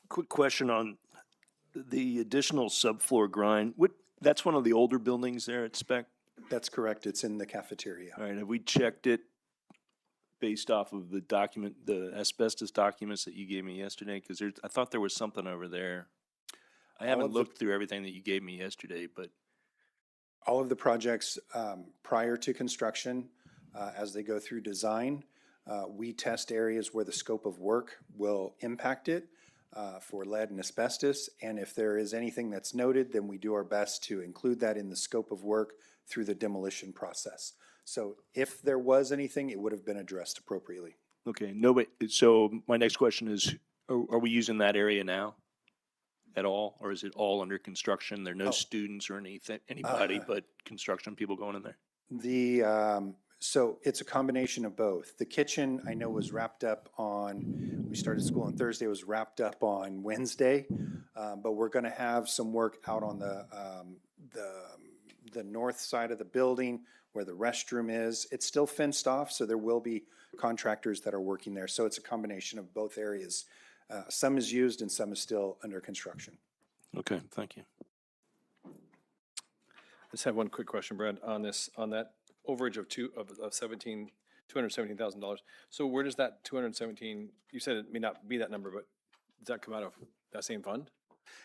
[SPEAKER 10] Quick question on the additional subfloor grind. That's one of the older buildings there at Spec?
[SPEAKER 13] That's correct. It's in the cafeteria.
[SPEAKER 10] All right, have we checked it based off of the asbestos documents that you gave me yesterday? Because I thought there was something over there. I haven't looked through everything that you gave me yesterday, but.
[SPEAKER 13] All of the projects prior to construction, as they go through design, we test areas where the scope of work will impact it for lead and asbestos. And if there is anything that's noted, then we do our best to include that in the scope of work through the demolition process. So if there was anything, it would have been addressed appropriately.
[SPEAKER 10] Okay, no, but, so my next question is, are we using that area now at all? Or is it all under construction? There are no students or anybody but construction people going in there?
[SPEAKER 13] So it's a combination of both. The kitchen, I know, was wrapped up we started school on Thursday, was wrapped up on Wednesday. But we're gonna have some work out on the north side of the building where the restroom is. It's still fenced off, so there will be contractors that are working there. So it's a combination of both areas. Some is used and some is still under construction.
[SPEAKER 10] Okay, thank you.
[SPEAKER 1] I just have one quick question, Brad, on that overage of $217,000. So where does that 217, you said it may not be that number, but does that come out of that same fund?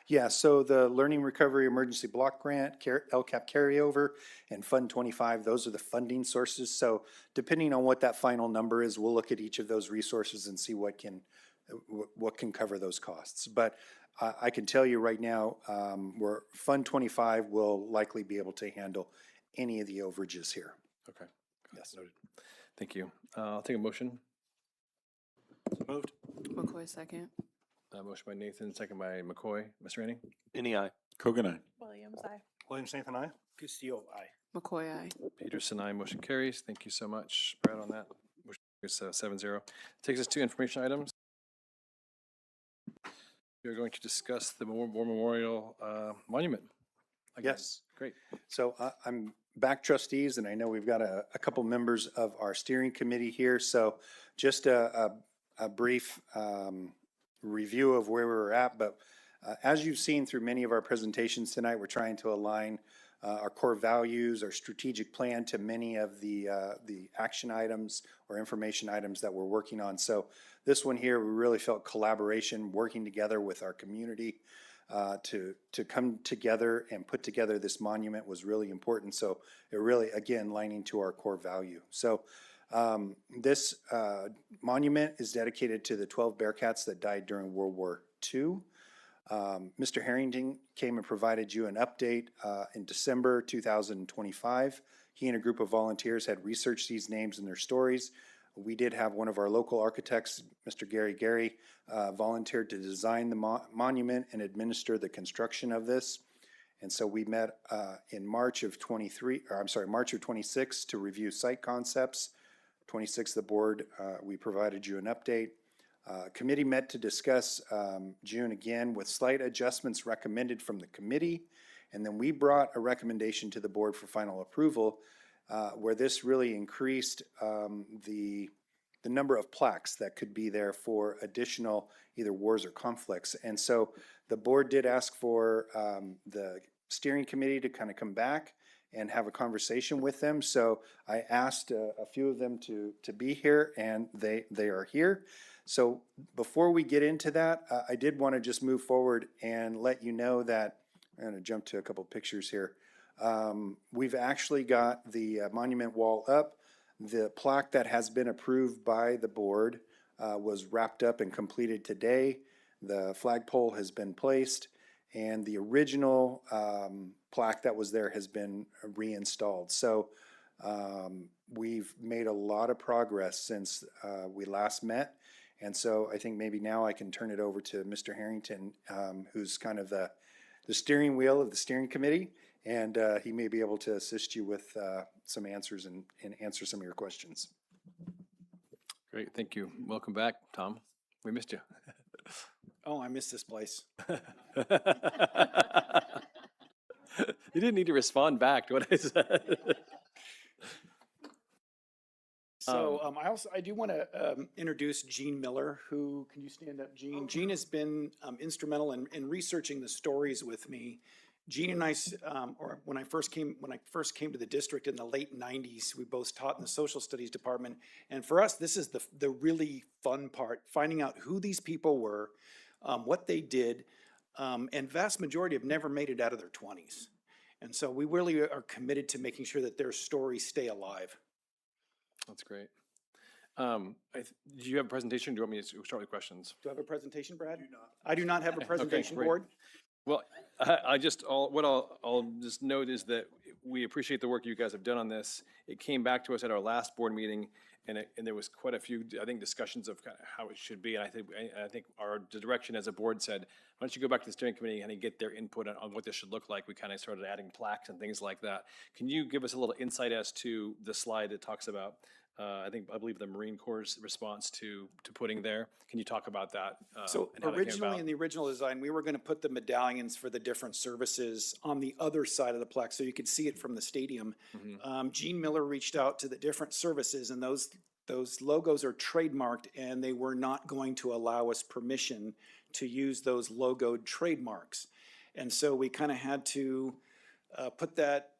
[SPEAKER 13] Yeah, so the Learning Recovery Emergency Block Grant, LCAP carryover, and Fund 25, those are the funding sources. So depending on what that final number is, we'll look at each of those resources and see what can cover those costs. But I can tell you right now, Fund 25 will likely be able to handle any of the overages here.
[SPEAKER 1] Okay. Yes. Noted. Thank you. I'll take a motion.
[SPEAKER 14] Moved.
[SPEAKER 2] McCoy, second.
[SPEAKER 1] Motion by Nathan, second by McCoy. Mr. Rainey?
[SPEAKER 10] Any aye.
[SPEAKER 4] Kogan, aye.
[SPEAKER 12] Williams, aye.
[SPEAKER 14] Williams, Nathan, aye.
[SPEAKER 17] Castillo, aye.
[SPEAKER 2] McCoy, aye.
[SPEAKER 1] Peterson, aye. Motion carries. Thank you so much, Brad, on that. Motion carries 7-0. Takes us to information items. We're going to discuss the War Memorial Monument. Again.
[SPEAKER 13] Yes.
[SPEAKER 1] Great.
[SPEAKER 13] So I'm back, trustees, and I know we've got a couple members of our steering committee here. So just a brief review of where we were at. But as you've seen through many of our presentations tonight, we're trying to align our core values, our strategic plan to many of the action items or information items that we're working on. So this one here, we really felt collaboration, working together with our community to come together and put together this monument was really important. So it really, again, lining to our core value. So this monument is dedicated to the 12 Bearcats that died during World War II. Mr. Harrington came and provided you an update in December 2025. He and a group of volunteers had researched these names and their stories. We did have one of our local architects, Mr. Gary, volunteered to design the monument and administer the construction of this. And so we met in March of 26 to review site concepts. 26, the board, we provided you an update. Committee met to discuss June again with slight adjustments recommended from the committee. And then we brought a recommendation to the board for final approval where this really increased the number of plaques that could be there for additional either wars or conflicts. And so the board did ask for the steering committee to kind of come back and have a conversation with them. So I asked a few of them to be here, and they are here. So before we get into that, I did want to just move forward and let you know that, I'm going to jump to a couple pictures here. We've actually got the monument wall up. The plaque that has been approved by the board was wrapped up and completed today. The flagpole has been placed, and the original plaque that was there has been reinstalled. So we've made a lot of progress since we last met, And so I think maybe now I can turn it over to Mr. Harrington, who's kind of the steering wheel of the steering committee. And he may be able to assist you with some answers and answer some of your questions.
[SPEAKER 1] Great, thank you. Welcome back, Tom. We missed you.
[SPEAKER 17] Oh, I miss this place.
[SPEAKER 1] You didn't need to respond back to what I said.
[SPEAKER 17] So I do want to introduce Gene Miller, who, can you stand up, Gene? Gene has been instrumental in researching the stories with me. Gene and I, or when I first came to the district in the late 90s, we both taught in the social studies department. And for us, this is the really fun part, finding out who these people were, what they did, and vast majority have never made it out of their 20s. And so we really are committed to making sure that their stories stay alive.
[SPEAKER 1] That's great. Do you have a presentation? Do you want me to start with questions?
[SPEAKER 17] Do I have a presentation, Brad? I do not have a presentation
[SPEAKER 1] great.
[SPEAKER 17] board.
[SPEAKER 1] Well, I'll just note is that we appreciate the work you guys have done on this. It came back to us at our last board meeting, and there was quite a few, I think, discussions of kind of how it should be. And I think our direction as a board said, why don't you go back to the steering committee and get their input on what this should look like? We kind of started adding plaques and things like that. Can you give us a little insight as to the slide that talks about, I believe the Marine Corps' response to putting there? Can you talk about that?
[SPEAKER 17] So
[SPEAKER 1] and how that came
[SPEAKER 17] originally,
[SPEAKER 1] about?
[SPEAKER 17] in the original design, we were going to put the medallions for the different services on the other side of the plaque so you could see it from the stadium. Gene Miller reached out to the different services, and those logos are trademarked, and they were not going to allow us permission to use those logoed trademarks. And so we kind of had to put that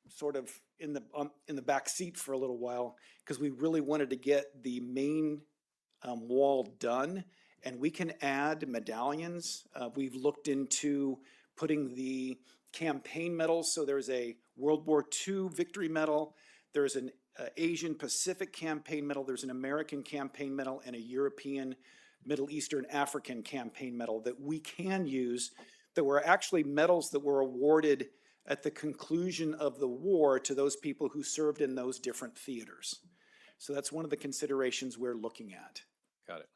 [SPEAKER 17] sort of in the back seat for a little while, because we really wanted to get the main wall done, and we can add medallions. We've looked into putting the campaign medals. So there's a World War II victory medal. There's an Asian Pacific campaign medal. There's an American campaign medal and a European, Middle Eastern, African campaign medal that we can use, that were actually medals that were awarded at the conclusion of the war to those people who served in those different theaters. So that's one of the considerations we're looking at.
[SPEAKER 1] Got it.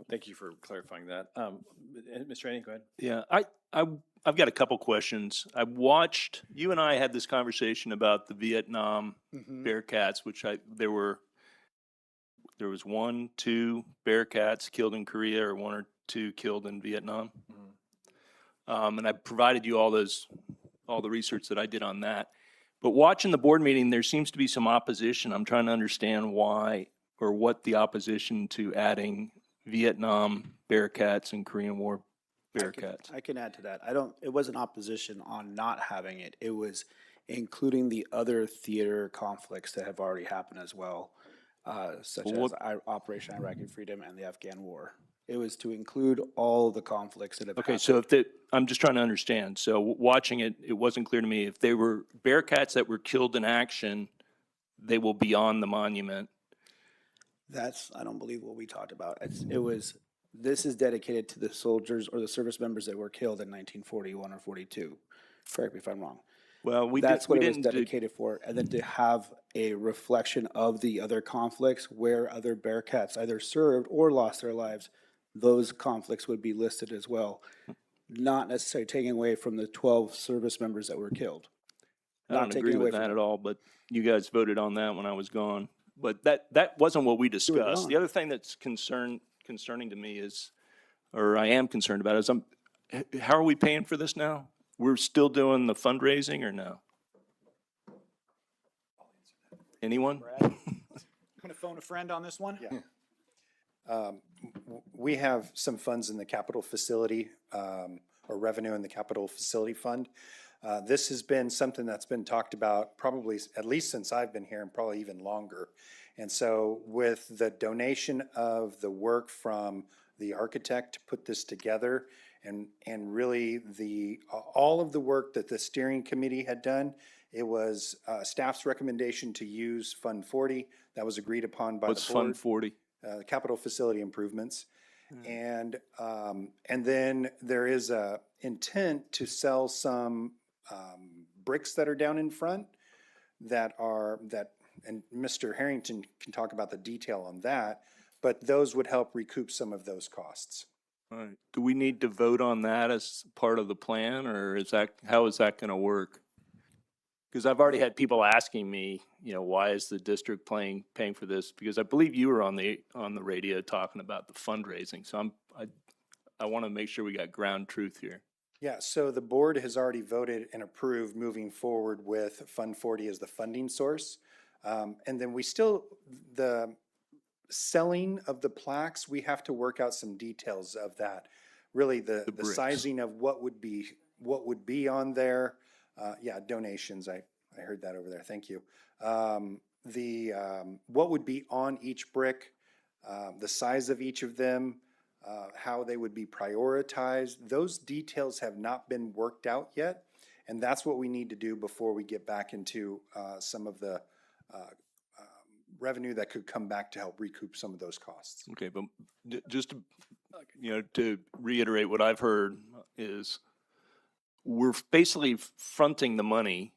[SPEAKER 1] Thank you for clarifying that. Mr. Annie, go ahead.
[SPEAKER 10] Yeah, I've got a couple questions. I watched, you and I had this conversation about the Vietnam Bearcats, which there was 1, 2 Bearcats killed in Korea, or 1 or 2 killed in Vietnam. And I provided you all the research that I did on that. But watching the board meeting, there seems to be some opposition. I'm trying to understand why, or what the opposition to adding Vietnam Bearcats and Korean War Bearcats.
[SPEAKER 17] I can add to that. It wasn't opposition on not having it. It was including the other theater conflicts that have already happened as well, such as Operation Iraqi Freedom and the Afghan War. It was to include all the conflicts that have happened.
[SPEAKER 10] Okay, so I'm just trying to understand. So watching it, it wasn't clear to me. If they were Bearcats that were killed in action, they will be on the monument.
[SPEAKER 17] I don't believe what we talked about. This is dedicated to the soldiers or the service members that were killed in 1941 or 42. Correct me if I'm wrong.
[SPEAKER 10] Well,
[SPEAKER 17] That's what it was dedicated for. And then to have a reflection of the other conflicts where other Bearcats either served or lost their lives, those conflicts would be listed as well. Not necessarily taking away from the 12 service members that were killed.
[SPEAKER 10] I don't agree with that at all, but you guys voted on that when I was gone. But that wasn't what we discussed. The other thing that's concerning to me is, or I am concerned about, is how are we paying for this now? We're still doing the fundraising or no? Anyone?
[SPEAKER 17] I'm going to phone a friend on this one.
[SPEAKER 13] Yeah. We have some funds in the capital facility, or revenue in the capital facility fund. This has been something that's been talked about probably at least since I've been here, and probably even longer. And so with the donation of the work from the architect to put this together, and really all of the work that the steering committee had done, it was staff's recommendation to use Fund 40. That was agreed upon by the board.
[SPEAKER 10] What's Fund 40?
[SPEAKER 13] Capital facility improvements. And then there is a intent to sell some bricks that are down in front and Mr. Harrington can talk about the detail on that, but those would help recoup some of those costs.
[SPEAKER 10] All right. Do we need to vote on that as part of the plan, or is that, how is that going to work? Because I've already had people asking me, you know, why is the district paying for this? Because I believe you were on the radio talking about the fundraising. So I want to make sure we got ground truth here.
[SPEAKER 13] Yeah, so the board has already voted and approved moving forward with Fund 40 as the funding source. And then we still, the selling of the plaques, we have to work out some details of that. Really, the
[SPEAKER 10] bricks.
[SPEAKER 13] sizing of what would be on there. Yeah, donations, I heard that over there, thank you. What would be on each brick, the size of each of them, how they would be prioritized. Those details have not been worked out yet, and that's what we need to do before we get back into some of the revenue that could come back to help recoup some of those costs.
[SPEAKER 10] Okay, but just to, you know, to reiterate what I've heard is we're basically fronting the money,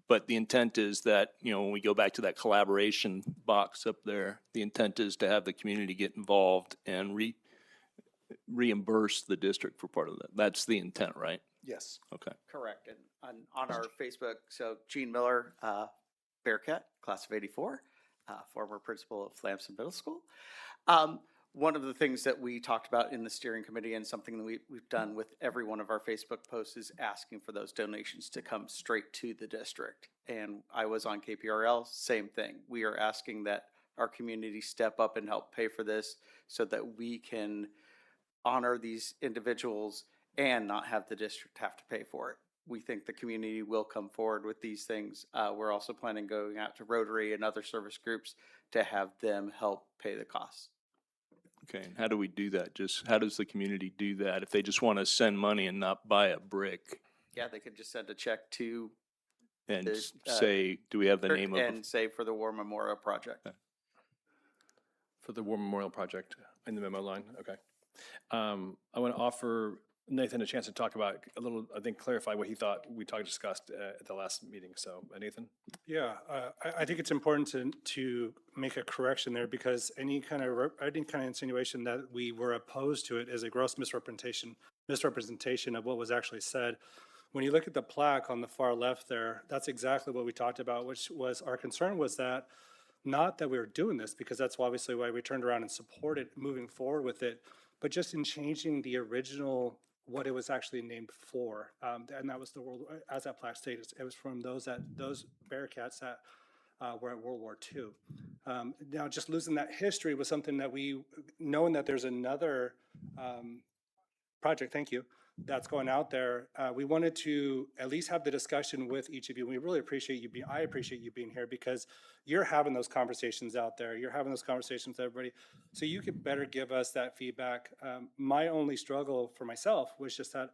[SPEAKER 10] but the intent is that, you know, when we go back to that collaboration box up there, the intent is to have the community get involved and reimburse the district for part of that. That's the intent, right?
[SPEAKER 13] Yes.
[SPEAKER 10] Okay.
[SPEAKER 19] Correct. And on our Facebook, so Gene Miller, Bearcat, class of '84, former principal of Lamson Middle School. One of the things that we talked about in the steering committee and something that we've done with every one of our Facebook posts is asking for those donations to come straight to the district. And I was on KPRL, same thing. We are asking that our community step up and help pay for this so that we can honor these individuals and not have the district have to pay for it. We think the community will come forward with these things. We're also planning going out to Rotary and other service groups to have them help pay the costs.
[SPEAKER 10] Okay, and how do we do that? Just, how does the community do that if they just want to send money and not buy a brick?
[SPEAKER 19] Yeah, they could just send a check to
[SPEAKER 10] And
[SPEAKER 19] the,
[SPEAKER 10] say, do we have the name of
[SPEAKER 19] and say for the War Memorial Project.
[SPEAKER 1] For the War Memorial Project in the memo line, okay. I want to offer Nathan a chance to talk about a little, I think, clarify what he thought we discussed at the last meeting. So, Nathan?
[SPEAKER 14] Yeah, I think it's important to make a correction there because any kind of insinuation that we were opposed to it is a gross misrepresentation of what was actually said. When you look at the plaque on the far left there, that's exactly what we talked about, which was our concern was that not that we were doing this, because that's obviously why we turned around and supported moving forward with it, but just in changing the original, what it was actually named for. And that was the world, as that plaque stated, it was from those Bearcats that were at World War II. Now, just losing that history was something that we, knowing that there's another project, thank you, that's going out there, we wanted to at least have the discussion with each of you. We really appreciate you being, I appreciate you being here because you're having those conversations out there. You're having those conversations with everybody. So you could better give us that feedback. My only struggle for myself was just that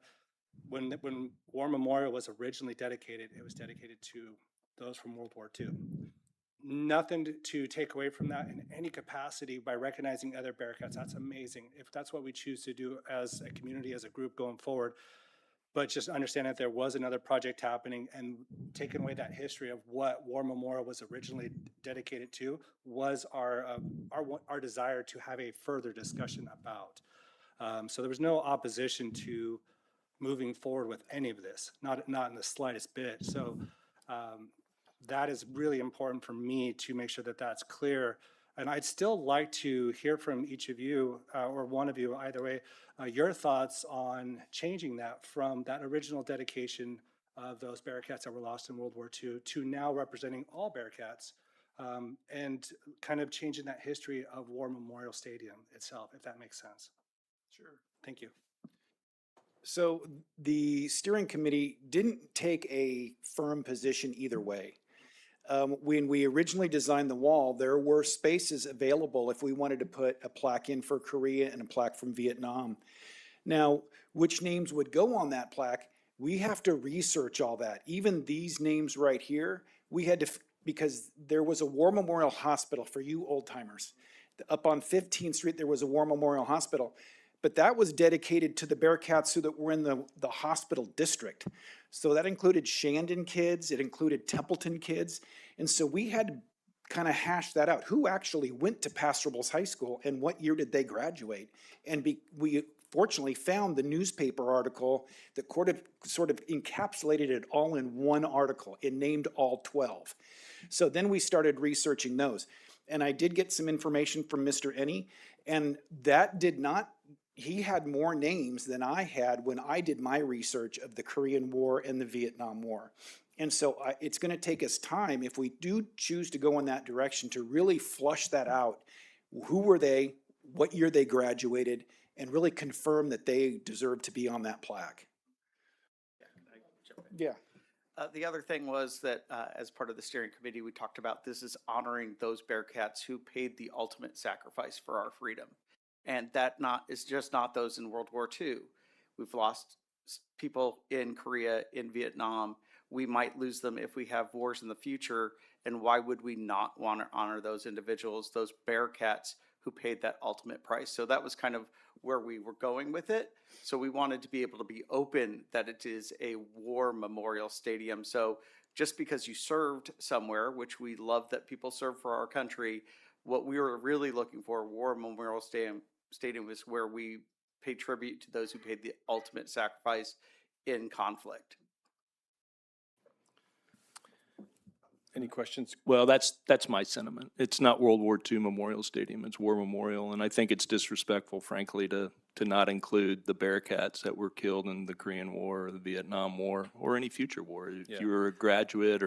[SPEAKER 14] when War Memorial was originally dedicated, it was dedicated to those from World War II. Nothing to take away from that in any capacity by recognizing other Bearcats. That's amazing. If that's what we choose to do as a community, as a group going forward, but just understand that there was another project happening and taking away that history of what War Memorial was originally dedicated to was our desire to have a further discussion about. So there was no opposition to moving forward with any of this, not in the slightest bit. So that is really important for me to make sure that that's clear. And I'd still like to hear from each of you, or one of you, either way, your thoughts on changing that from that original dedication of those Bearcats that were lost in World War II to now representing all Bearcats, and kind of changing that history of War Memorial Stadium itself, if that makes sense.
[SPEAKER 17] Sure.
[SPEAKER 14] Thank you.
[SPEAKER 17] So the steering committee didn't take a firm position either way. When we originally designed the wall, there were spaces available if we wanted to put a plaque in for Korea and a plaque from Vietnam. Now, which names would go on that plaque, we have to research all that. Even these names right here, we had to, because there was a War Memorial Hospital for you old timers. Up on 15th Street, there was a War Memorial Hospital. But that was dedicated to the Bearcats who that were in the hospital district. So that included Shandon kids, it included Templeton kids. And so we had to kind of hash that out. Who actually went to Paso Robles High School and what year did they graduate? And we fortunately found the newspaper article that sort of encapsulated it all in one article. It named all 12. So then we started researching those. And I did get some information from Mr. Ennie, and that did not, he had more names than I had when I did my research of the Korean War and the Vietnam War. And so it's going to take us time, if we do choose to go in that direction, to really flush that out. Who were they? What year they graduated? And really confirm that they deserve to be on that plaque. Yeah.
[SPEAKER 19] The other thing was that as part of the steering committee, we talked about this is honoring those Bearcats who paid the ultimate sacrifice for our freedom. And that is just not those in World War II. We've lost people in Korea, in Vietnam. We might lose them if we have wars in the future. And why would we not want to honor those individuals, those Bearcats who paid that ultimate price? So that was kind of where we were going with it. So we wanted to be able to be open that it is a war memorial stadium. So just because you served somewhere, which we love that people serve for our country, what we were really looking for, War Memorial Stadium was where we pay tribute to those who paid the ultimate sacrifice in conflict.
[SPEAKER 1] Any questions?
[SPEAKER 10] Well, that's my sentiment. It's not World War II Memorial Stadium, it's War Memorial, and I think it's disrespectful, frankly, to not include the Bearcats that were killed in the Korean War or the Vietnam War or any future war. If you were a graduate,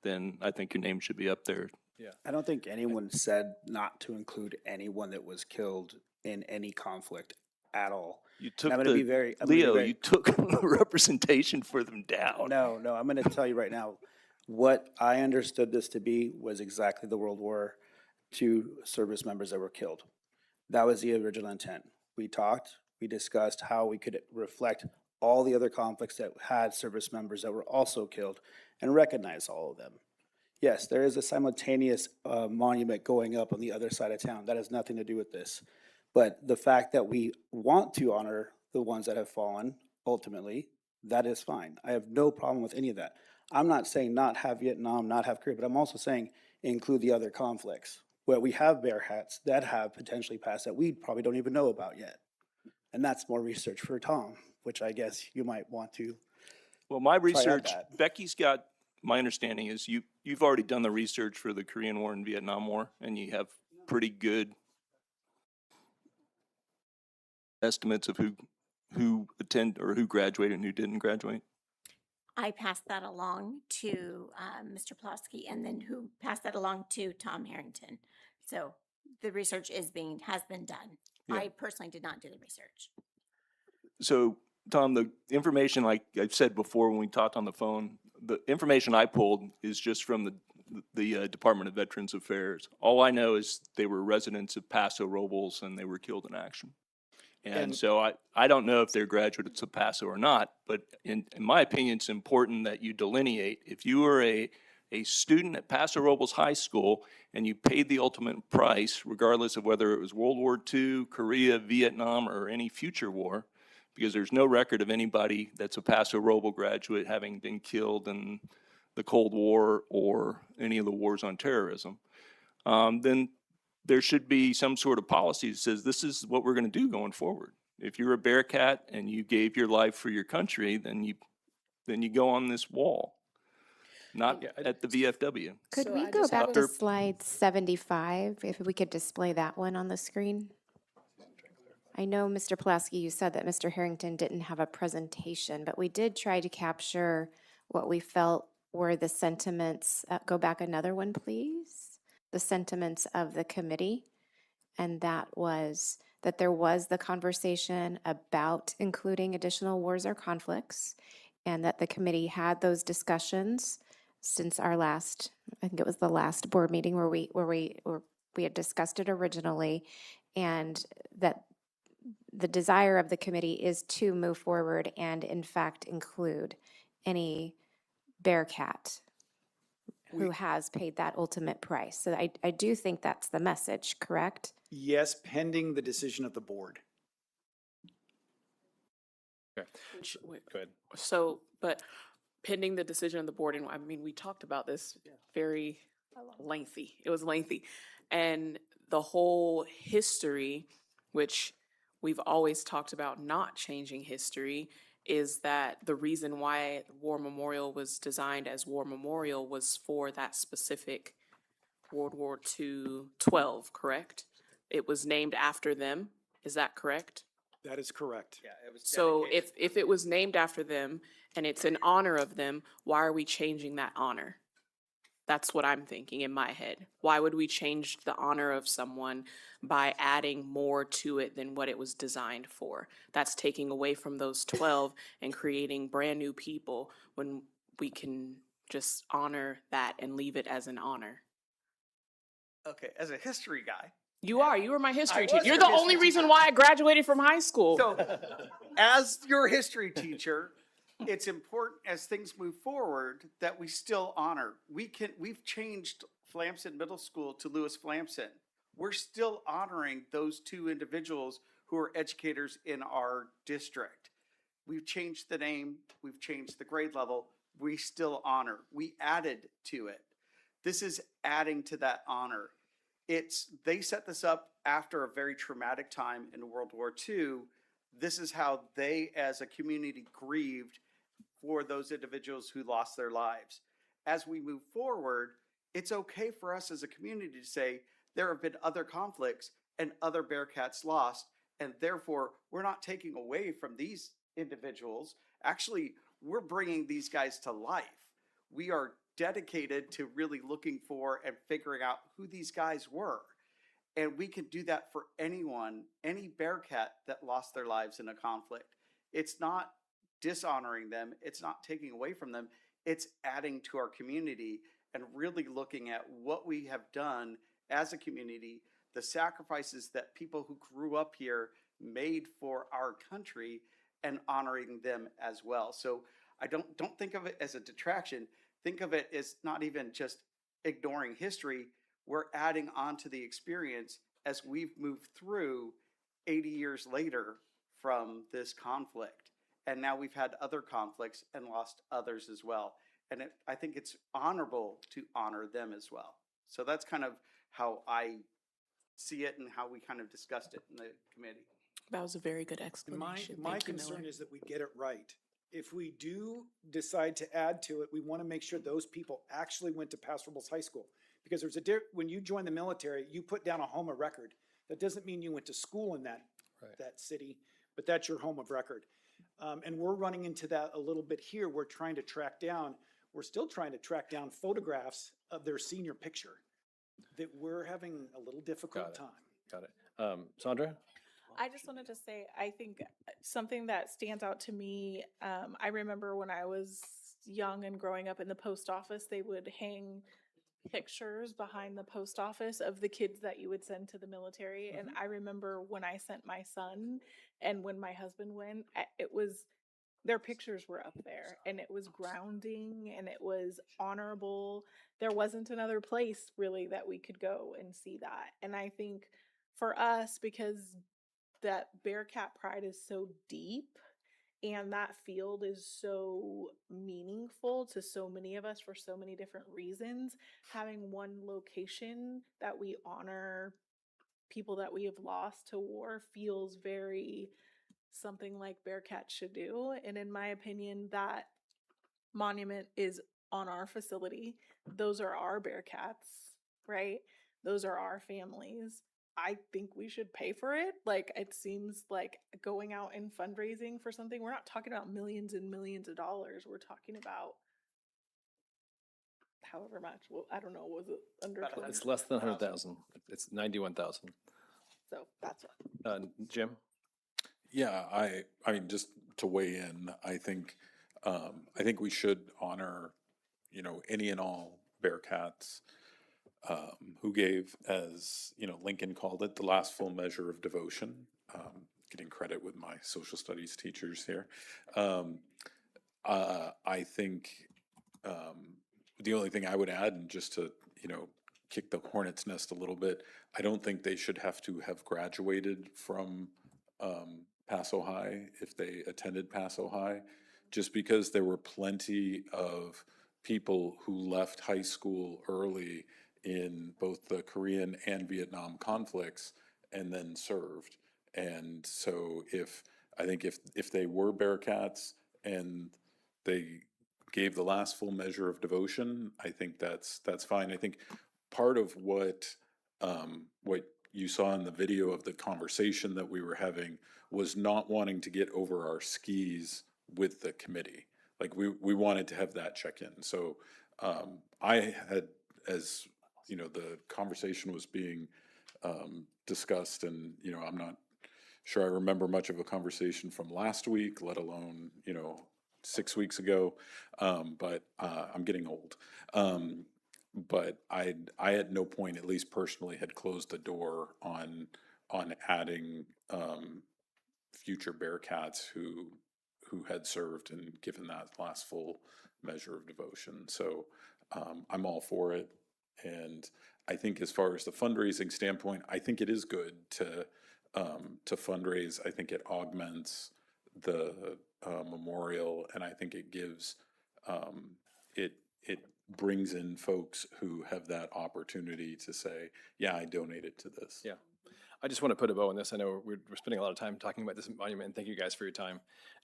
[SPEAKER 10] then I think your name should be up there.
[SPEAKER 1] Yeah.
[SPEAKER 17] I don't think anyone said not to include anyone that was killed in any conflict at all.
[SPEAKER 10] You took
[SPEAKER 17] I'm gonna be very, I'm gonna be
[SPEAKER 10] Leo,
[SPEAKER 17] very-
[SPEAKER 10] you took representation for them down.
[SPEAKER 17] No, I'm going to tell you right now, what I understood this to be was exactly the World War II service members that were killed. That was the original intent. We talked, we discussed how we could reflect all the other conflicts that had service members that were also killed and recognize all of them. Yes, there is a simultaneous monument going up on the other side of town. That has nothing to do with this. But the fact that we want to honor the ones that have fallen, ultimately, that is fine. I have no problem with any of that. I'm not saying not have Vietnam, not have Korea, but I'm also saying include the other conflicts where we have Bearcats that have potentially passed that we probably don't even know about yet. And that's more research for Tom, which I guess you might want to.
[SPEAKER 10] Well, my
[SPEAKER 17] out
[SPEAKER 10] research,
[SPEAKER 17] that.
[SPEAKER 10] Becky's got, my understanding is you've already done the research for the Korean War and Vietnam War, and you have pretty good estimates of who attend or who graduated and who didn't graduate.
[SPEAKER 20] I passed that along to Mr. Plosky, and then who passed that along to Tom Harrington. So the research has been done.
[SPEAKER 10] Yeah.
[SPEAKER 20] I personally did not do the research.
[SPEAKER 10] So, Tom, the information, like I've said before when we talked on the phone, the information I pulled is just from the Department of Veterans Affairs. All I know is they were residents of Paso Robles and they were killed in action. And so I don't know if they're graduates of Paso or not, but in my opinion, it's important that you delineate. If you were a student at Paso Robles High School and you paid the ultimate price, regardless of whether it was World War II, Korea, Vietnam, or any future war, because there's no record of anybody that's a Paso Robles graduate having been killed in the Cold War or any of the wars on terrorism, then there should be some sort of policy that says this is what we're going to do going forward. If you're a Bearcat and you gave your life for your country, then you go on this wall, not at the VFW.
[SPEAKER 3] Could
[SPEAKER 12] So
[SPEAKER 3] we
[SPEAKER 12] I
[SPEAKER 3] go
[SPEAKER 12] just
[SPEAKER 3] back
[SPEAKER 12] have
[SPEAKER 3] to
[SPEAKER 12] a-
[SPEAKER 3] slide 75, if we could display that one on the screen? I know, Mr. Pulaski, you said that Mr. Harrington didn't have a presentation, but we did try to capture what we felt were the sentiments. Go back another one, please. The sentiments of the committee. And that was that there was the conversation about including additional wars or conflicts, and that the committee had those discussions since our last, I think it was the last board meeting where we had discussed it originally, and that the desire of the committee is to move forward and in fact include any Bearcat who has paid that ultimate price. So I do think that's the message, correct?
[SPEAKER 17] Yes, pending the decision of the board.
[SPEAKER 1] Okay, go ahead.
[SPEAKER 2] So, but pending the decision of the board, and I mean, we talked about this very lengthy. It was lengthy. And the whole history, which we've always talked about not changing history, is that the reason why War Memorial was designed as War Memorial was for that specific World War II 12, correct? It was named after them. Is that correct?
[SPEAKER 17] That is correct.
[SPEAKER 19] Yeah, it was
[SPEAKER 2] So if it was named after them and it's in honor of them, why are we changing that honor? That's what I'm thinking in my head. Why would we change the honor of someone by adding more to it than what it was designed for? That's taking away from those 12 and creating brand new people when we can just honor that and leave it as an honor.
[SPEAKER 19] Okay, as a history guy.
[SPEAKER 2] You were my history
[SPEAKER 19] I
[SPEAKER 2] teacher.
[SPEAKER 19] was
[SPEAKER 2] You're
[SPEAKER 19] your
[SPEAKER 2] the only
[SPEAKER 19] history
[SPEAKER 2] reason
[SPEAKER 19] teacher.
[SPEAKER 2] why I graduated from high school.
[SPEAKER 19] So, as your history teacher, it's important as things move forward that we still honor. We've changed Flamson Middle School to Lewis Flamson. We're still honoring those two individuals who are educators in our district. We've changed the name, we've changed the grade level, we still honor. We added to it. This is adding to that honor. They set this up after a very traumatic time in World War II. This is how they as a community grieved for those individuals who lost their lives. As we move forward, it's okay for us as a community to say there have been other conflicts and other Bearcats lost, and therefore we're not taking away from these individuals. Actually, we're bringing these guys to life. We are dedicated to really looking for and figuring out who these guys were. And we can do that for anyone, any Bearcat that lost their lives in a conflict. It's not dishonoring them. It's not taking away from them. It's adding to our community and really looking at what we have done as a community, the sacrifices that people who grew up here made for our country, and honoring them as well. So I don't think of it as a detraction. Think of it as not even just ignoring history. We're adding on to the experience as we've moved through 80 years later from this conflict. And now we've had other conflicts and lost others as well. And I think it's honorable to honor them as well. So that's kind of how I see it and how we kind of discussed it in the committee.
[SPEAKER 2] That was a very good
[SPEAKER 17] My
[SPEAKER 2] explanation.
[SPEAKER 17] my
[SPEAKER 2] Thank you,
[SPEAKER 17] concern
[SPEAKER 2] Miller.
[SPEAKER 17] is that we get it right. If we do decide to add to it, we want to make sure those people actually went to Paso Robles High School. Because there's when you join the military, you put down a home of record. That doesn't mean you went to school in that city, but that's your home of record. And we're running into that a little bit here. We're still trying to track down photographs of their senior picture. That we're having a little difficult time.
[SPEAKER 1] Got it. Sandra?
[SPEAKER 12] I just wanted to say, I think something that stands out to me, I remember when I was young and growing up in the post office, they would hang pictures behind the post office of the kids that you would send to the military. And I remember when I sent my son and when my husband went, their pictures were up there, and it was grounding and it was honorable. There wasn't another place really that we could go and see that. And I think for us, because that Bearcat pride is so deep and that field is so meaningful to so many of us for so many different reasons, having one location that we honor people that we have lost to war feels very something like Bearcat should do. And in my opinion, that monument is on our facility. Those are our Bearcats, right? Those are our families. I think we should pay for it. Like, it seems like going out and fundraising for something, we're not talking about millions and millions of dollars. We're talking about however much. Well, I don't know. Was it under 20?
[SPEAKER 1] It's less than 100,000. It's 91,000.
[SPEAKER 12] So that's what.
[SPEAKER 1] Jim?
[SPEAKER 4] Yeah, I mean, just to weigh in, I think we should honor, any and all Bearcats who gave, as, Lincoln called it, the last full measure of devotion. Getting credit with my social studies teachers here. I think the only thing I would add, and just to, kick the hornet's nest a little bit, I don't think they should have to have graduated from Paso High if they attended Paso High, just because there were plenty of people who left high school early in both the Korean and Vietnam conflicts and then served. And so I think if they were Bearcats and they gave the last full measure of devotion, I think that's fine. I think part of what you saw in the video of the conversation that we were having was not wanting to get over our skis with the committee. Like we wanted to have that check-in. So I had, as you know, the conversation was being discussed, and you know, I'm not sure I remember much of a conversation from last week, let alone, you know, 6 weeks ago. But I'm getting old. But I at no point, at least personally, had closed the door on adding future Bearcats who had served and given that last full measure of devotion. So I'm all for it. And I think as far as the fundraising standpoint, I think it is good to fundraise. I think it augments the memorial, and I think it gives it brings in folks who have that opportunity to say, yeah, I donated to this.
[SPEAKER 1] Yeah. I just want to put a bow on this. I know we're spending a lot of time talking about this monument, and thank you guys for your time.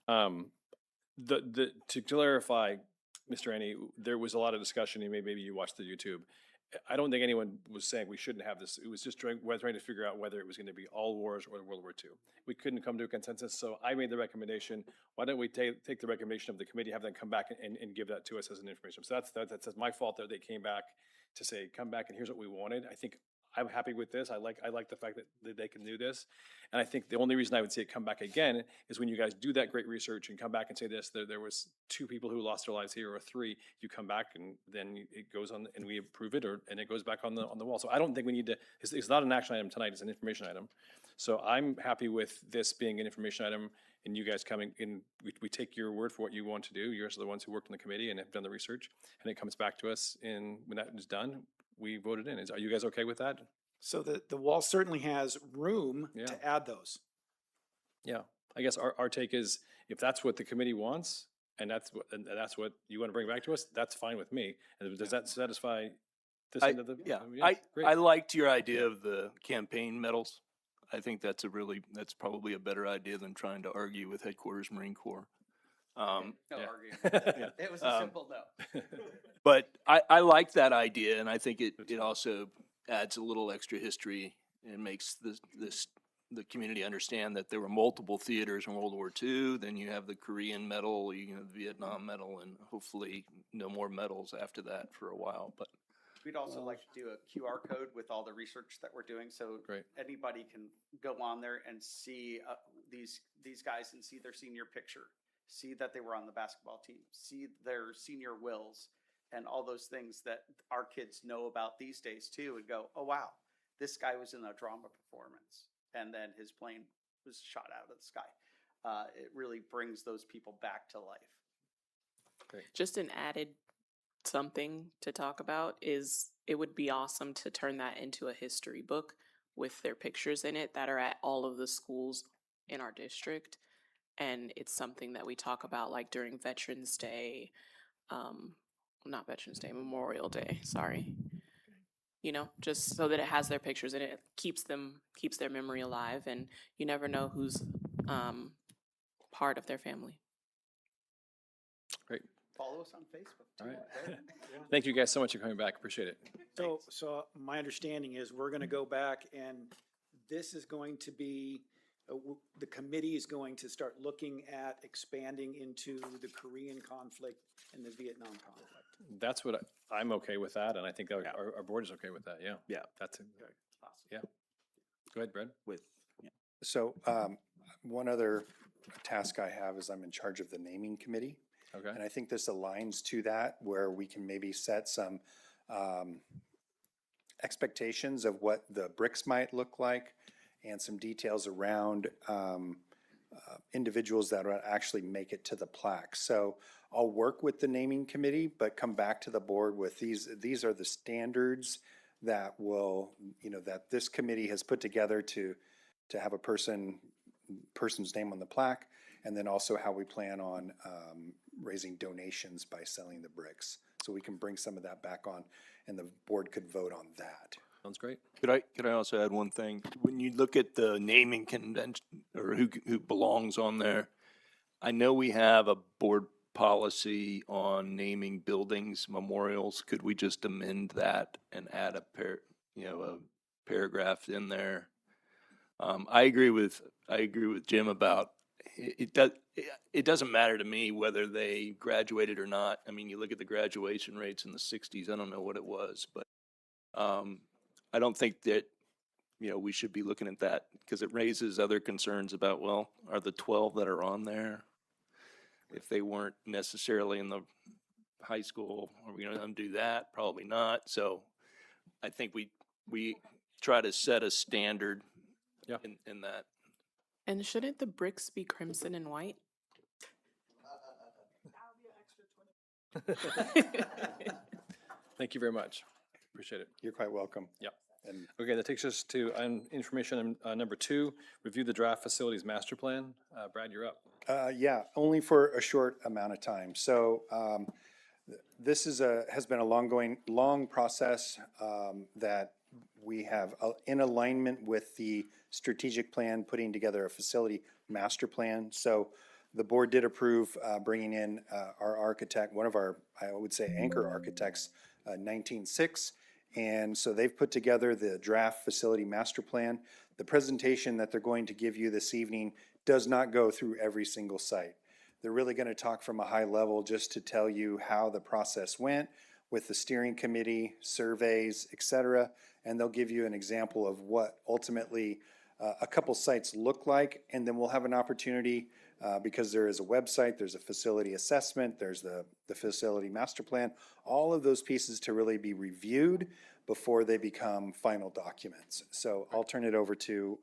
[SPEAKER 1] To clarify, Mr. Annie, there was a lot of discussion, and maybe you watched the YouTube. I don't think anyone was saying we shouldn't have this. It was just trying to figure out whether it was going to be all wars or World War II. We couldn't come to a consensus, so I made the recommendation. Why don't we take the recommendation of the committee, have them come back and give that to us as an information. So that's my fault that they came back to say, come back and here's what we wanted. I think I'm happy with this. I like the fact that they can do this. And I think the only reason I would see it come back again is when you guys do that great research and come back and say this, there was 2 people who lost their lives here, or 3, you come back and then it goes on and we approve it, and it goes back on the wall. So I don't think we need to, it's not an action item tonight, it's an information item. So I'm happy with this being an information item and you guys coming in, we take your word for what you want to do. You're the ones who worked in the committee and have done the research, and it comes back to us, and when that is done, we voted in. Are you guys okay with that?
[SPEAKER 17] So the wall certainly has room
[SPEAKER 1] Yeah.
[SPEAKER 17] to add those.
[SPEAKER 1] Yeah, I guess our take is, if that's what the committee wants, and that's what you want to bring back to us, that's fine with me. And does that satisfy this end of the? Great.
[SPEAKER 10] I liked your idea of the campaign medals. I think that's probably a better idea than trying to argue with Headquarters Marine Corps.
[SPEAKER 19] No
[SPEAKER 1] Yeah.
[SPEAKER 19] arguing. It was a simple no.
[SPEAKER 10] But I like that idea, and I think it also adds a little extra history and makes the community understand that there were multiple theaters in World War II. Then you have the Korean medal, you have the Vietnam medal, and hopefully no more medals after that for a while. But
[SPEAKER 19] We'd also like to do a QR code with all the research that we're doing, so
[SPEAKER 1] Great.
[SPEAKER 19] anybody can go on there and see these guys and see their senior picture, see that they were on the basketball team, see their senior wills, and all those things that our kids know about these days too, and go, oh wow, this guy was in a drama performance, and then his plane was shot out of the sky. It really brings those people back to life.
[SPEAKER 2] Just an added something to talk about is it would be awesome to turn that into a history book with their pictures in it that are at all of the schools in our district. And it's something that we talk about like during Veterans Day, not Veterans Day, Memorial Day, sorry. You know, just so that it has their pictures in it, it keeps their memory alive, and you never know who's part of their family.
[SPEAKER 1] Great.
[SPEAKER 19] Follow us on Facebook too.
[SPEAKER 1] All right. Thank you guys so much for coming back. Appreciate it.
[SPEAKER 17] So my understanding is we're going to go back, and this is going to be, the committee is going to start looking at expanding into the Korean conflict and the Vietnam conflict.
[SPEAKER 1] That's what I'm okay with that, and I think our board is okay with that. Yeah.
[SPEAKER 17] Yeah.
[SPEAKER 1] That's it. Yeah. Go ahead, Brad.
[SPEAKER 13] So one other task I have is I'm in charge of the naming committee.
[SPEAKER 1] Okay.
[SPEAKER 13] And I think this aligns to that, where we can maybe set some expectations of what the bricks might look like and some details around individuals that would actually make it to the plaque. So I'll work with the naming committee, but come back to the board with these are the standards that will, that this committee has put together to have a person's name on the plaque, and then also how we plan on raising donations by selling the bricks. so we can bring some of that back on and the board could vote on that.
[SPEAKER 1] Sounds great.
[SPEAKER 10] Could I also add one thing? When you look at the naming convention, or who belongs on there, I know we have a board policy on naming buildings, memorials. Could we just amend that and add a paragraph in there? I agree with Jim about it doesn't matter to me whether they graduated or not. I mean, you look at the graduation rates in the 60s, I don't know what it was, but I don't think that, we should be looking at that because it raises other concerns about, well, are the 12 that are on there, if they weren't necessarily in the high school, are we going to undo that? Probably not. So I think we try to set a standard in that.
[SPEAKER 2] And shouldn't the bricks be crimson and white?
[SPEAKER 1] Thank you very much. Appreciate it.
[SPEAKER 13] You're quite welcome.
[SPEAKER 1] Yep.
[SPEAKER 13] And
[SPEAKER 1] Okay, that takes us to information number 2, review the draft facilities master plan. Brad, you're up.
[SPEAKER 13] Yeah, only for a short amount of time. So this has been a long process that we have in alignment with the strategic plan, putting together a facility master plan. So the board did approve bringing in our architect, one of our, I would say, anchor architects, 19.6. And so they've put together the draft facility master plan. The presentation that they're going to give you this evening does not go through every single site. They're really going to talk from a high level just to tell you how the process went with the steering committee, surveys, et cetera. And they'll give you an example of what ultimately a couple sites look like. And then we'll have an opportunity because there is a website, there's a facility assessment, there's the facility master plan, all of those pieces to really be reviewed before they become final documents. So I'll turn it over to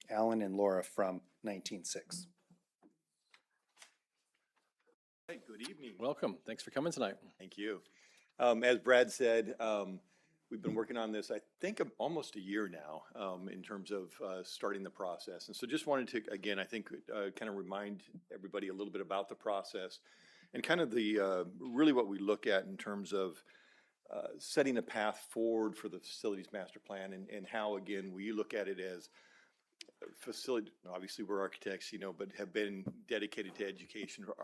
[SPEAKER 13] Alan and Laura from 19.6.
[SPEAKER 21] Hey, good evening.
[SPEAKER 1] Welcome. Thanks for coming tonight.
[SPEAKER 21] Thank you. As Brad said, we've been working on this, I think, almost a year now in terms of starting the process. And so just wanted to, again, I think, kind of remind everybody a little bit about the process and kind of the, really what we look at in terms of setting a path forward for the facilities master plan and how, again, we look at it as facility, obviously we're architects, but have been dedicated to education for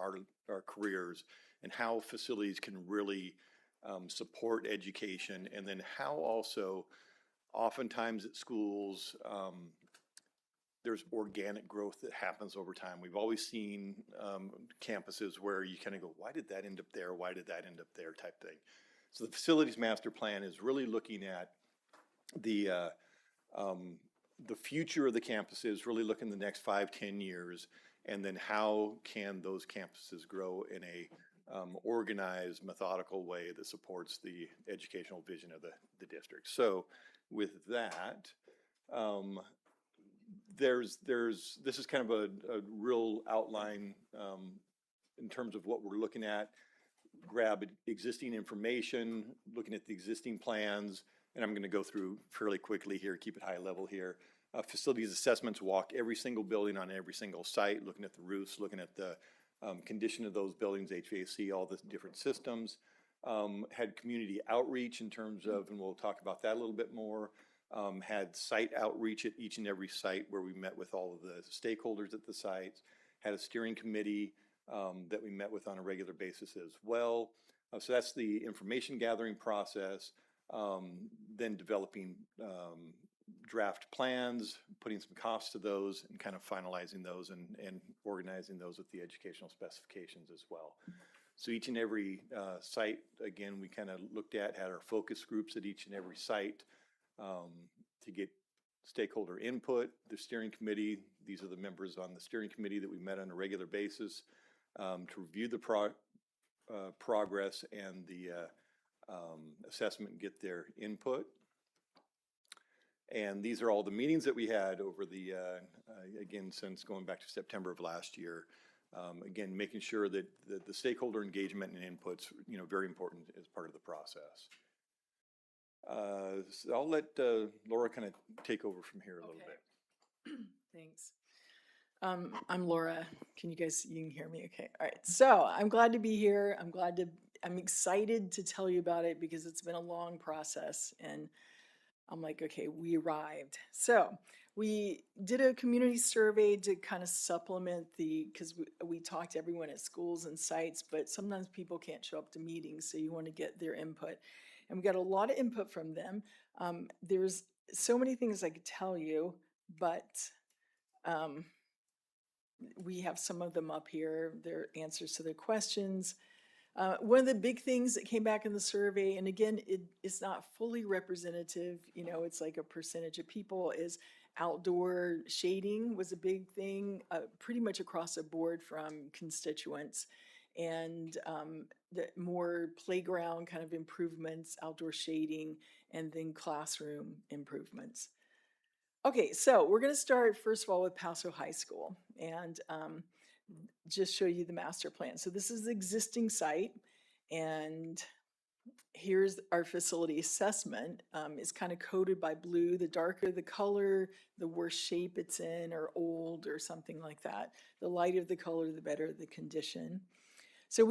[SPEAKER 21] our careers, and how facilities can really support education, and then how also oftentimes at schools there's organic growth that happens over time. We've always seen campuses where you kind of go, why did that end up there? Why did that end up there? Type thing. So the facilities master plan is really looking at the future of the campuses, really looking the next 5-10 years, and then how can those campuses grow in a organized, methodical way that supports the educational vision of the district. So with that, this is kind of a real outline in terms of what we're looking at. Grab existing information, looking at the existing plans, and I'm going to go through fairly quickly here, keep it high level here. Facilities assessments walk every single building on every single site, looking at the roofs, looking at the condition of those buildings, HVAC, all the different systems. Had community outreach in terms of, and we'll talk about that a little bit more, had site outreach at each and every site where we met with all of the stakeholders at the sites, had a steering committee that we met with on a regular basis as well. So that's the information gathering process, then developing draft plans, putting some costs to those, and kind of finalizing those and organizing those with the educational specifications as well. So each and every site, again, we kind of looked at, had our focus groups at each and every site to get stakeholder input. The steering committee, these are the members on the steering committee that we met on a regular basis to review the progress and the assessment and get their input. And these are all the meetings that we had over the, again, since going back to September of last year. Again, making sure that the stakeholder engagement and input's, very important as part of the process. So I'll let Laura kind of take over from here a little bit.
[SPEAKER 22] Thanks. I'm Laura. You can hear me okay? All right. So I'm glad to be here. I'm glad to
[SPEAKER 5] I'm excited to tell you about it because it's been a long process, and I'm like, okay, we arrived. So we did a community survey to kind of supplement because we talked to everyone at schools and sites, but sometimes people can't show up to meetings, so you want to get their input. And we got a lot of input from them. There's so many things I could tell you, but we have some of them up here, their answers to their questions. One of the big things that came back in the survey, and again, it's not fully representative, it's like a percentage of people, is outdoor shading was a big thing, pretty much across the board from constituents. And the more playground kind of improvements, outdoor shading, and then classroom improvements. Okay, so we're going to start first of all with Paso High School and just show you the master plan. So this is the existing site, and here's our facility assessment. It's kind of coded by blue. The darker the color, the worse shape it's in, or old, or something like that. The lighter the color, the better the condition. So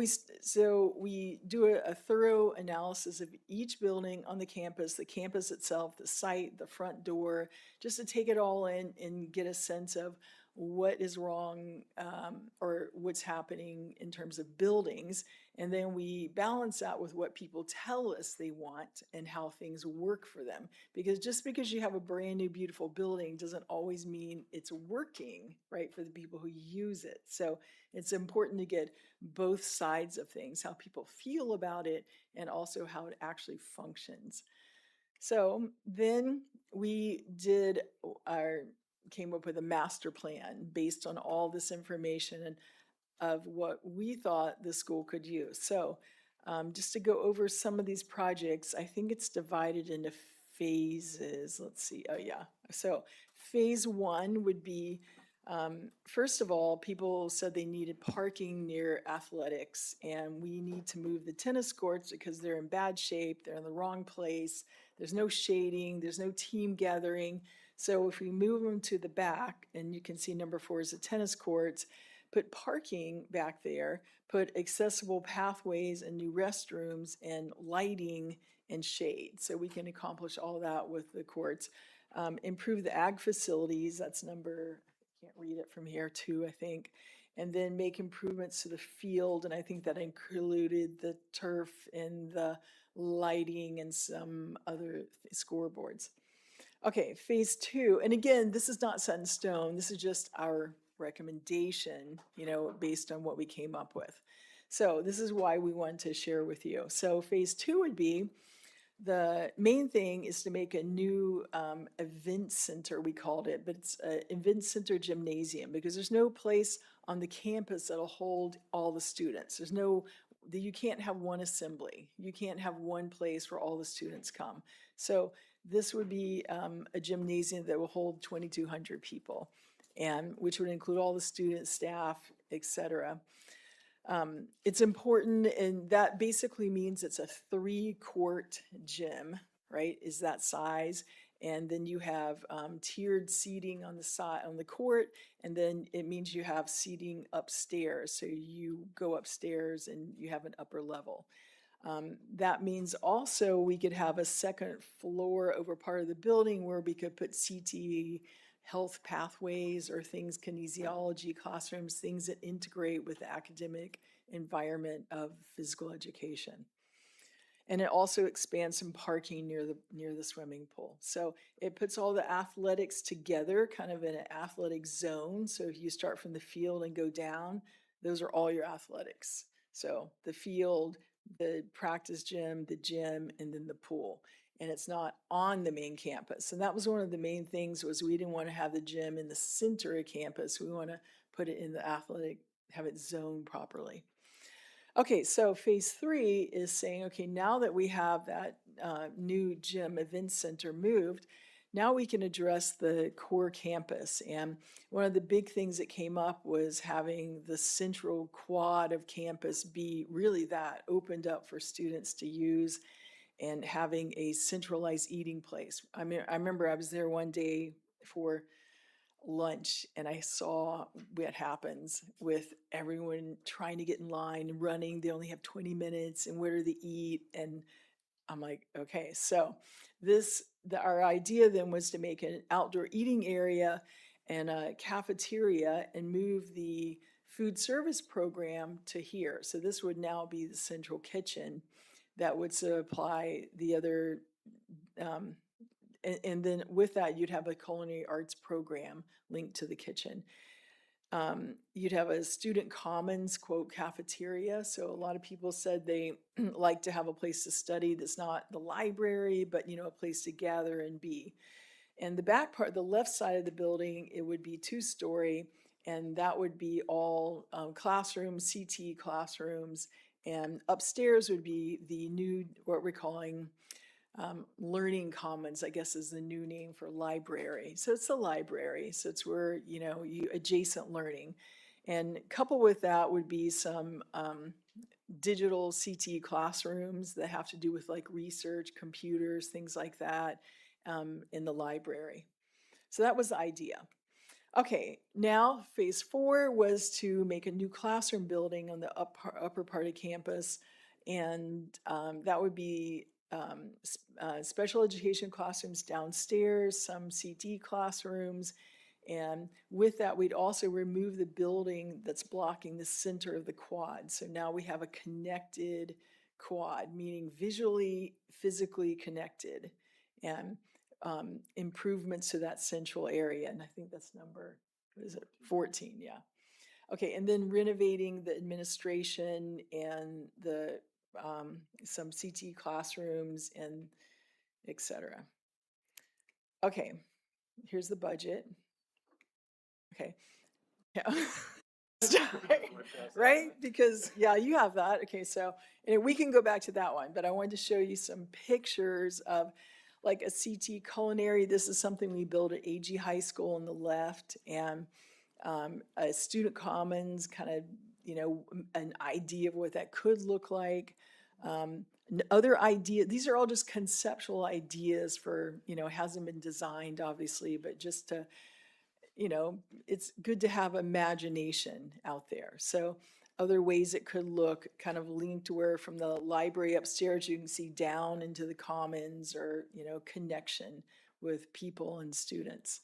[SPEAKER 5] we do a thorough analysis of each building on the campus itself, the site, the front door, just to take it all in and get a sense of what is wrong or what's happening in terms of buildings. And then we balance that with what people tell us they want and how things work for them. Because just because you have a brand new beautiful building doesn't always mean it's working, right, for the people who use it. So it's important to get both sides of things, how people feel about it and also how it actually functions. So then we came up with a master plan based on all this information and of what we thought the school could use. So just to go over some of these projects, I think it's divided into phases. Let's see. Oh, yeah. So phase 1 would be, first of all, people said they needed parking near athletics, and we need to move the tennis courts because they're in bad shape. They're in the wrong place. There's no shading. There's no team gathering. So if we move them to the back, and you can see number 4 is the tennis courts, put parking back there, put accessible pathways and new restrooms and lighting and shade. So we can accomplish all that with the courts. Improve the ag facilities, that's number, I can't read it from here, 2, I think. And then make improvements to the field, and I think that included the turf and the lighting and some other scoreboards. Okay, phase 2, and again, this is not set in stone. This is just our recommendation, based on what we came up with. So this is why we want to share with you. So phase 2 would be, the main thing is to make a new event center, we called it, but it's an event center gymnasium, because there's no place on the campus that'll hold all the students. You can't have one assembly. You can't have one place where all the students come. So this would be a gymnasium that will hold 2,200 people, and which would include all the students, staff, etc. It's important, and that basically means it's a 3-court gym, right? Is that size? And then you have tiered seating on the side on the court, and then it means you have seating upstairs. So you go upstairs and you have an upper level. That means also we could have a second floor over part of the building where we could put CTE, health pathways, or things, kinesiology classrooms, things that integrate with the academic environment of physical education. And it also expands some parking near the swimming pool. So it puts all the athletics together, kind of in an athletic zone. So if you start from the field and go down, those are all your athletics. So the field, the practice gym, the gym, and then the pool. And it's not on the main campus. And that was one of the main things, was we didn't want to have the gym in the center of campus. We want to put it in the athletic, have it zoned properly. Okay, so phase 3 is saying, okay, now that we have that new gym event center moved, now we can address the core campus. And one of the big things that came up was having the central quad of campus be really that opened up for students to use, and having a centralized eating place. I mean, I remember I was there one day for lunch and I saw what happens with everyone trying to get in line, running. They only have 20 minutes and where do they eat? And I'm like, okay, so our idea then was to make an outdoor eating area and a cafeteria and move the food service program to here. So this would now be the central kitchen that would supply the other, and then with that, you'd have a culinary arts program linked to the kitchen. You'd have a student commons, quote, cafeteria. So a lot of people said they like to have a place to study that's not the library, but, you know, a place to gather and be. And the back part, the left side of the building, it would be 2-story, and that would be all classrooms, CT classrooms, and upstairs would be the new, what we're calling Learning Commons, I guess is the new name for library. So it's the library, so it's where, you know, you adjacent learning. And coupled with that would be some digital CT classrooms that have to do with like research, computers, things like that in the library. So that was the idea. Okay, now phase 4 was to make a new classroom building on the upper part of campus. And that would be special education classrooms downstairs, some CT classrooms. And with that, we'd also remove the building that's blocking the center of the quad. So now we have a connected quad, meaning visually, physically connected, and improvements to that central area. And I think that's number, what is it, 14, yeah. Okay, and then renovating the administration and the some CT classrooms and et cetera. Okay, here's the budget. Okay, yeah. Right? Because, yeah, you have that. Okay, so and we can go back to that one, but I wanted to show you some pictures of like a CT culinary. This is something we built at AG High School on the left, and a student commons, kind of, you know, an idea of what that could look like. Other ideas, these are all just conceptual ideas for, you know, hasn't been designed obviously, but just to, you know, it's good to have imagination out there. So other ways it could look, kind of linked where from the library upstairs you can see down into the commons, or, you know, connection with people and students.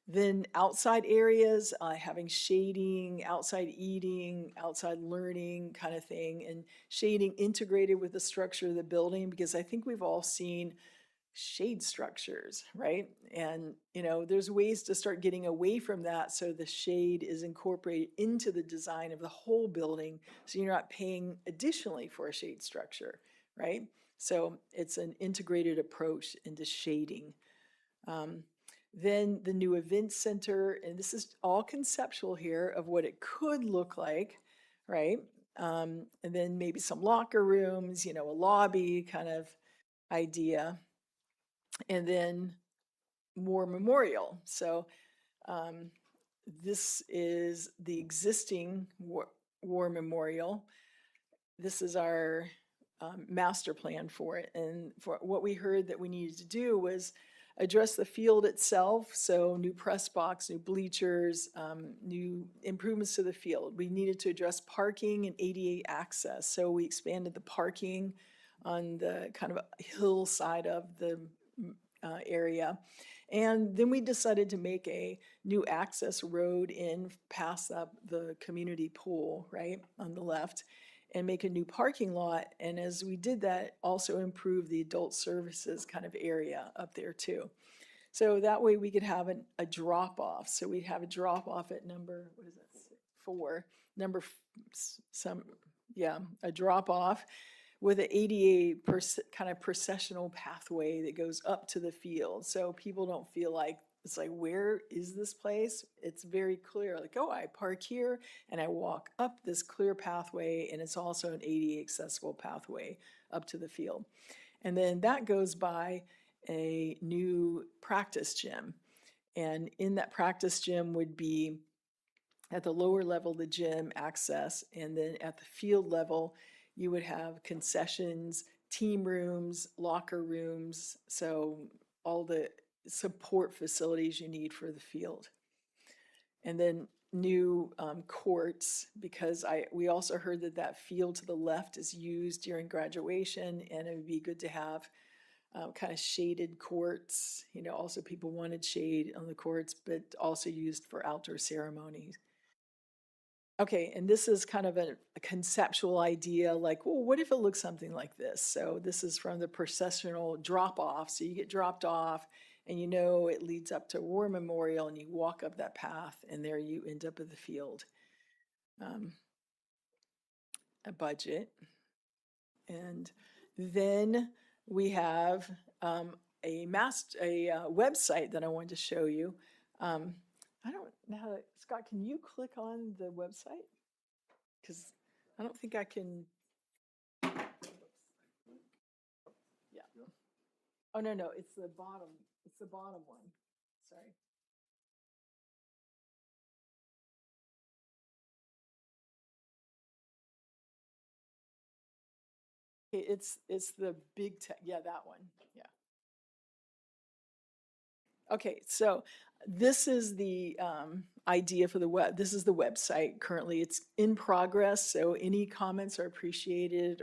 [SPEAKER 5] Then outside areas, having shading, outside eating, outside learning kind of thing, and shading integrated with the structure of the building, because I think we've all seen shade structures, right? And, you know, there's ways to start getting away from that so the shade is incorporated into the design of the whole building, so you're not paying additionally for a shade structure, right? So it's an integrated approach into shading. Then the new event center, and this is all conceptual here of what it could look like, right? And then maybe some locker rooms, you know, a lobby kind of idea. And then war memorial. So this is the existing war memorial. This is our master plan for it. And for what we heard that we needed to do was address the field itself. So new press box, new bleachers, new improvements to the field. We needed to address parking and ADA access. So we expanded the parking on the kind of hillside of the area. And then we decided to make a new access road in past the community pool, right, on the left, and make a new parking lot. And as we did that, also improve the adult services kind of area up there too. So that way we could have a drop off. So we'd have a drop off at number, what is it, 4, a drop off with an ADA kind of processional pathway that goes up to the field. So people don't feel like, it's like, where is this place? It's very clear, like, oh, I park here and I walk up this clear pathway, and it's also an ADA accessible pathway up to the field. And then that goes by a new practice gym. And in that practice gym would be at the lower level, the gym access, and then at the field level, you would have concessions, team rooms, locker rooms, so all the support facilities you need for the field. And then new courts, because we also heard that that field to the left is used during graduation, and it would be good to have kind of shaded courts. You know, also people wanted shade on the courts, but also used for outdoor ceremonies. Okay, and this is kind of a conceptual idea, like, well, what if it looks something like this? So this is from the processional drop-off. So you get dropped off, and you know it leads up to War Memorial, and you walk up that path, and there you end up at the field. A budget. And then we have a website that I wanted to show you. I don't know how to, Scott, can you click on the website? Because I don't think I can. Yeah. Oh, no, it's the bottom. It's the bottom one. Sorry. Okay, it's the big yeah, that one. Yeah. Okay, so this is the idea for the web. This is the website currently. It's in progress, so any comments are appreciated.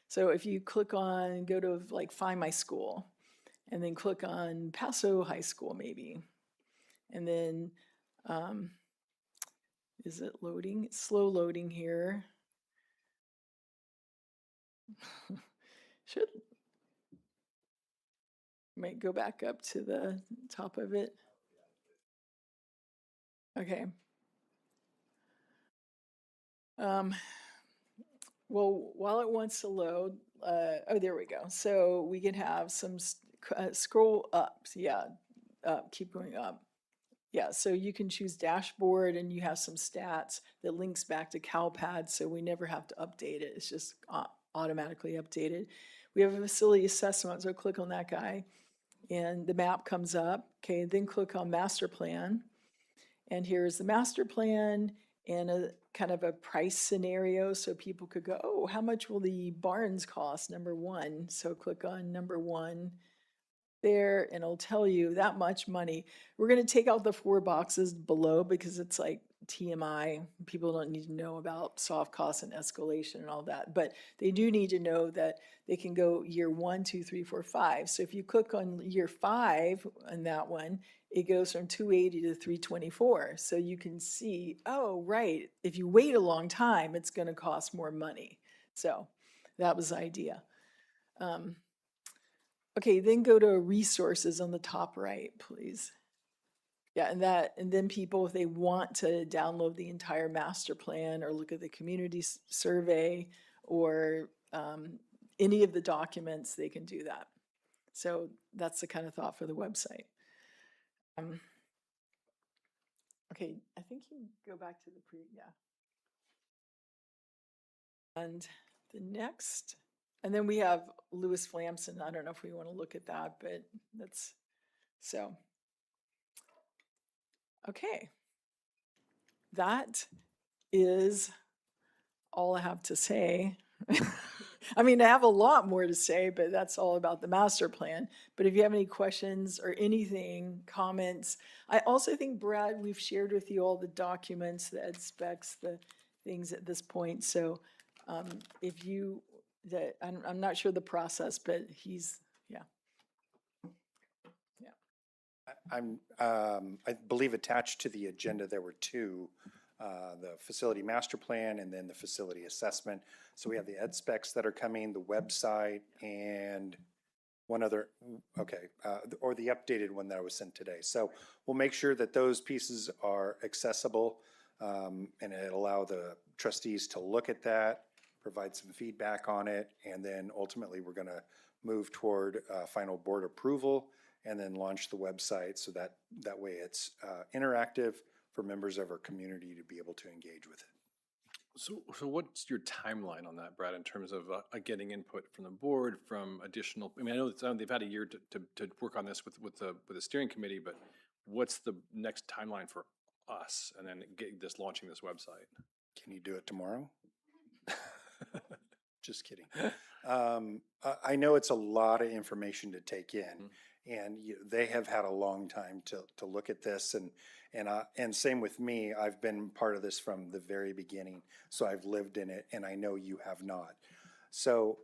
[SPEAKER 5] So if you click on, go to like Find My School, and then click on Paso High School maybe, and then is it loading? It's slow loading here. Might go back up to the top of it. Okay. Well, while it wants to load, oh, there we go. So we can have some scroll up. Yeah, keep going up. Yeah, so you can choose dashboard, and you have some stats that links back to CalPAD, so we never have to update it. It's just automatically updated. We have a facility assessment, so click on that guy, and the map comes up. Okay, then click on master plan, and here's the master plan and a kind of a price scenario, so people could go, oh, how much will the barns cost, number one? So click on number one there, and it'll tell you that much money. We're going to take out the 4 boxes below because it's like TMI. People don't need to know about soft costs and escalation and all that, but they do need to know that they can go year 1, 2, 3, 4, 5. So if you click on year 5 on that one, it goes from 280 to 324. So you can see, oh, right, if you wait a long time, it's going to cost more money. So that was the idea. Okay, then go to resources on the top right, please. Yeah, and then people, if they want to download the entire master plan or look at the community survey or any of the documents, they can do that. So that's the kind of thought for the website. Okay, I think you go back to the yeah. And the next. And then we have Lewis Flamson. I don't know if we want to look at that, but that's so. Okay. That is all I have to say. I mean, I have a lot more to say, but that's all about the master plan. But if you have any questions or anything, comments, I also think, Brad, we've shared with you all the documents, the ed specs, the things at this point. So if you, I'm not sure the process, but he's, yeah.
[SPEAKER 13] I believe attached to the agenda, there were 2, the facility master plan and then the facility assessment. So we have the ed specs that are coming, the website, and one other, okay, or the updated one that was sent today. So we'll make sure that those pieces are accessible, and it'll allow the trustees to look at that, provide some feedback on it, and then ultimately we're going to move toward final board approval and then launch the website so that way it's interactive for members of our community to be able to engage with it.
[SPEAKER 1] So what's your timeline on that, Brad, in terms of getting input from the board, from additional, I mean, I know they've had a year to work on this with the steering committee, but what's the next timeline for us and then launching this website?
[SPEAKER 13] Can you do it tomorrow? Just kidding. I know it's a lot of information to take in, And they have had a long time to look at this, and same with me. I've been part of this from the very beginning, so I've lived in it, and I know you have not. So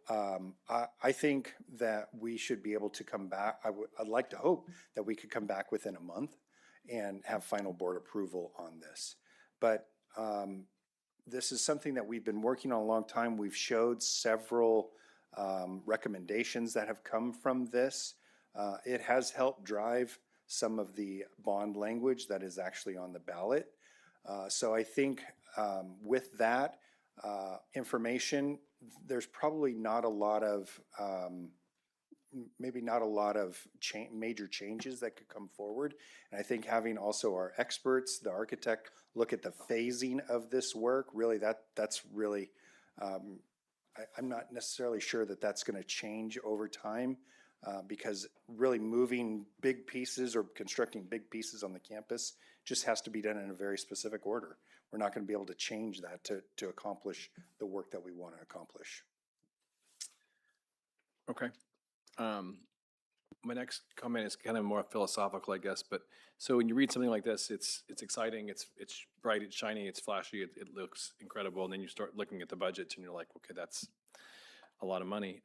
[SPEAKER 13] I think that we should be able to come back. I'd like to hope that we could come back within a month and have final board approval on this. But this is something that we've been working on a long time. We've showed several recommendations that have come from this. It has helped drive some of the bond language that is actually on the ballot. So I think with that information, there's probably not a lot of, maybe not a lot of major changes that could come forward. And I think having also our experts, the architect, look at the phasing of this work, really that's really, I'm not necessarily sure that that's going to change over time. Because really moving big pieces or constructing big pieces on the campus just has to be done in a very specific order. We're not going to be able to change that to accomplish the work that we want to accomplish.
[SPEAKER 1] Okay. My next comment is kind of more philosophical, I guess. But so when you read something like this, it's exciting, it's bright, it's shiny, it's flashy, it looks incredible, and then you start looking at the budgets and you're like, okay, that's a lot of money.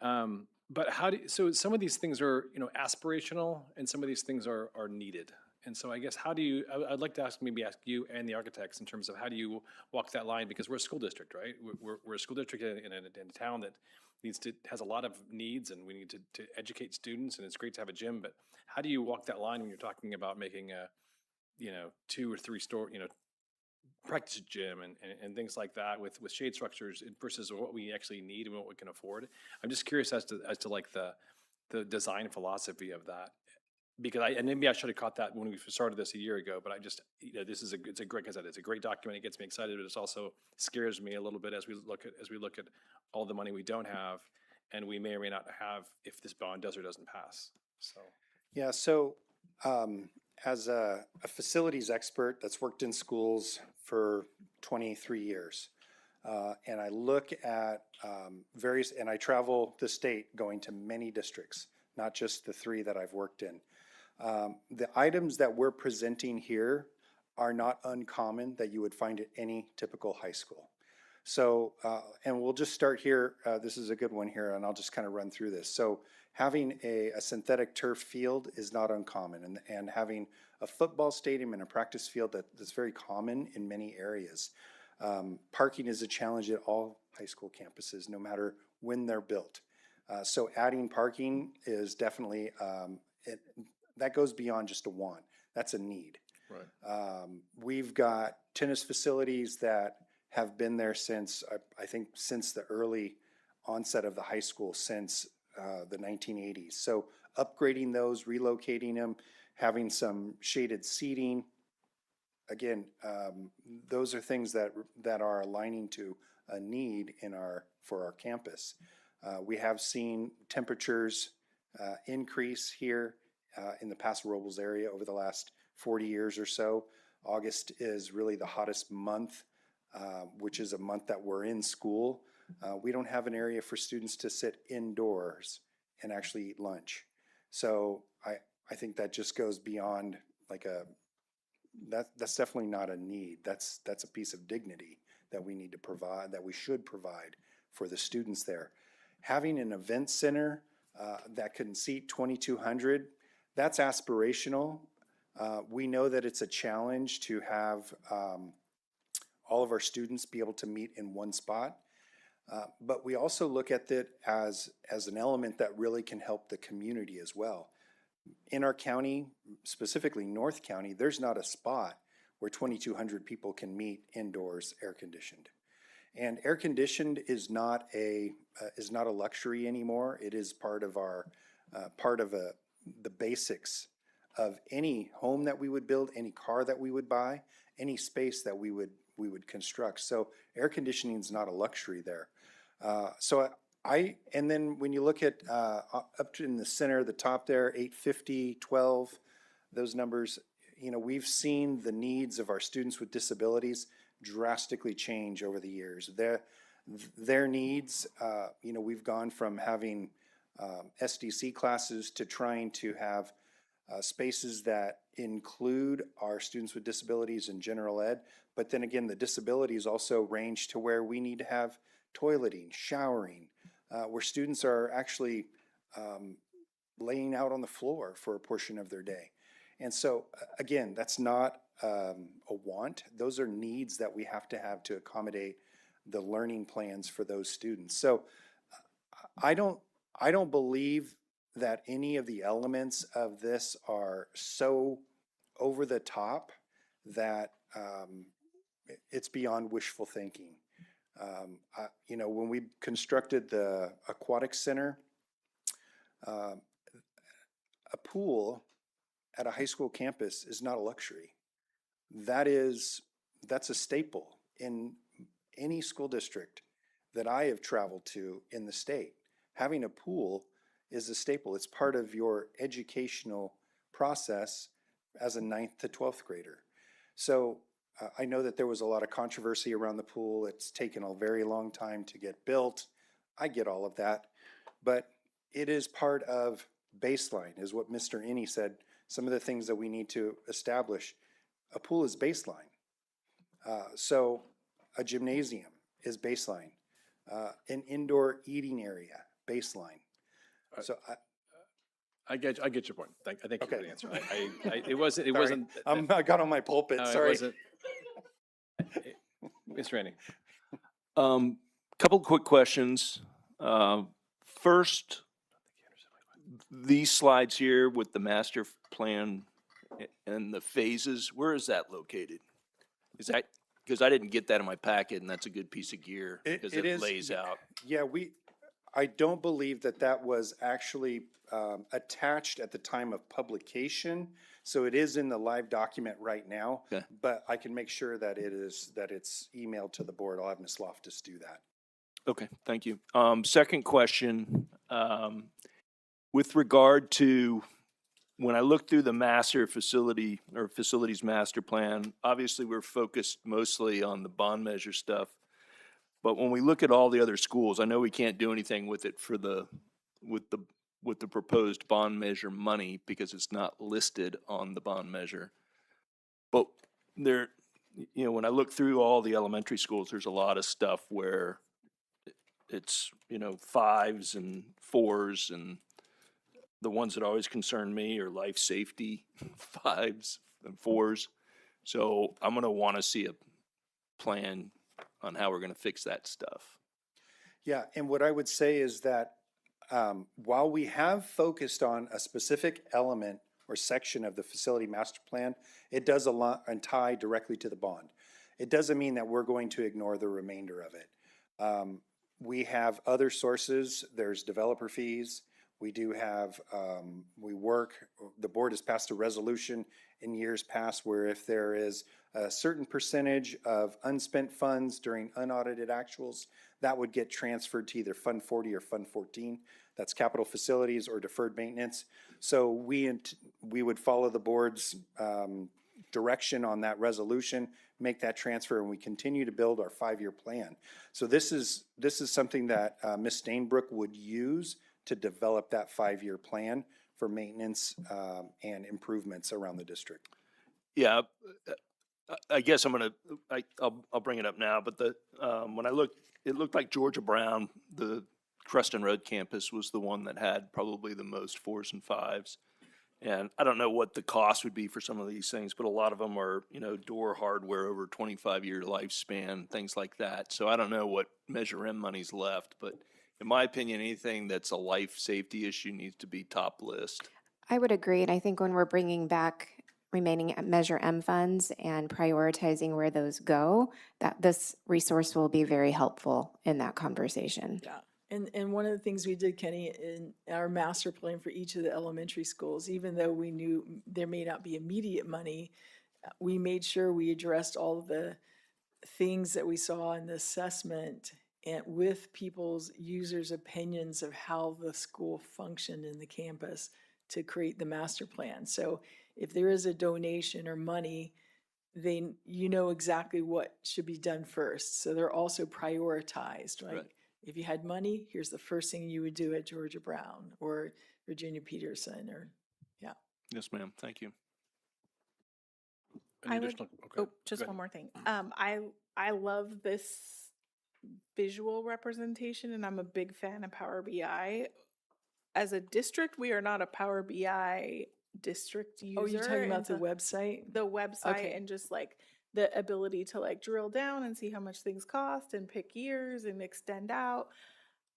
[SPEAKER 1] But so some of these things are, aspirational, and some of these things are needed. And so I guess I'd like to ask you and the architects in terms of how do you walk that line? Because we're a school district, right? We're a school district in a town that has a lot of needs, and we need to educate students, and it's great to have a gym, but how do you walk that line when you're talking about making a, 2 or 3 store, practice gym and things like that with shade structures versus what we actually need and what we can afford? I'm just curious as to like the design philosophy of that, because maybe I should have caught that when we started this a year ago, but I just, it's a great, as I said, it's a great document. It gets me excited, but it also scares me a little bit as we look at all the money we don't have, and we may or may not have if this bond does or doesn't pass. So
[SPEAKER 13] yeah, so as a facilities expert that's worked in schools for 23 years, and I look at and I travel the state going to many districts, not just the 3 that I've worked in. The items that we're presenting here are not uncommon that you would find at any typical high school. So, and we'll just start here. This is a good one here, and I'll just kind of run through this. So having a synthetic turf field is not uncommon, and having a football stadium and a practice field that's very common in many areas. Parking is a challenge at all high school campuses, no matter when they're built. So adding parking is definitely, that goes beyond just a want. That's a need.
[SPEAKER 1] Right.
[SPEAKER 13] We've got tennis facilities that have been there since, I think, since the early onset of the high school, since the 1980s. So upgrading those, relocating them, having some shaded seating. Again, those are things that are aligning to a need for our campus. We have seen temperatures increase here in the Paso Robles area over the last 40 years or so. August is really the hottest month, which is a month that we're in school. We don't have an area for students to sit indoors and actually eat lunch. So I think that just goes beyond like that's definitely not a need. That's a piece of dignity that we need to provide, that we should provide for the students there. Having an event center that can seat 2,200, that's aspirational. We know that it's a challenge to have all of our students be able to meet in one spot. But we also look at it as an element that really can help the community as well. In our county, specifically North County, there's not a spot where 2,200 people can meet indoors, air conditioned. And air conditioned is not a luxury anymore. It is part of the basics of any home that we would build, any car that we would buy, any space that we would construct. So air conditioning is not a luxury there. And then when you look at up in the center, the top there, 850, 12, those numbers, we've seen the needs of our students with disabilities drastically change over the years. Their needs, we've gone from having SDC classes to trying to have spaces that include our students with disabilities in general ed. But then again, the disabilities also range to where we need to have toileting, showering, where students are actually laying out on the floor for a portion of their day. And so, again, that's not a want. Those are needs that we have to accommodate the learning plans for those students. So I don't believe that any of the elements of this are so over the top that it's beyond wishful thinking. You know, when we constructed the aquatic center, a pool at a high school campus is not a luxury. That's a staple in any school district that I have traveled to in the state. Having a pool is a staple. It's part of your educational process as a 9th to 12th grader. So I know that there was a lot of controversy around the pool. It's taken a very long time to get built. I get all of that, but it is part of baseline, is what Mr. Inney said. Some of the things that we need to establish. A pool is baseline. So a gymnasium is baseline. An indoor eating area, baseline. So
[SPEAKER 1] I get your point. I think you
[SPEAKER 13] Okay.
[SPEAKER 1] know the answer. It wasn't. It
[SPEAKER 13] Sorry.
[SPEAKER 1] wasn't.
[SPEAKER 13] I got on my pulpit,
[SPEAKER 1] No, it
[SPEAKER 13] sorry.
[SPEAKER 1] wasn't. Mr. Randy.
[SPEAKER 10] Couple quick questions. First, these slides here with the master plan and the phases, where is that located? Is that, because I didn't get that in my packet, and that's a good piece of gear, because
[SPEAKER 13] It
[SPEAKER 10] it
[SPEAKER 13] is-
[SPEAKER 10] lays out.
[SPEAKER 13] Yeah, I don't believe that was actually attached at the time of publication. So it is in the live document right now.
[SPEAKER 10] Okay.
[SPEAKER 13] But I can make sure that it's emailed to the board. I'll have Ms. Loftus do that.
[SPEAKER 10] Okay, thank you. Second question, with regard to, when I look through the master facility or facilities master plan, obviously we're focused mostly on the bond measure stuff. But when we look at all the other schools, I know we can't do anything with it for with the proposed bond measure money because it's not listed on the bond measure. But there, you know, when I look through all the elementary schools, there's a lot of stuff where it's, you know, 5s and 4s, and the ones that always concern me are life safety 5s and 4s. So I'm gonna wanna see a plan on how we're gonna fix that stuff.
[SPEAKER 13] Yeah, and what I would say is that while we have focused on a specific element or section of the facility master plan, it does align and tie directly to the bond. It doesn't mean that we're going to ignore the remainder of it. We have other sources. There's developer fees. We do have, the board has passed a resolution in years past where if there is a certain percentage of unspent funds during unaudited actuals, that would get transferred to either Fund 40 or Fund 14. That's capital facilities or deferred maintenance. So we would follow the board's direction on that resolution, make that transfer, and we continue to build our 5-year plan. So this is something that Ms. Stainbrook would use to develop that 5-year plan for maintenance and improvements around the district.
[SPEAKER 10] Yeah, I guess I'll bring it up now, but when I looked, it looked like Georgia Brown, the Creston Road campus was the one that had probably the most 4s and 5s. And I don't know what the cost would be for some of these things, but a lot of them are, you know, door hardware over 25-year lifespan, things like that. So I don't know what Measure M money's left, but in my opinion, anything that's a life safety issue needs to be top list.
[SPEAKER 3] I would agree, and I think when we're bringing back remaining Measure M funds and prioritizing where those go, that this resource will be very helpful in that conversation.
[SPEAKER 5] Yeah. And one of the things we did, Kenny, in our master plan for each of the elementary schools, even though we knew there may not be immediate money, we made sure we addressed all of the things that we saw in the assessment and with people's users' opinions of how the school functioned in the campus to create the master plan. So if there is a donation or money, then you know exactly what should be done first. So they're also prioritized, right? If you had money, here's the first thing you would do at Georgia Brown or Virginia Peterson or, yeah.
[SPEAKER 10] Yes, ma'am. Thank you.
[SPEAKER 1] Any
[SPEAKER 12] I would-
[SPEAKER 1] additional? Okay,
[SPEAKER 12] Oh, just
[SPEAKER 1] go
[SPEAKER 12] one
[SPEAKER 1] ahead.
[SPEAKER 12] more thing. I love this visual representation, and I'm a big fan of Power BI. As a district, we are not a Power BI district user.
[SPEAKER 5] Oh, you're talking
[SPEAKER 12] and
[SPEAKER 5] about the
[SPEAKER 12] so-
[SPEAKER 5] website?
[SPEAKER 12] The website
[SPEAKER 5] Okay.
[SPEAKER 12] and just like the ability to like drill down and see how much things cost and pick years and extend out.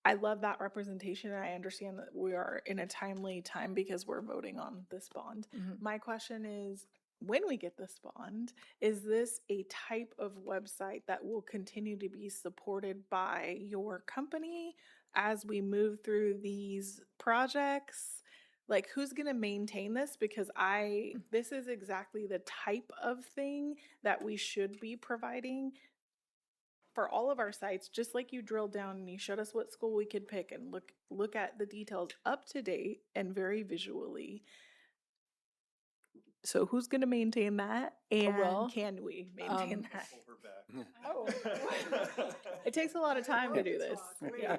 [SPEAKER 12] I love that representation, and I understand that we are in a timely time because we're voting on this bond.
[SPEAKER 5] Mhm.
[SPEAKER 12] My question is, when we get this bond, is this a type of website that will continue to be supported by your company as we move through these projects? Like, who's going to maintain this? Because this is exactly the type of thing that we should be providing for all of our sites. Just like you drilled down and you showed us what school we could pick and look at the details up to date and very visually. So who's going to maintain that, and
[SPEAKER 5] well,
[SPEAKER 12] can we maintain that?
[SPEAKER 1] Hmm.
[SPEAKER 12] Oh, it takes a lot of time to do this. Yeah.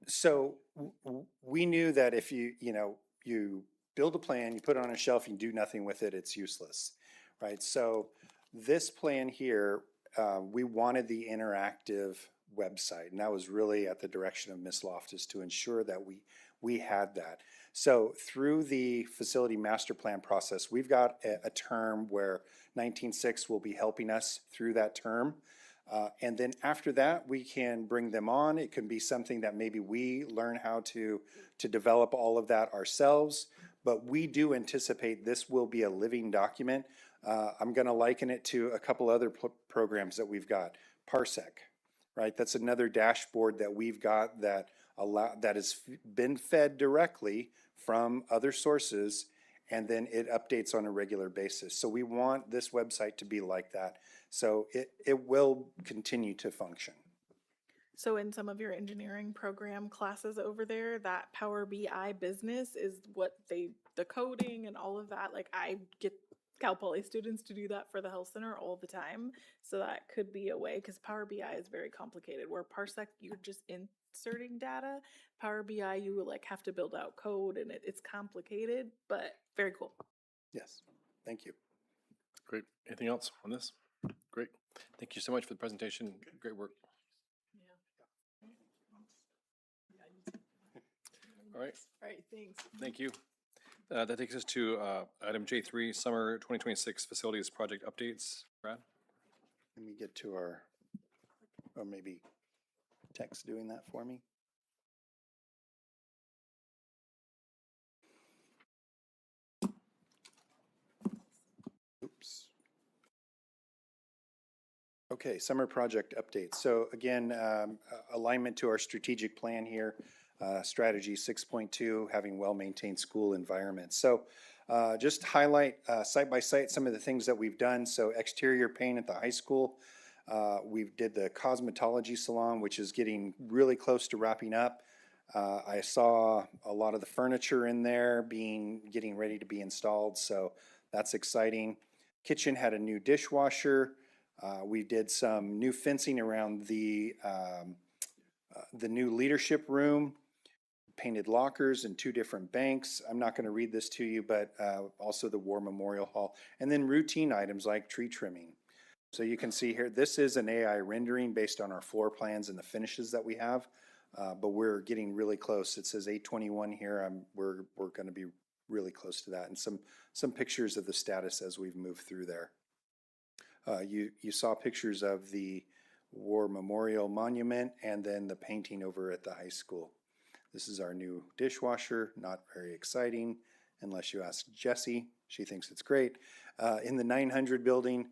[SPEAKER 13] So we knew that if you build a plan, you put it on a shelf, you do nothing with it, it's useless, right? So this plan here, we wanted the interactive website, and that was really at the direction of Ms. Loftus to ensure that we had that. So through the facility master plan process, we've got a term where 19.6 will be helping us through that term. And then after that, we can bring them on. It can be something that maybe we learn how to develop all of that ourselves. But we do anticipate this will be a living document. I'm going to liken it to a couple other programs that we've got. Parsec, right? That's another dashboard that we've got that has been fed directly from other sources, and then it updates on a regular basis. So we want this website to be like that. So it will continue to function.
[SPEAKER 12] So in some of your engineering program classes over there, that Power BI business is what the coding and all of that. Like, I get Cal Poly students to do that for the health center all the time. So that could be a way, because Power BI is very complicated. Where Parsec, you're just inserting data. Power BI, you will like have to build out code, and it's complicated, but very cool.
[SPEAKER 13] Yes, thank you.
[SPEAKER 1] Great. Anything else on this? Great. Thank you so much for the presentation. Great work. All right.
[SPEAKER 5] All right, thanks.
[SPEAKER 1] Thank you. That takes us to item J3, Summer 2026 Facilities Project Updates. Brad?
[SPEAKER 13] Let me get to or maybe Tech's doing that for me. Oops. Okay, summer project updates. So again, alignment to our strategic plan here, strategy 6.2, having well-maintained school environments. So just highlight site by site some of the things that we've done. So exterior paint at the high school. We did the cosmetology salon, which is getting really close to wrapping up. I saw a lot of the furniture in there getting ready to be installed, so that's exciting. Kitchen had a new dishwasher. We did some new fencing around the new leadership room, painted lockers in 2 different banks. I'm not going to read this to you, but also the War Memorial Hall. And then routine items like tree trimming. So you can see here, this is an AI rendering based on our floor plans and the finishes that we have, but we're getting really close. It says 821 here. We're going to be really close to that, and some pictures of the status as we've moved through there. You saw pictures of the War Memorial Monument and then the painting over at the high school. This is our new dishwasher, not very exciting unless you ask Jessie. She thinks it's great. In the 900 building,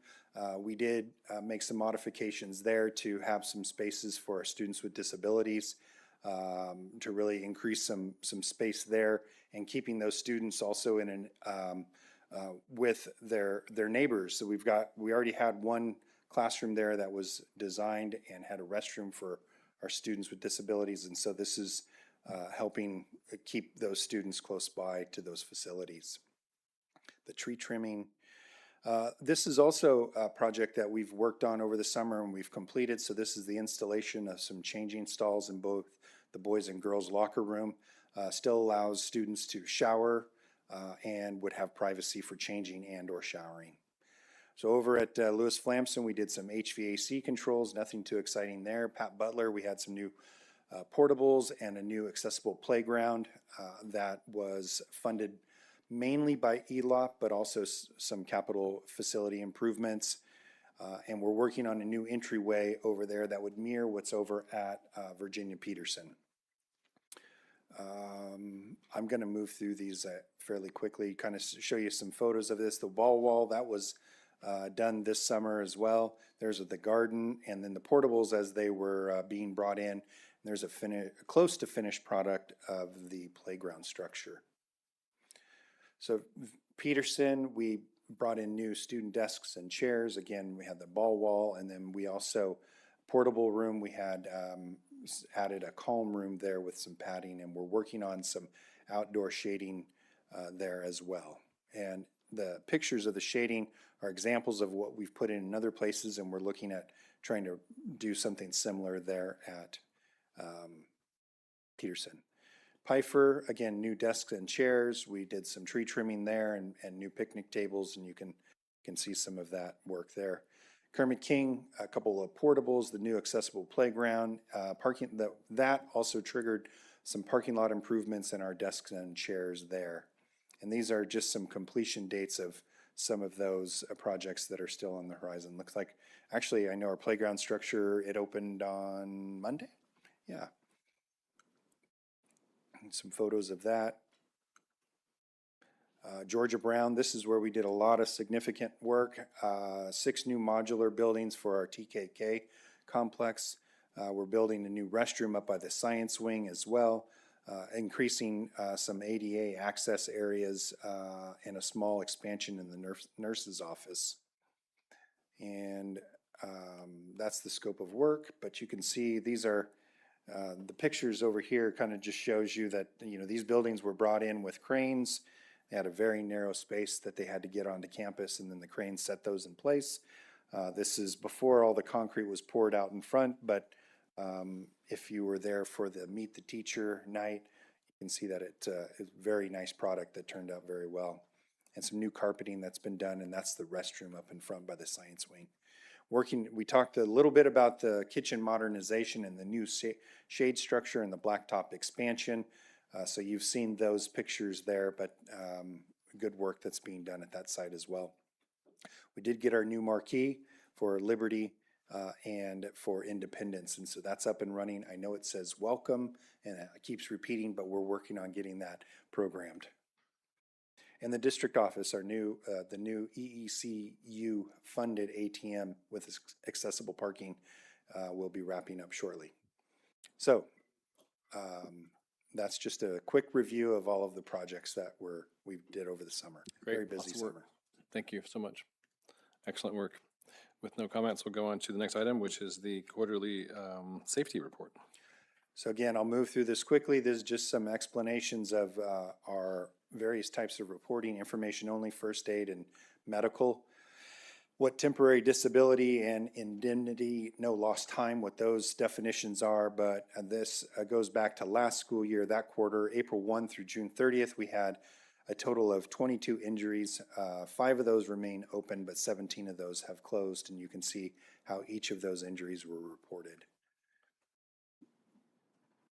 [SPEAKER 13] we did make some modifications there to have some spaces for our students with disabilities, to really increase some space there, and keeping those students also in with their neighbors. So we already had one classroom there that was designed and had a restroom for our students with disabilities, and so this is helping keep those students close by to those facilities. The tree trimming. This is also a project that we've worked on over the summer and we've completed. So this is the installation of some changing stalls in both the boys and girls locker room. Still allows students to shower and would have privacy for changing and or showering. So over at Lewis Flamson, we did some HVAC controls, nothing too exciting there. Pat Butler, we had some new portables and a new accessible playground that was funded mainly by ELOP, but also some capital facility improvements. And we're working on a new entryway over there that would mirror what's over at Virginia Peterson. I'm going to move through these fairly quickly, kind of show you some photos of this. The wall, that was done this summer as well. There's the garden, and then the portables as they were being brought in. There's a close to finished product of the playground structure. So Peterson, we brought in new student desks and chairs. Again, we had the ball wall, and then we also, portable room, we had added a calm room there with some padding, and we're working on some outdoor shading there as well. And the pictures of the shading are examples of what we've put in other places, and we're looking at trying to do something similar there at Peterson. Pfeiffer, again, new desks and chairs. We did some tree trimming there and new picnic tables, and you can see some of that work there. Kermit King, a couple of portables, the new accessible playground, parking. That also triggered some parking lot improvements in our desks and chairs there. And these are just some completion dates of some of those projects that are still on the horizon. Looks like, actually, I know our playground structure, it opened on Monday? Yeah. And some photos of that. Georgia Brown, this is where we did a lot of significant work. 6 new modular buildings for our TKK complex. We're building a new restroom up by the science wing as well, increasing some ADA access areas and a small expansion in the nurse's office. And that's the scope of work, but you can see these are the pictures over here kind of just shows you that, you know, these buildings were brought in with cranes. They had a very narrow space that they had to get onto campus, and then the cranes set those in place. This is before all the concrete was poured out in front, but if you were there for the Meet the Teacher night, you can see that it's a very nice product that turned out very well. And some new carpeting that's been done, and that's the restroom up in front by the science wing. We talked a little bit about the kitchen modernization and the new shade structure and the blacktop expansion. So you've seen those pictures there, but good work that's being done at that site as well. We did get our new marquee for Liberty and for Independence, and so that's up and running. I know it says welcome, and it keeps repeating, but we're working on getting that programmed. And the district office, the new EECU funded ATM with accessible parking will be wrapping up shortly. So that's just a quick review of all of the projects that we did over the summer.
[SPEAKER 1] Great.
[SPEAKER 13] Very busy
[SPEAKER 1] Lots of work.
[SPEAKER 13] summer.
[SPEAKER 1] Thank you so much. Excellent work. With no comments, we'll go on to the next item, which is the quarterly safety report.
[SPEAKER 13] So again, I'll move through this quickly. There's just some explanations of our various types of reporting, information only, first aid, and medical. What temporary disability and indemnity, no lost time, what those definitions are, but this goes back to last school year, that quarter, April 1 through June 30th, we had a total of 22 injuries. 5 of those remain open, but 17 of those have closed, and you can see how each of those injuries were reported.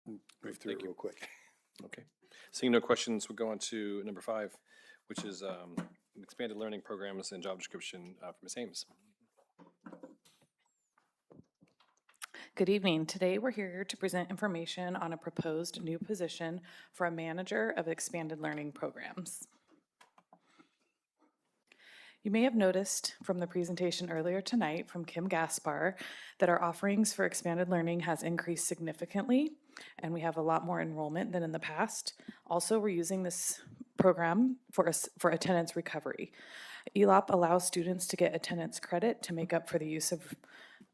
[SPEAKER 13] Move through it real quick.
[SPEAKER 1] Okay. Seeing no questions, we'll go on to number 5, which is expanded learning programs and job description for Ms. Ames.
[SPEAKER 15] Good evening. Today we're here to present information on a proposed new position for a manager of expanded learning programs. You may have noticed from the presentation earlier tonight from Kim Gaspar that our offerings for expanded learning has increased significantly, and we have a lot more enrollment than in the past. Also, we're using this program for attendance recovery. ELOP allows students to get attendance credit to make up for the use of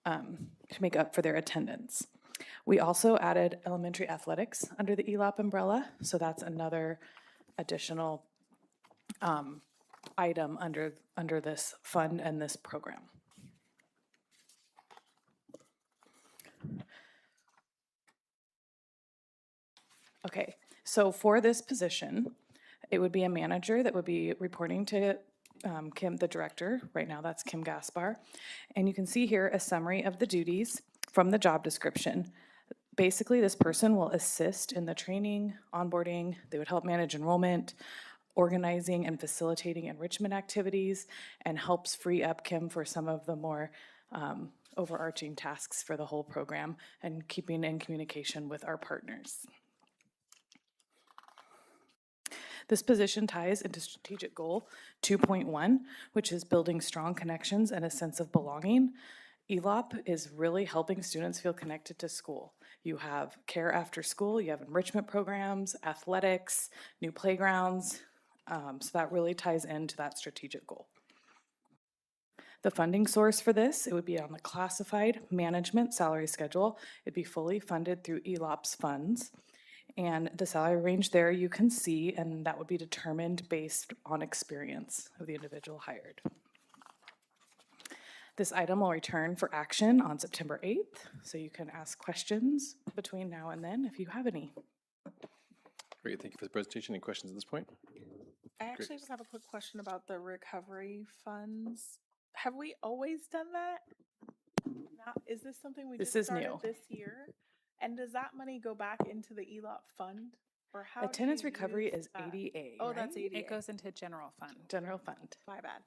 [SPEAKER 15] to make up for their attendance. We also added elementary athletics under the ELOP umbrella, so that's another additional item under this fund and this program. Okay, so for this position, It would be a manager that would be reporting to Kim, the director. Right now, that's Kim Gaspar. And you can see here a summary of the duties from the job description. Basically, this person will assist in the training, onboarding, they would help manage enrollment, organizing and facilitating enrichment activities, and helps free up Kim for some of the more overarching tasks for the whole program and keeping in communication with our partners. This position ties into strategic goal 2.1, which is building strong connections and a sense of belonging. ELOP is really helping students feel connected to school. You have care after school, you have enrichment programs, athletics, new playgrounds, so that really ties into that strategic goal. The funding source for this, it would be on the classified management salary schedule. It'd be fully funded through ELOP's funds. And the salary range there you can see, and that would be determined based on experience of the individual hired. This item will return for action on September 8th, so you can ask questions between now and then if you have any.
[SPEAKER 1] Great, thank you for the presentation. Any questions at this point?
[SPEAKER 12] I actually just have a quick question about the recovery funds. Have we always done that? Now, is this something we
[SPEAKER 15] This
[SPEAKER 12] just
[SPEAKER 15] is new.
[SPEAKER 12] started this year? And does that money go back into the ELOP fund? Or how do
[SPEAKER 15] Attendance
[SPEAKER 12] you
[SPEAKER 15] recovery
[SPEAKER 12] use
[SPEAKER 15] is
[SPEAKER 12] that?
[SPEAKER 15] ADA,
[SPEAKER 12] Oh, that's
[SPEAKER 15] right?
[SPEAKER 12] ADA.
[SPEAKER 11] It goes into general fund.
[SPEAKER 15] General fund.
[SPEAKER 12] My bad.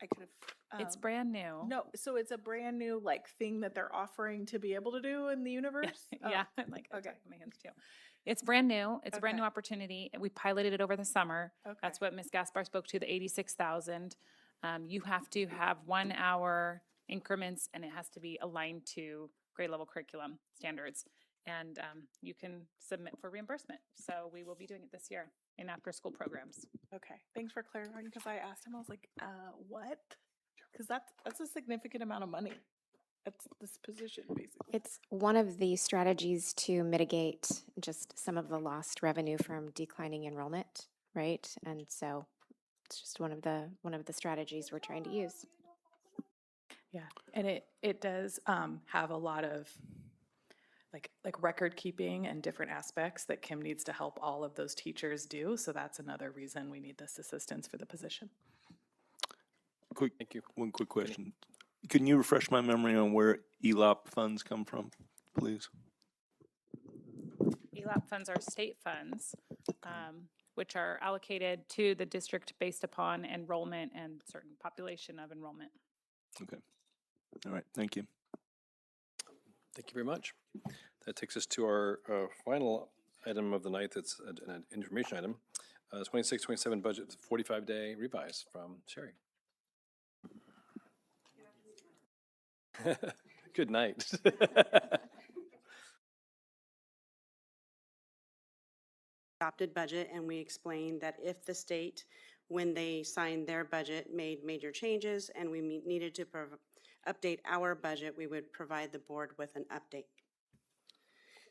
[SPEAKER 12] I could have.
[SPEAKER 11] It's brand new.
[SPEAKER 12] No, so it's a brand new like thing that they're offering to be able to do in the universe?
[SPEAKER 11] Yeah,
[SPEAKER 12] Oh,
[SPEAKER 11] like
[SPEAKER 12] okay.
[SPEAKER 11] my hands too. It's brand new. It's a brand new
[SPEAKER 12] Okay.
[SPEAKER 11] opportunity. We piloted it over the summer.
[SPEAKER 12] Okay.
[SPEAKER 11] That's what Ms. Gaspar spoke to, the 86,000. You have to have 1 hour increments and it has to be aligned to grade level curriculum standards. And you can submit for reimbursement. So we will be doing it this year in after school programs.
[SPEAKER 12] Okay, thanks for clarifying, because I asked him, I was like, what? Because that's a significant amount of money. That's this position, basically.
[SPEAKER 3] It's one of the strategies to mitigate just some of the lost revenue from declining enrollment, right? And so it's just one of the strategies we're trying to use.
[SPEAKER 15] Yeah, and it does have a lot of like record keeping and different aspects that Kim needs to help all of those teachers do. So that's another reason we need this assistance for the position.
[SPEAKER 1] Thank you.
[SPEAKER 10] One quick question. Can you refresh my memory on where ELOP funds come from, please?
[SPEAKER 11] ELAP funds are state funds, which are allocated to the district based upon enrollment and certain population of enrollment.
[SPEAKER 10] Okay. All right, thank you.
[SPEAKER 1] Thank you very much. That takes us to our final item of the night. That's an information item. 26-27 budget 45-day revise from Sherry. Good night.
[SPEAKER 7] Adopted budget, and we explained that if the state, when they signed their budget, made major changes and we needed to update our budget, we would provide the board with an update.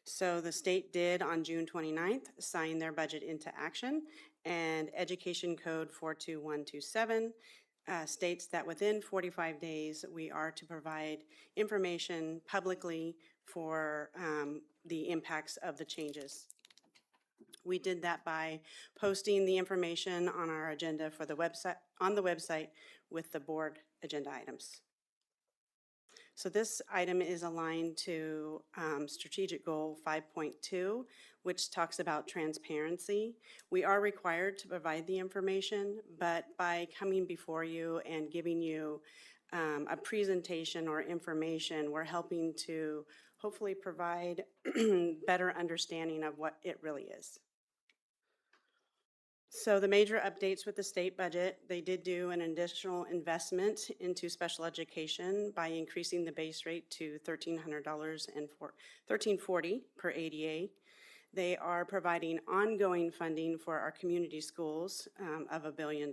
[SPEAKER 7] So the state did on June 29th sign their budget into action, and Education Code 42127 states that within 45 days we are to provide information publicly for the impacts of the changes. We did that by posting the information on our agenda for the website, on the website with the board agenda items. So this item is aligned to strategic goal 5.2, which talks about transparency. We are required to provide the information, but by coming before you and giving you a presentation or information, we're helping to hopefully provide better understanding of what it really is. So the major updates with the state budget, they did do an additional investment into special education by increasing the base rate to $1,300 and $1,340 per ADA. They are providing ongoing funding for our community schools of $1 billion.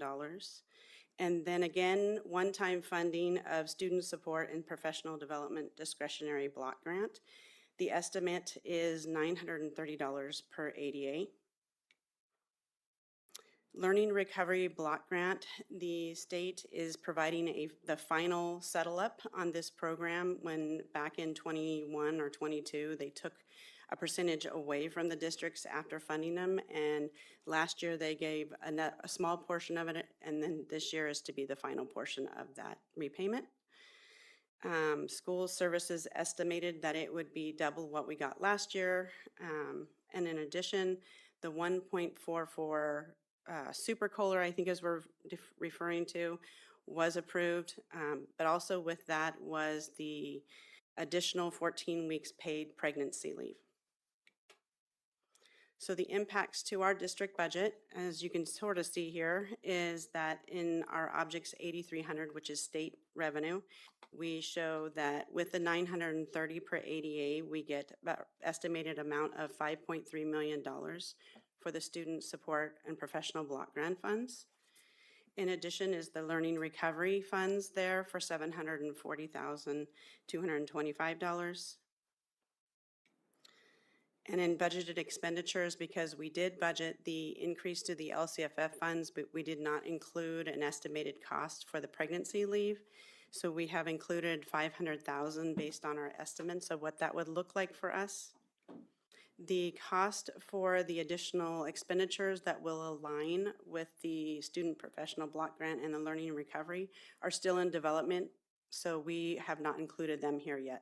[SPEAKER 7] And then again, one-time funding of student support and professional development discretionary block grant. The estimate is $930 per ADA. Learning Recovery Block Grant, the state is providing the final settle up on this program when back in 21 or 22, they took a percentage away from the districts after funding them. And last year they gave a small portion of it, and then this year is to be the final portion of that repayment. School services estimated that it would be double what we got last year. And in addition, the 1.44 super Kohler, I think is we're referring to, was approved. But also with that was the additional 14 weeks paid pregnancy leave. So the impacts to our district budget, as you can sort of see here, is that in our objects 8,300, which is state revenue, we show that with the 930 per ADA, we get about estimated amount of $5.3 million for the student support and professional block grant funds. In addition is the learning recovery funds there for $740,225. And in budgeted expenditures, because we did budget the increase to the LCFF funds, but we did not include an estimated cost for the pregnancy leave. So we have included $500,000 based on our estimates of what that would look like for us. The cost for the additional expenditures that will align with the student professional block grant and the learning and recovery are still in development, so we have not included them here yet.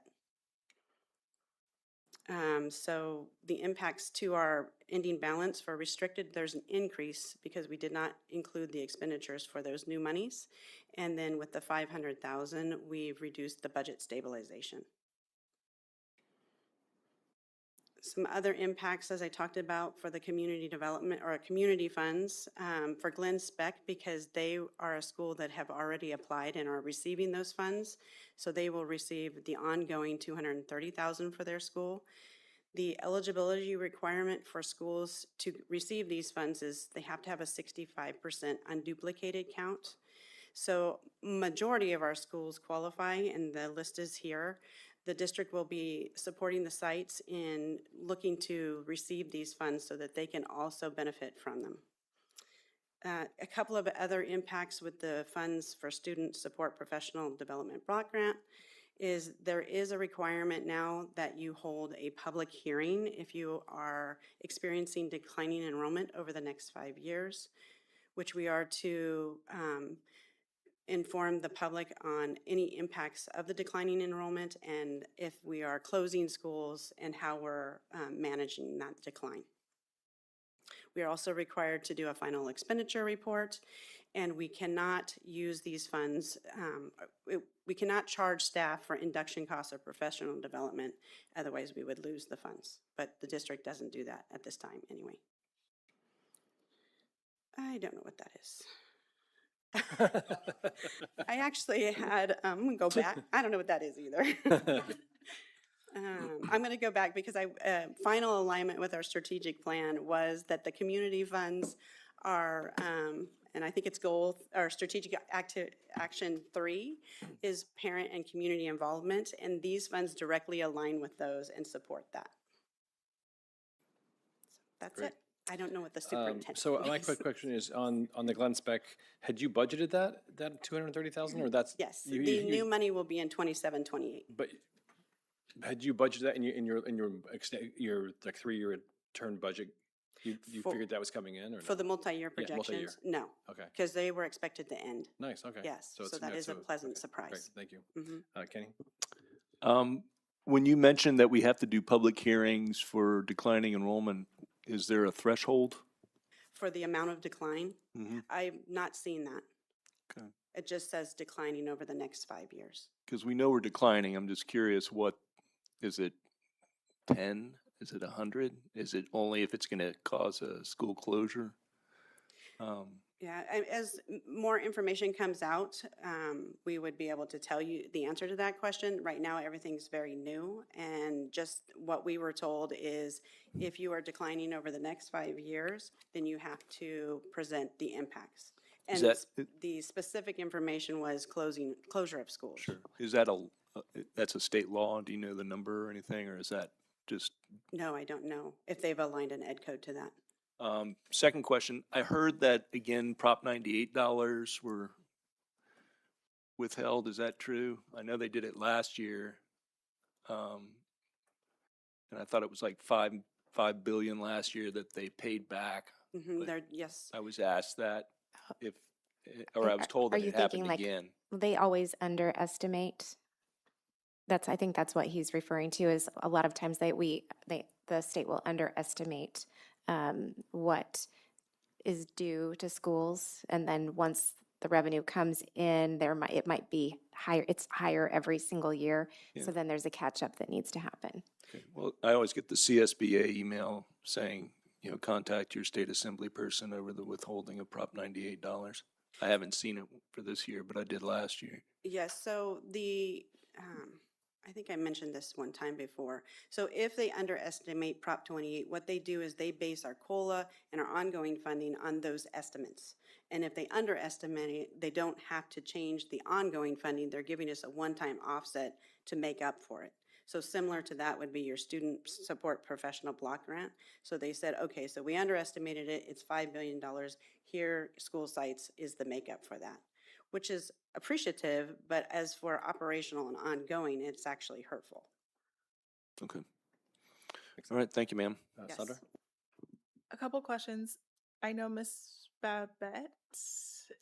[SPEAKER 7] So the impacts to our ending balance for restricted, there's an increase because we did not include the expenditures for those new monies. And then with the $500,000, we've reduced the budget stabilization. Some other impacts, as I talked about, for the community development or community funds for Glenn Speck, because they are a school that have already applied and are receiving those funds. So they will receive the ongoing $230,000 for their school. The eligibility requirement for schools to receive these funds is they have to have a 65% unduplicated count. So majority of our schools qualify, and the list is here. The district will be supporting the sites in looking to receive these funds so that they can also benefit from them. A couple of other impacts with the funds for student support professional development block grant is there is a requirement now that you hold a public hearing if you are experiencing declining enrollment over the next 5 years, which we are to inform the public on any impacts of the declining enrollment and if we are closing schools and how we're managing that decline. We are also required to do a final expenditure report, and we cannot use these funds, we cannot charge staff for induction costs or professional development, otherwise we would lose the funds. But the district doesn't do that at this time anyway. I don't know what that is. I actually had, I'm gonna go back. I don't know what that is either. I'm gonna go back because final alignment with our strategic plan was that the community funds are, and I think it's goal, or strategic action 3 is parent and community involvement, and these funds directly align with those and support that. So that's
[SPEAKER 1] Great.
[SPEAKER 7] it. I don't know what the superintendent
[SPEAKER 1] So my
[SPEAKER 7] is.
[SPEAKER 1] quick question is on the Glenn Speck, had you budgeted that 230,000 or that's?
[SPEAKER 7] Yes,
[SPEAKER 1] you-
[SPEAKER 7] the
[SPEAKER 1] you-
[SPEAKER 7] new money will be in 27, 28.
[SPEAKER 1] But had you budgeted that in your like 3-year turn budget? You
[SPEAKER 7] For-
[SPEAKER 1] figured that was coming in or
[SPEAKER 7] For
[SPEAKER 1] no?
[SPEAKER 7] the multi-year
[SPEAKER 1] Yeah, multi-year.
[SPEAKER 7] projections? No.
[SPEAKER 1] Okay.
[SPEAKER 7] Because they were expected to end.
[SPEAKER 1] Nice, okay.
[SPEAKER 7] Yes, so
[SPEAKER 1] it's-
[SPEAKER 7] that
[SPEAKER 1] yeah,
[SPEAKER 7] is a pleasant
[SPEAKER 1] okay,
[SPEAKER 7] surprise.
[SPEAKER 1] Great, thank you.
[SPEAKER 7] Mhm.
[SPEAKER 1] Kenny?
[SPEAKER 10] When you mentioned that we have to do public hearings for declining enrollment, is there a threshold?
[SPEAKER 7] For the amount of decline,
[SPEAKER 10] Mhm.
[SPEAKER 7] I've not seen that.
[SPEAKER 10] Okay.
[SPEAKER 7] It just says declining over the next 5 years.
[SPEAKER 10] Because we know we're declining. I'm just curious, what, is it 10? Is it 100? Is it only if it's going to cause a school closure?
[SPEAKER 7] Yeah, as more information comes out, we would be able to tell you the answer to that question. Right now, everything's very new, and just what we were told is if you are declining over the next 5 years, then you have to present the impacts. And
[SPEAKER 10] Is
[SPEAKER 7] the specific information was closure of schools.
[SPEAKER 10] Sure. Is that that's a state law? Do you know the number or anything, or is that just?
[SPEAKER 7] No, I don't know if they've aligned an ed code to that.
[SPEAKER 10] Second question, I heard that, again, Prop $98 were withheld. Is that true? I know they did it last year. And I thought it was like 5 billion last year that they paid back. but
[SPEAKER 7] They're, yes.
[SPEAKER 10] I was asked that if, or I was told
[SPEAKER 3] Are
[SPEAKER 10] that
[SPEAKER 3] you
[SPEAKER 10] it happened
[SPEAKER 3] thinking like
[SPEAKER 10] again.
[SPEAKER 3] they always underestimate? I think that's what he's referring to is a lot of times the state will underestimate what is due to schools. And then once the revenue comes in, it might be higher, it's higher every single year.
[SPEAKER 10] Yeah.
[SPEAKER 3] So then there's a catch up that needs to happen.
[SPEAKER 10] Okay. Well, I always get the CSBA email saying, contact your state assembly person over the withholding of Prop $98. I haven't seen it for this year, but I did last year.
[SPEAKER 7] Yes, so I think I mentioned this one time before. So if they underestimate Prop 28, what they do is they base our COLA and our ongoing funding on those estimates. And if they underestimate it, they don't have to change the ongoing funding. They're giving us a one-time offset to make up for it. So similar to that would be your student support professional block grant. So they said, okay, so we underestimated it. It's $5 billion. Here, school sites is the makeup for that, which is appreciative, but as for operational and ongoing, it's actually hurtful.
[SPEAKER 10] Okay. All right. Thank you, ma'am.
[SPEAKER 7] Yes.
[SPEAKER 1] Sandra?
[SPEAKER 12] A couple questions. I know Miss Babette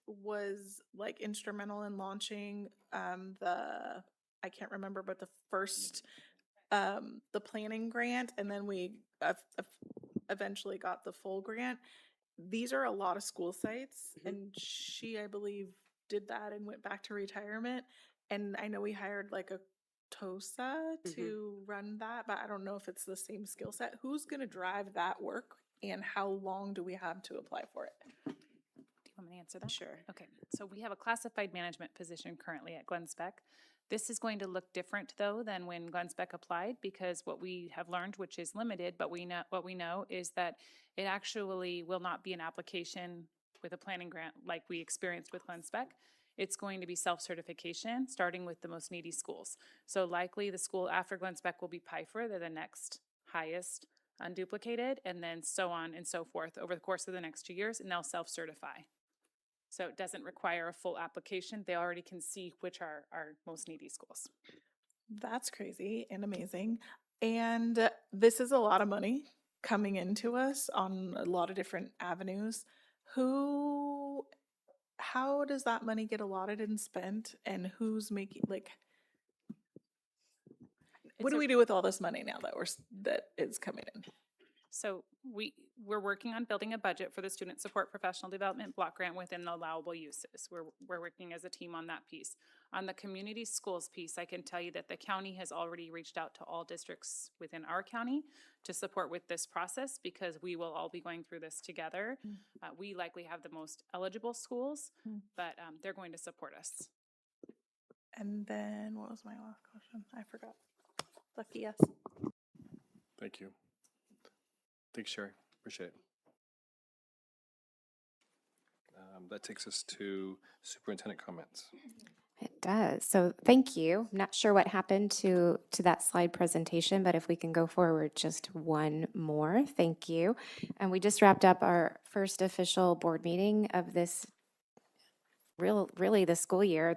[SPEAKER 12] was like instrumental in launching I can't remember, but the first the planning grant, and then we eventually got the full grant. These are a lot of school sites, and she, I believe, did that and went back to retirement. And I know we hired like a TOSA to run that, but I don't know if it's the same skill set. Who's going to drive that work, and how long do we have to apply for it?
[SPEAKER 11] Do you want me to answer that?
[SPEAKER 7] Sure.
[SPEAKER 11] Okay, so we have a classified management position currently at Glen Speck. This is going to look different though than when Glen Speck applied, because what we have learned, which is limited, but what we know is that it actually will not be an application with a planning grant like we experienced with Glen Speck. It's going to be self-certification, starting with the most needy schools. So likely the school after Glen Speck will be Pifer. They're the next highest unduplicated, and then so on and so forth over the course of the next 2 years, and they'll self-certify. So it doesn't require a full application. They already can see which are our most needy schools.
[SPEAKER 12] That's crazy and amazing. And this is a lot of money coming into us on a lot of different avenues. How does that money get allotted and spent, and who's making, like, what do we do with all this money now that is coming in?
[SPEAKER 11] So we're working on building a budget for the student support professional development block grant within the allowable uses. We're working as a team on that piece. On the community schools piece, I can tell you that the county has already reached out to all districts within our county to support with this process, because we will all be going through this together. We likely have the most eligible schools, but they're going to support us.
[SPEAKER 12] And then what was my last question? I forgot. Lucky yes.
[SPEAKER 1] Thank you. Thanks, Sherry. Appreciate it. That takes us to superintendent comments.
[SPEAKER 3] It does. So thank you. I'm not sure what happened to that slide presentation, but if we can go forward just one more, thank you. And we just wrapped up our first official board meeting of this really the school year,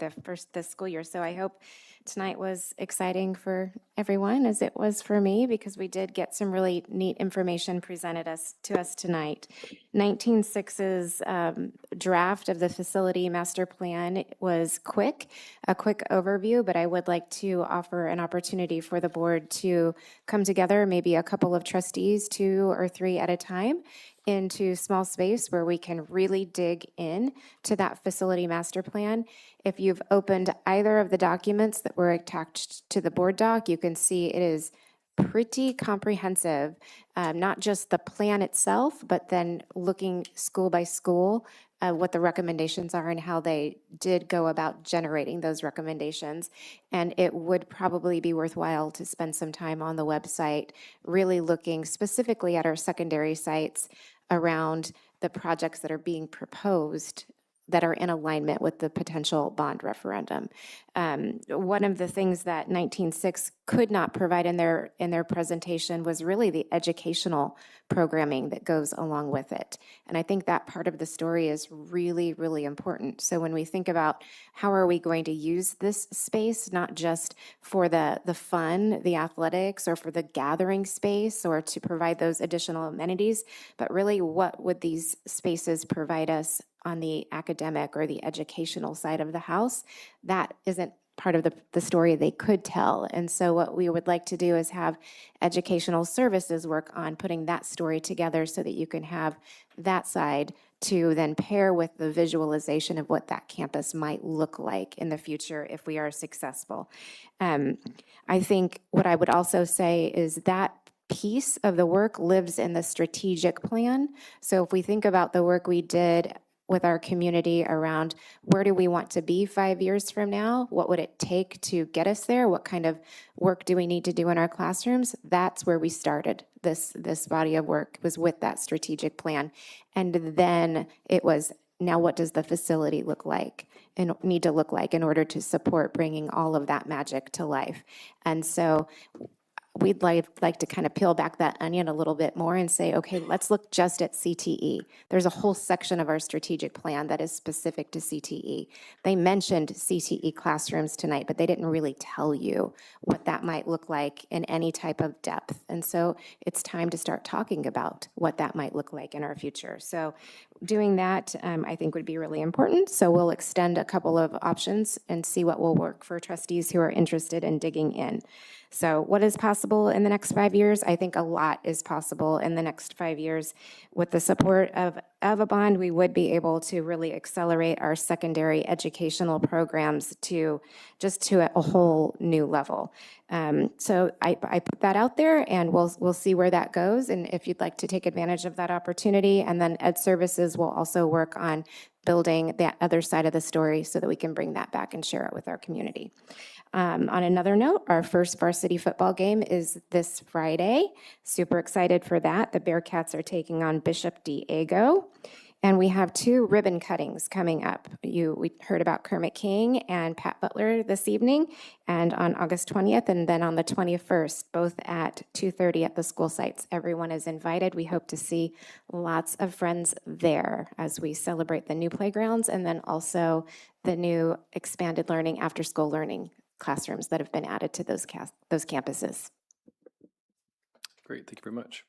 [SPEAKER 3] this school year. So I hope tonight was exciting for everyone as it was for me, because we did get some really neat information presented to us tonight. 19.6's draft of the facility master plan was a quick overview, but I would like to offer an opportunity for the board to come together, maybe a couple of trustees, 2 or 3 at a time, into small space where we can really dig in to that facility master plan. If you've opened either of the documents that were attached to the board doc, you can see it is pretty comprehensive, not just the plan itself, but then looking school by school, what the recommendations are and how they did go about generating those recommendations. And it would probably be worthwhile to spend some time on the website, really looking specifically at our secondary sites around the projects that are being proposed that are in alignment with the potential bond referendum. One of the things that 19.6 could not provide in their presentation was really the educational programming that goes along with it. And I think that part of the story is really, really important. So when we think about how are we going to use this space, not just for the fun, the athletics, or for the gathering space, or to provide those additional amenities, but really what would these spaces provide us on the academic or the educational side of the house, that isn't part of the story they could tell. And so what we would like to do is have educational services work on putting that story together so that you can have that side to then pair with the visualization of what that campus might look like in the future if we are successful. I think what I would also say is that piece of the work lives in the strategic plan. So if we think about the work we did with our community around where do we want to be 5 years from now? What would it take to get us there? What kind of work do we need to do in our classrooms? That's where we started this body of work, was with that strategic plan. And then it was, now what does the facility look like and need to look like in order to support bringing all of that magic to life? And so we'd like to kind of peel back that onion a little bit more and say, okay, let's look just at CTE. There's a whole section of our strategic plan that is specific to CTE. They mentioned CTE classrooms tonight, but they didn't really tell you what that might look like in any type of depth. And so it's time to start talking about what that might look like in our future. So doing that, I think, would be really important. So we'll extend a couple of options and see what will work for trustees who are interested in digging in. So what is possible in the next 5 years? I think a lot is possible in the next 5 years. With the support of a bond, we would be able to really accelerate our secondary educational programs to a whole new level. So I put that out there, and we'll see where that goes. And if you'd like to take advantage of that opportunity, and then Ed Services will also work on building that other side of the story so that we can bring that back and share it with our community. On another note, our first varsity football game is this Friday. Super excited for that. The Bearcats are taking on Bishop Diego. And we have 2 ribbon cuttings coming up. We heard about Kermit King and Pat Butler this evening, and on August 20th, and then on the 21st, both at 2:30 at the school sites. Everyone is invited. We hope to see lots of friends there as we celebrate the new playgrounds and then also the new expanded learning, after-school learning classrooms that have been added to those campuses.
[SPEAKER 1] Great, thank you very much.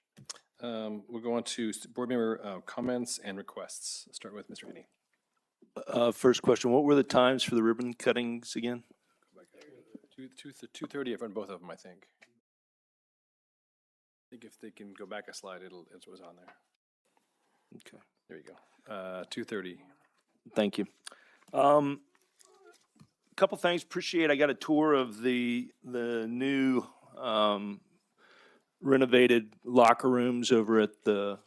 [SPEAKER 1] We'll go on to board member comments and requests. Start with Mr. Eddy.
[SPEAKER 10] First question, what were the times for the ribbon cuttings again?
[SPEAKER 1] 2:30 in front of both of them, I think. I think if they can go back a slide, it was on there.
[SPEAKER 10] Okay.
[SPEAKER 1] There you go. 2:30.
[SPEAKER 10] Thank you. Couple things, appreciate, I got a tour of the new renovated locker rooms over at the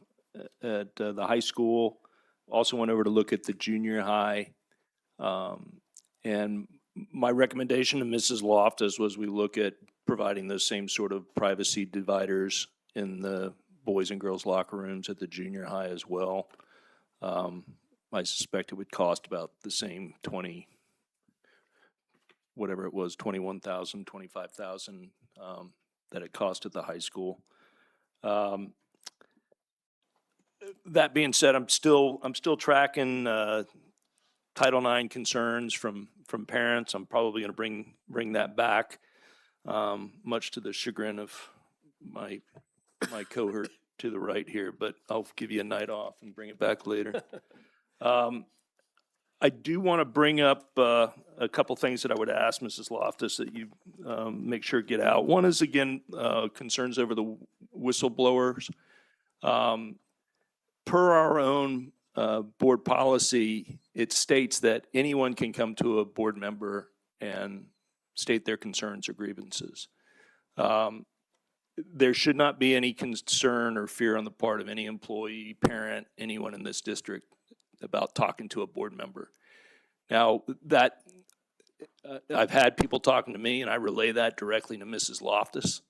[SPEAKER 10] high school. Also went over to look at the junior high. And my recommendation to Mrs. Loftus was we look at providing those same sort of privacy dividers in the boys and girls locker rooms at the junior high as well. I suspect it would cost about the same whatever it was, $21,000, $25,000 that it cost at the high school. That being said, I'm still tracking Title IX concerns from parents. I'm probably going to bring that back, much to the chagrin of my cohort to the right here. But I'll give you a night off and bring it back later. I do want to bring up a couple things that I would ask Mrs. Loftus that you make sure get out. One is, again, concerns over the whistleblowers. Per our own board policy, it states that anyone can come to a board member and state their concerns or grievances. There should not be any concern or fear on the part of any employee, parent, anyone in this district about talking to a board member. Now, that I've had people talking to me, and I relay that directly to Mrs. Loftus,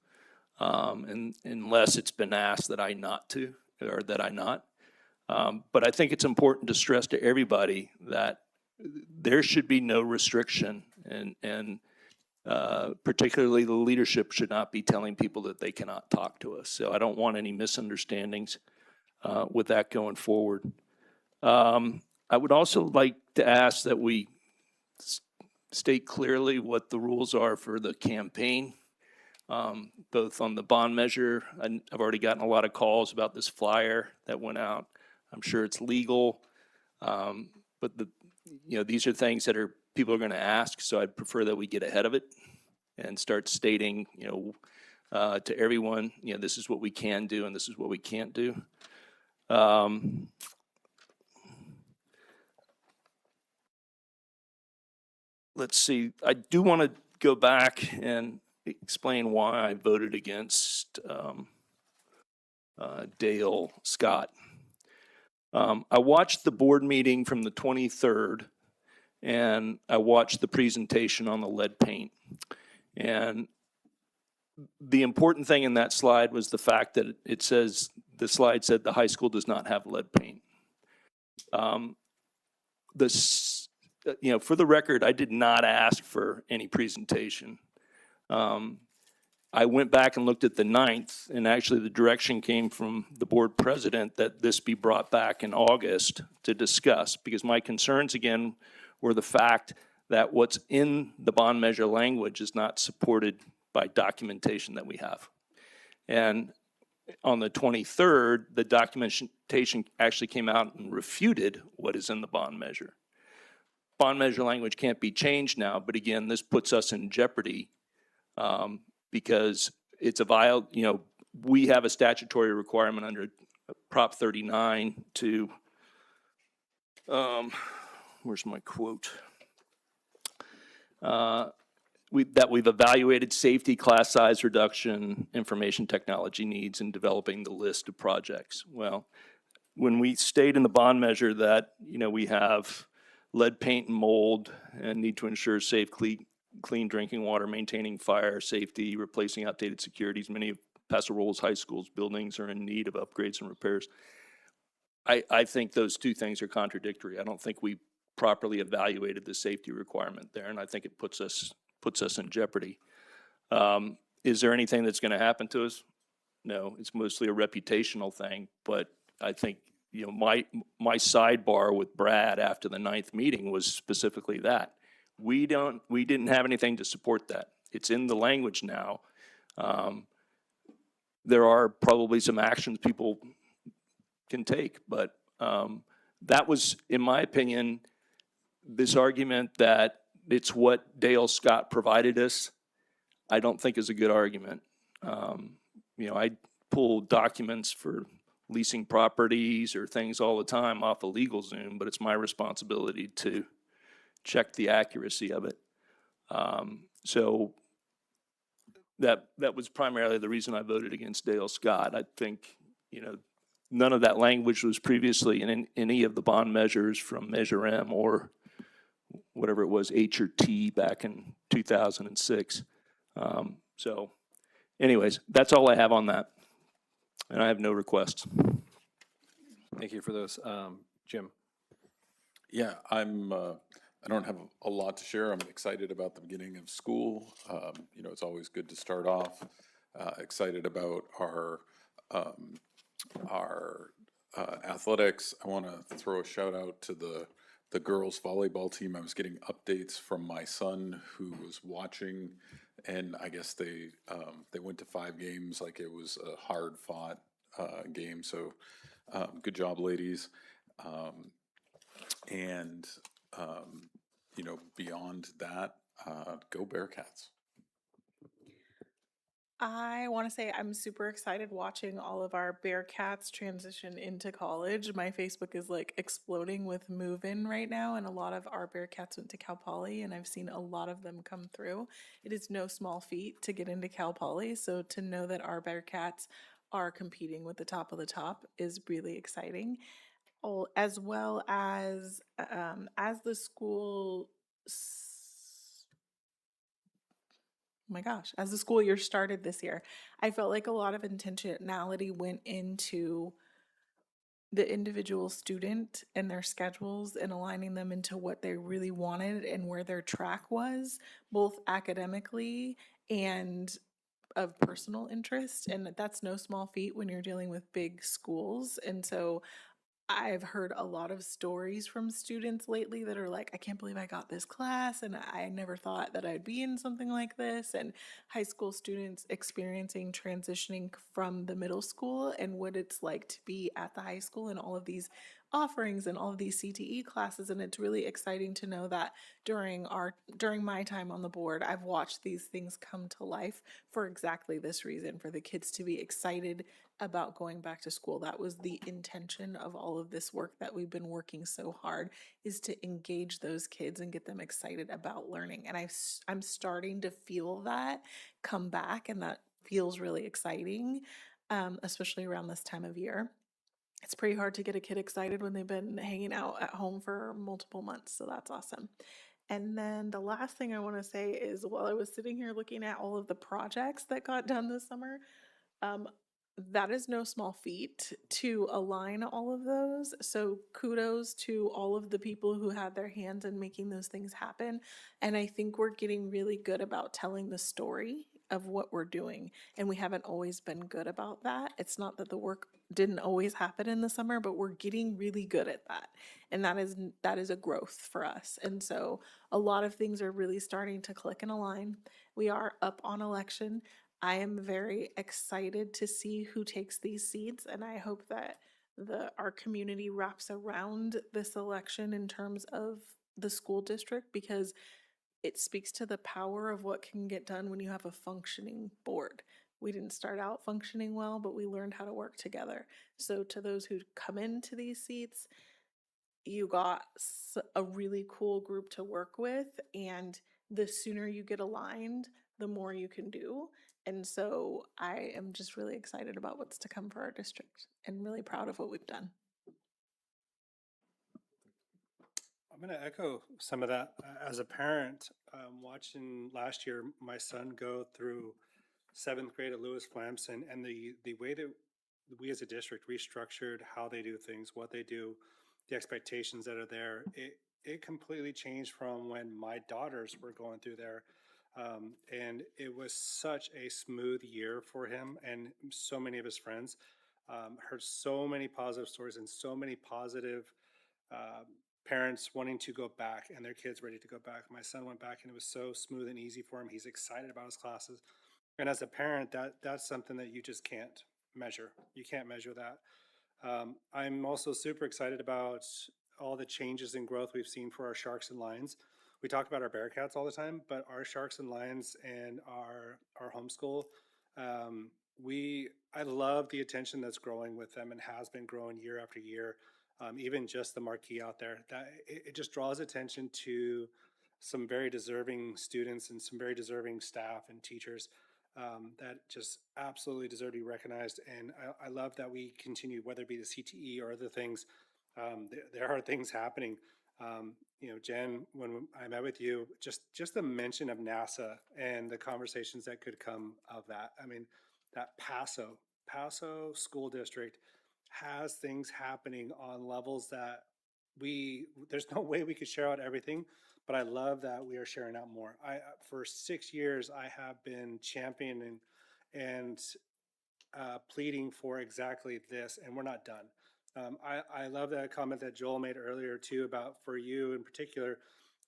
[SPEAKER 10] and unless it's been asked that I not. But I think it's important to stress to everybody that there should be no restriction, and particularly the leadership should not be telling people that they cannot talk to us. So I don't want any misunderstandings with that going forward. I would also like to ask that we state clearly what the rules are for the campaign, both on the bond measure. I've already gotten a lot of calls about this flyer that went out. I'm sure it's legal, but these are things that people are going to ask, so I'd prefer that we get ahead of it and start stating, to everyone, this is what we can do and this is what we can't do. Let's see, I do want to go back and explain why I voted against Dale Scott. I watched the board meeting from the 23rd, and I watched the presentation on the lead paint. And the important thing in that slide was the fact that the slide said the high school does not have lead paint. For the record, I did not ask for any presentation. I went back and looked at the 9th, and actually the direction came from the board president that this be brought back in August to discuss, because my concerns again were the fact that what's in the bond measure language is not supported by documentation that we have. And on the 23rd, the documentation actually came out and refuted what is in the bond measure. Bond measure language can't be changed now, but again, this puts us in jeopardy because it's we have a statutory requirement under Prop 39 to, where's my quote? That we've evaluated safety, class size reduction, information technology needs in developing the list of projects. Well, when we state in the bond measure that, we have lead paint and mold and need to ensure safe, clean drinking water, maintaining fire safety, replacing outdated securities. Many of Paso Robles High School's buildings are in need of upgrades and repairs. I think those two things are contradictory. I don't think we properly evaluated the safety requirement there, and I think it puts us in jeopardy. Is there anything that's going to happen to us? No, it's mostly a reputational thing, but I think my sidebar with Brad after the 9th meeting was specifically that. We didn't have anything to support that. It's in the language now. There are probably some actions people can take, but that was, in my opinion, this argument that it's what Dale Scott provided us, I don't think is a good argument. I pull documents for leasing properties or things all the time off of LegalZoom, but it's my responsibility to check the accuracy of it. So that was primarily the reason I voted against Dale Scott. I think, none of that language was previously in any of the bond measures from Measure M or whatever it was, H or T back in 2006. So anyways, that's all I have on that. And I have no requests.
[SPEAKER 1] Thank you for those. Jim?
[SPEAKER 4] Yeah, I don't have a lot to share. I'm excited about the beginning of school. It's always good to start off. Excited about our athletics. I want to throw a shout out to the girls volleyball team. I was getting updates from my son who was watching, and I guess they went to 5 games. Like, it was a hard fought game. So good job, ladies. Beyond that, go Bearcats.
[SPEAKER 12] I want to say I'm super excited watching all of our Bearcats transition into college. My Facebook is like exploding with move-in right now, and a lot of our Bearcats went to Cal Poly, and I've seen a lot of them come through. It is no small feat to get into Cal Poly, so to know that our Bearcats are competing with the top of the top is really exciting. Oh, as well as the school. My gosh, as the school year started this year, I felt like a lot of intentionality went into the individual student and their schedules and aligning them into what they really wanted and where their track was, both academically and of personal interest. And that's no small feat when you're dealing with big schools. And so I've heard a lot of stories from students lately that are like, I can't believe I got this class and I never thought that I'd be in something like this. And high school students experiencing transitioning from the middle school and what it's like to be at the high school and all of these offerings and all of these CTE classes. And it's really exciting to know that during my time on the board, I've watched these things come to life for exactly this reason, for the kids to be excited about going back to school. That was the intention of all of this work that we've been working so hard, is to engage those kids and get them excited about learning. And I'm starting to feel that come back, and that feels really exciting, especially around this time of year. It's pretty hard to get a kid excited when they've been hanging out at home for multiple months, so that's awesome. And then the last thing I want to say is, while I was sitting here looking at all of the projects that got done this summer, that is no small feat to align all of those. So kudos to all of the people who had their hands in making those things happen. And I think we're getting really good about telling the story of what we're doing. And we haven't always been good about that. It's not that the work didn't always happen in the summer, but we're getting really good at that. And that is a growth for us. And so a lot of things are really starting to click and align. We are up on election. I am very excited to see who takes these seats, and I hope that our community wraps around this election in terms of the school district, because it speaks to the power of what can get done when you have a functioning board. We didn't start out functioning well, but we learned how to work together. So to those who come into these seats, you got a really cool group to work with, and the sooner you get aligned, the more you can do. And so I am just really excited about what's to come for our district and really proud of what we've done.
[SPEAKER 14] I'm going to echo some of that. As a parent, watching last year my son go through 7th grade at Lewis Flamson, and the way that we as a district restructured how they do things, what they do, the expectations that are there, it completely changed from when my daughters were going through there. And it was such a smooth year for him and so many of his friends. Heard so many positive stories and so many positive parents wanting to go back and their kids ready to go back. My son went back and it was so smooth and easy for him. He's excited about his classes. And as a parent, that's something that you just can't measure. You can't measure that. I'm also super excited about all the changes in growth we've seen for our Sharks and Lions. We talk about our Bearcats all the time, but our Sharks and Lions and our homeschool, I love the attention that's growing with them and has been growing year after year. Even just the marquee out there, that it just draws attention to some very deserving students and some very deserving staff and teachers that just absolutely deserve to be recognized. And I love that we continue, whether it be the CTE or other things. There are things happening. Jen, when I met with you, just the mention of NASA and the conversations that could come of that. I mean, that Paso school district has things happening on levels that there's no way we could share out everything, but I love that we are sharing out more. For 6 years, I have been championing and pleading for exactly this, and we're not done. I love that comment that Joel made earlier too, about for you in particular,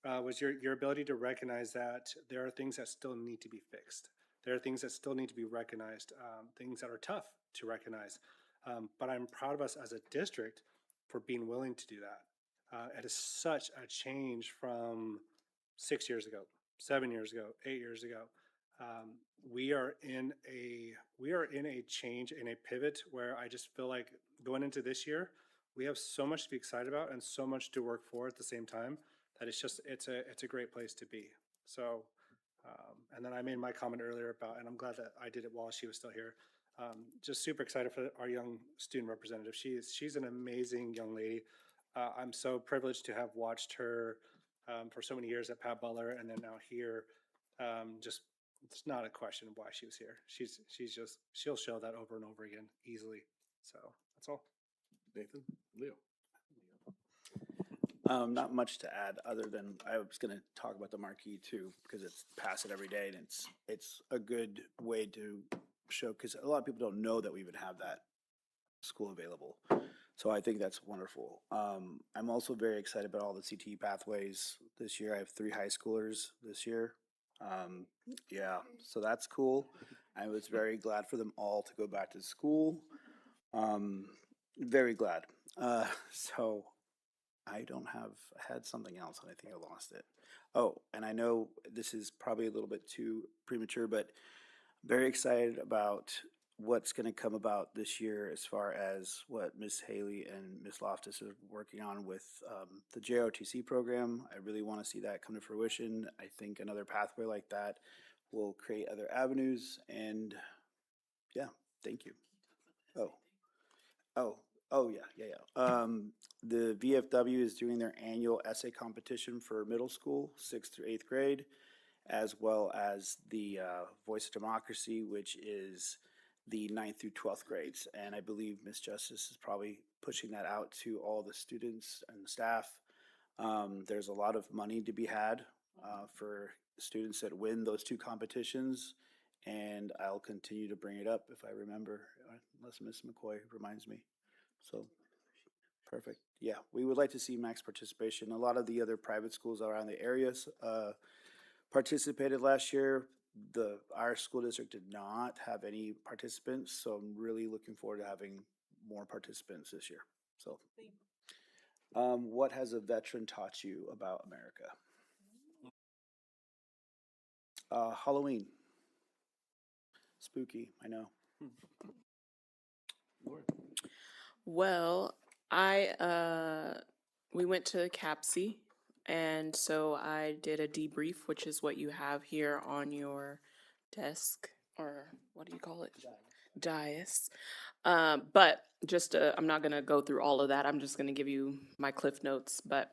[SPEAKER 14] was your ability to recognize that there are things that still need to be fixed. There are things that still need to be recognized, things that are tough to recognize. But I'm proud of us as a district for being willing to do that. It is such a change from 6 years ago, 7 years ago, 8 years ago. We are in a change, in a pivot where I just feel like going into this year, we have so much to be excited about and so much to work for at the same time that it's a great place to be. So, and then I made my comment earlier about, and I'm glad that I did it while she was still here. Just super excited for our young student representative. She's an amazing young lady. I'm so privileged to have watched her for so many years at Pat Butler and then now here. Just it's not a question of why she was here. She'll show that over and over again easily. So that's all.
[SPEAKER 1] Nathan? Leo?
[SPEAKER 17] Not much to add, other than I was gonna talk about the marquee too, because it's pass it every day, and it's a good way to show, because a lot of people don't know that we even have that school available. So I think that's wonderful. I'm also very excited about all the CTE pathways this year. I have 3 high schoolers this year. Yeah, so that's cool. I was very glad for them all to go back to school. Very glad. So I don't have, I had something else and I think I lost it. Oh, and I know this is probably a little bit too premature, but very excited about what's going to come about this year as far as what Miss Haley and Miss Loftus are working on with the JROTC program. I really want to see that come to fruition. I think another pathway like that will create other avenues, and yeah, thank you. Yeah. The VFW is doing their annual essay competition for middle school, 6th through 8th grade, as well as the Voice of Democracy, which is the 9th through 12th grades. And I believe Ms. Justice is probably pushing that out to all the students and staff. There's a lot of money to be had for students that win those 2 competitions, and I'll continue to bring it up if I remember, unless Ms. McCoy reminds me. So, perfect. Yeah, we would like to see max participation. A lot of the other private schools around the areas participated last year. Our school district did not have any participants, so I'm really looking forward to having more participants this year. So, what has a veteran taught you about America? Halloween. Spooky, I know.
[SPEAKER 2] Well, we went to CAPSI, and so I did a debrief, which is what you have here on your desk, or what do you call it? Dais. But just, I'm not gonna go through all of that. I'm just gonna give you my cliff notes, but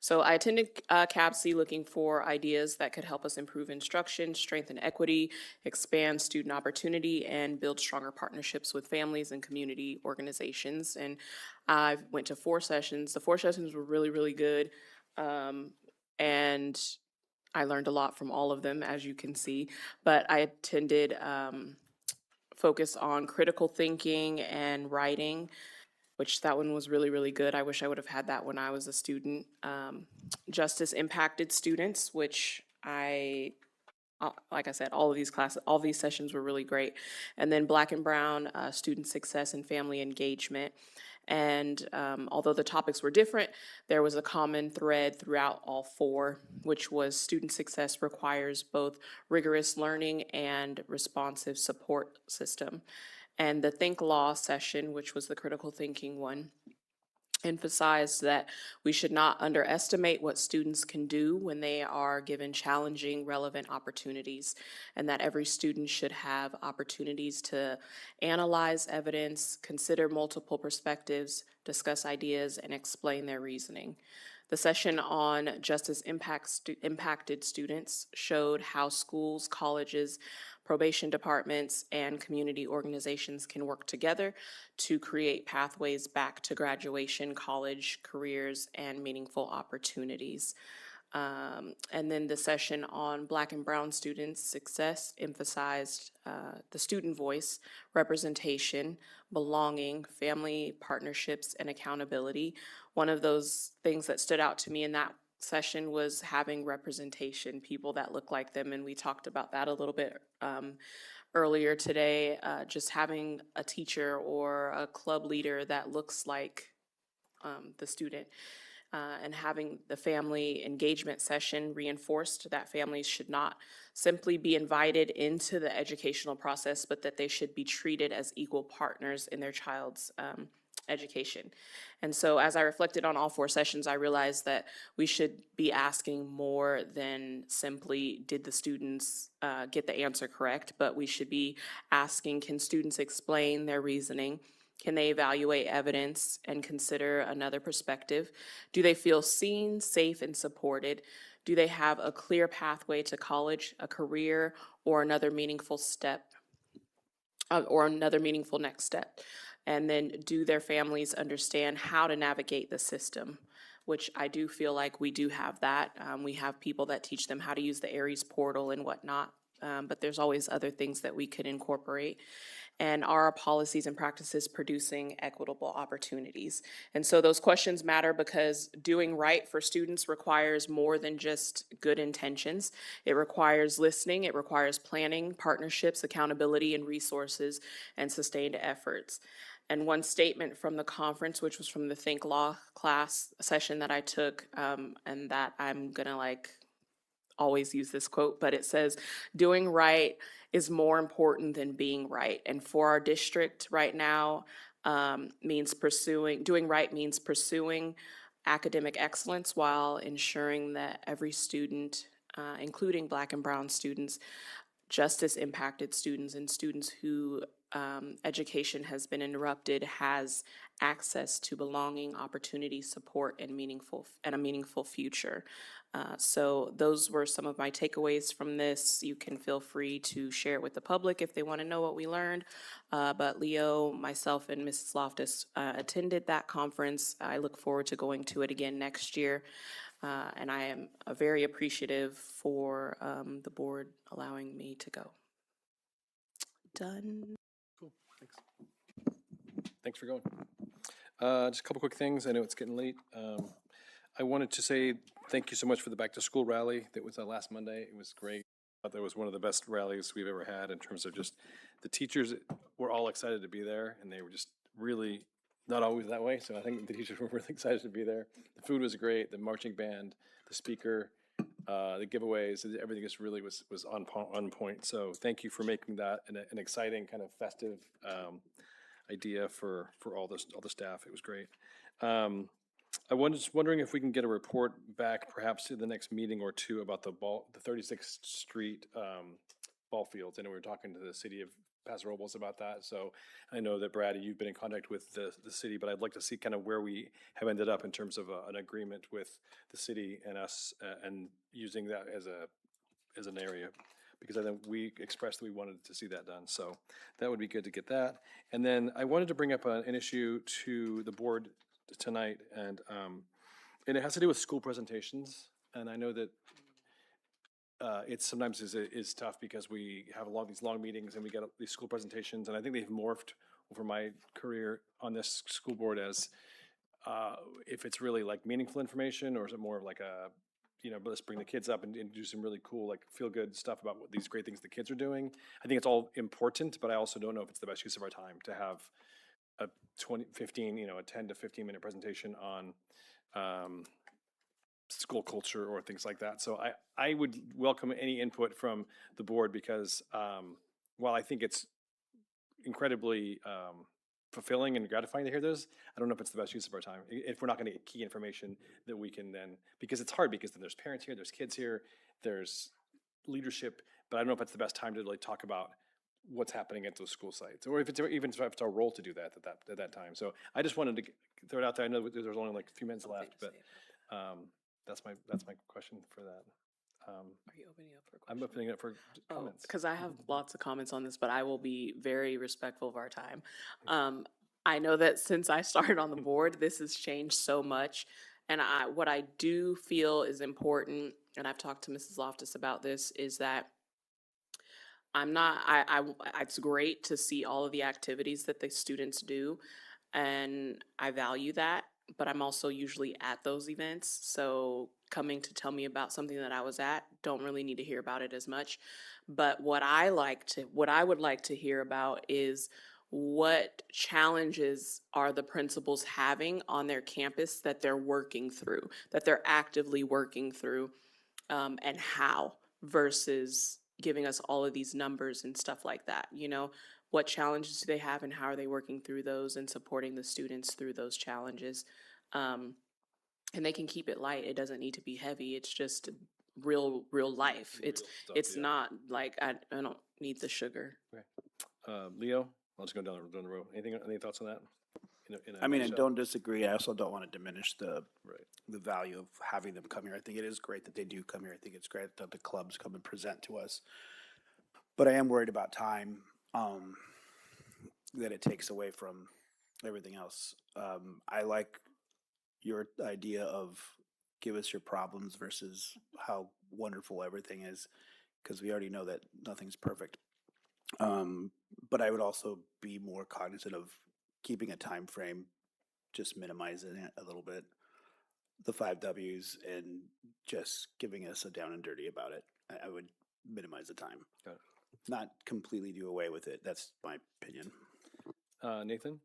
[SPEAKER 2] so I attended CAPSI looking for ideas that could help us improve instruction, strengthen equity, expand student opportunity, and build stronger partnerships with families and community organizations. And I went to 4 sessions. The 4 sessions were really, really good. And I learned a lot from all of them, as you can see. But I attended focus on critical thinking and writing, which that one was really, really good. I wish I would have had that when I was a student. Justice impacted students, which like I said, all these sessions were really great. And then Black and Brown, student success and family engagement. And although the topics were different, there was a common thread throughout all 4, which was student success requires both rigorous learning and responsive support system. And the Think Law session, which was the critical thinking one, emphasized that we should not underestimate what students can do when they are given challenging, relevant opportunities, and that every student should have opportunities to analyze evidence, consider multiple perspectives, discuss ideas, and explain their reasoning. The session on justice impacted students showed how schools, colleges, probation departments, and community organizations can work together to create pathways back to graduation, college, careers, and meaningful opportunities. And then the session on Black and Brown students' success emphasized the student voice, representation, belonging, family partnerships, and accountability. One of those things that stood out to me in that session was having representation, people that look like them, and we talked about that a little bit earlier today, just having a teacher or a club leader that looks like the student. And having the family engagement session reinforced that families should not simply be invited into the educational process, but that they should be treated as equal partners in their child's education. And so as I reflected on all 4 sessions, I realized that we should be asking more than simply, did the students get the answer correct? But we should be asking, can students explain their reasoning? Can they evaluate evidence and consider another perspective? Do they feel seen, safe, and supported? Do they have a clear pathway to college, a career, or another meaningful step, or another meaningful next step? And then do their families understand how to navigate the system? Which I do feel like we do have that. We have people that teach them how to use the Aries portal and whatnot. But there's always other things that we could incorporate. And are our policies and practices producing equitable opportunities? And so those questions matter because doing right for students requires more than just good intentions. It requires listening, it requires planning, partnerships, accountability, and resources, and sustained efforts. And one statement from the conference, which was from the Think Law class session that I took, and that I'm gonna always use this quote, but it says, doing right is more important than being right. And for our district right now, doing right means pursuing academic excellence while ensuring that every student, including Black and Brown students, justice impacted students, and students who education has been interrupted, has access to belonging, opportunity, support, and a meaningful future. So those were some of my takeaways from this. You can feel free to share it with the public if they want to know what we learned. But Leo, myself, and Mrs. Loftus attended that conference. I look forward to going to it again next year. And I am very appreciative for the board allowing me to go. Done.
[SPEAKER 1] Cool, thanks. Thanks for going. Just a couple quick things. I know it's getting late. I wanted to say thank you so much for the back to school rally that was last Monday. It was great. I thought that was one of the best rallies we've ever had in terms of just the teachers were all excited to be there, and they were just really not always that way. So I think the teachers were really excited to be there. The food was great. The marching band, the speaker, the giveaways, everything just really was on point. So thank you for making that an exciting kind of festive idea for all the staff. It was great. I was wondering if we can get a report back perhaps to the next meeting or two about the 36th Street ball fields. I know we were talking to the city of Paso Robles about that. So I know that Brad, you've been in contact with the city, but I'd like to see kind of where we have ended up in terms of an agreement with the city and us and using that as an area. Because I think we expressed that we wanted to see that done. So that would be good to get that. And then I wanted to bring up an issue to the board tonight, and it has to do with school presentations. And I know that it sometimes is tough because we have these long meetings and we get these school presentations, and I think they've morphed over my career on this school board as if it's really like meaningful information, or is it more of like a, but let's bring the kids up and do some really cool, like feel good stuff about what these great things the kids are doing. I think it's all important, but I also don't know if it's the best use of our time to have a 10 to 15 minute presentation on school culture or things like that. So I would welcome any input from the board because while I think it's incredibly fulfilling and gratifying to hear those, I don't know if it's the best use of our time. If we're not going to get key information that we can then, because it's hard because then there's parents here, there's kids here, there's leadership, but I don't know if it's the best time to really talk about what's happening at those school sites, or if it's our role to do that at that time. So I just wanted to throw it out there. I know there's only like a few minutes left, but that's my question for that.
[SPEAKER 2] Are you opening up for questions?
[SPEAKER 1] I'm opening up for comments.
[SPEAKER 2] Because I have lots of comments on this, but I will be very respectful of our time. I know that since I started on the board, this has changed so much. And what I do feel is important, and I've talked to Mrs. Loftus about this, is that it's great to see all of the activities that the students do, and I value that, but I'm also usually at those events. So coming to tell me about something that I was at, don't really need to hear about it as much. But what I would like to hear about is what challenges are the principals having on their campus that they're working through, that they're actively working through, and how, versus giving us all of these numbers and stuff like that. What challenges do they have and how are they working through those and supporting the students through those challenges? And they can keep it light. It doesn't need to be heavy. It's just real life. It's not like I don't need the sugar.
[SPEAKER 1] Okay. Leo, I'll just go down the road. Any thoughts on that?
[SPEAKER 17] I mean, I don't disagree. I also don't want to diminish the value of having them come here. I think it is great that they do come here. I think it's great that the clubs come and present to us. But I am worried about time that it takes away from everything else. I like your idea of give us your problems versus how wonderful everything is, because we already know that nothing's perfect. But I would also be more cognizant of keeping a time frame, just minimizing it a little bit. The 5 Ws and just giving us a down and dirty about it. I would minimize the time.
[SPEAKER 1] Got it.
[SPEAKER 17] Not completely do away with it. That's my opinion.
[SPEAKER 1] Nathan?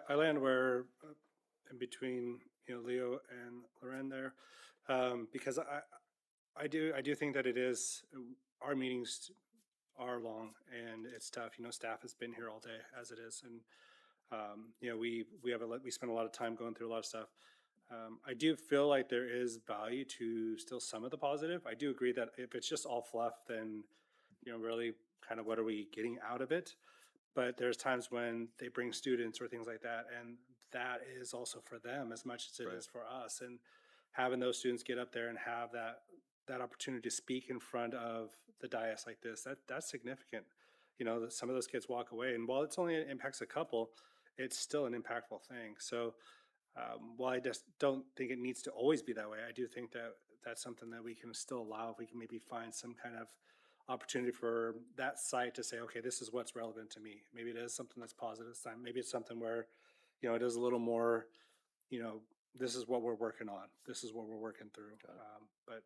[SPEAKER 14] I land where in between, Leo and Loren there, because I do think that it is, our meetings are long and it's tough. Staff has been here all day as it is, and we spend a lot of time going through a lot of stuff. I do feel like there is value to still some of the positive. I do agree that if it's just all fluff, then really kind of what are we getting out of it? But there's times when they bring students or things like that, and that is also for them as much as it is for us. And having those students get up there and have that opportunity to speak in front of the dais like this, that's significant. Some of those kids walk away, and while it's only impacts a couple, it's still an impactful thing. So while I just don't think it needs to always be that way, I do think that that's something that we can still allow if we can maybe find some kind of opportunity for that site to say, okay, this is what's relevant to me. Maybe it is something that's positive this time. Maybe it's something where, it is a little more, this is what we're working on. This is what we're working through. But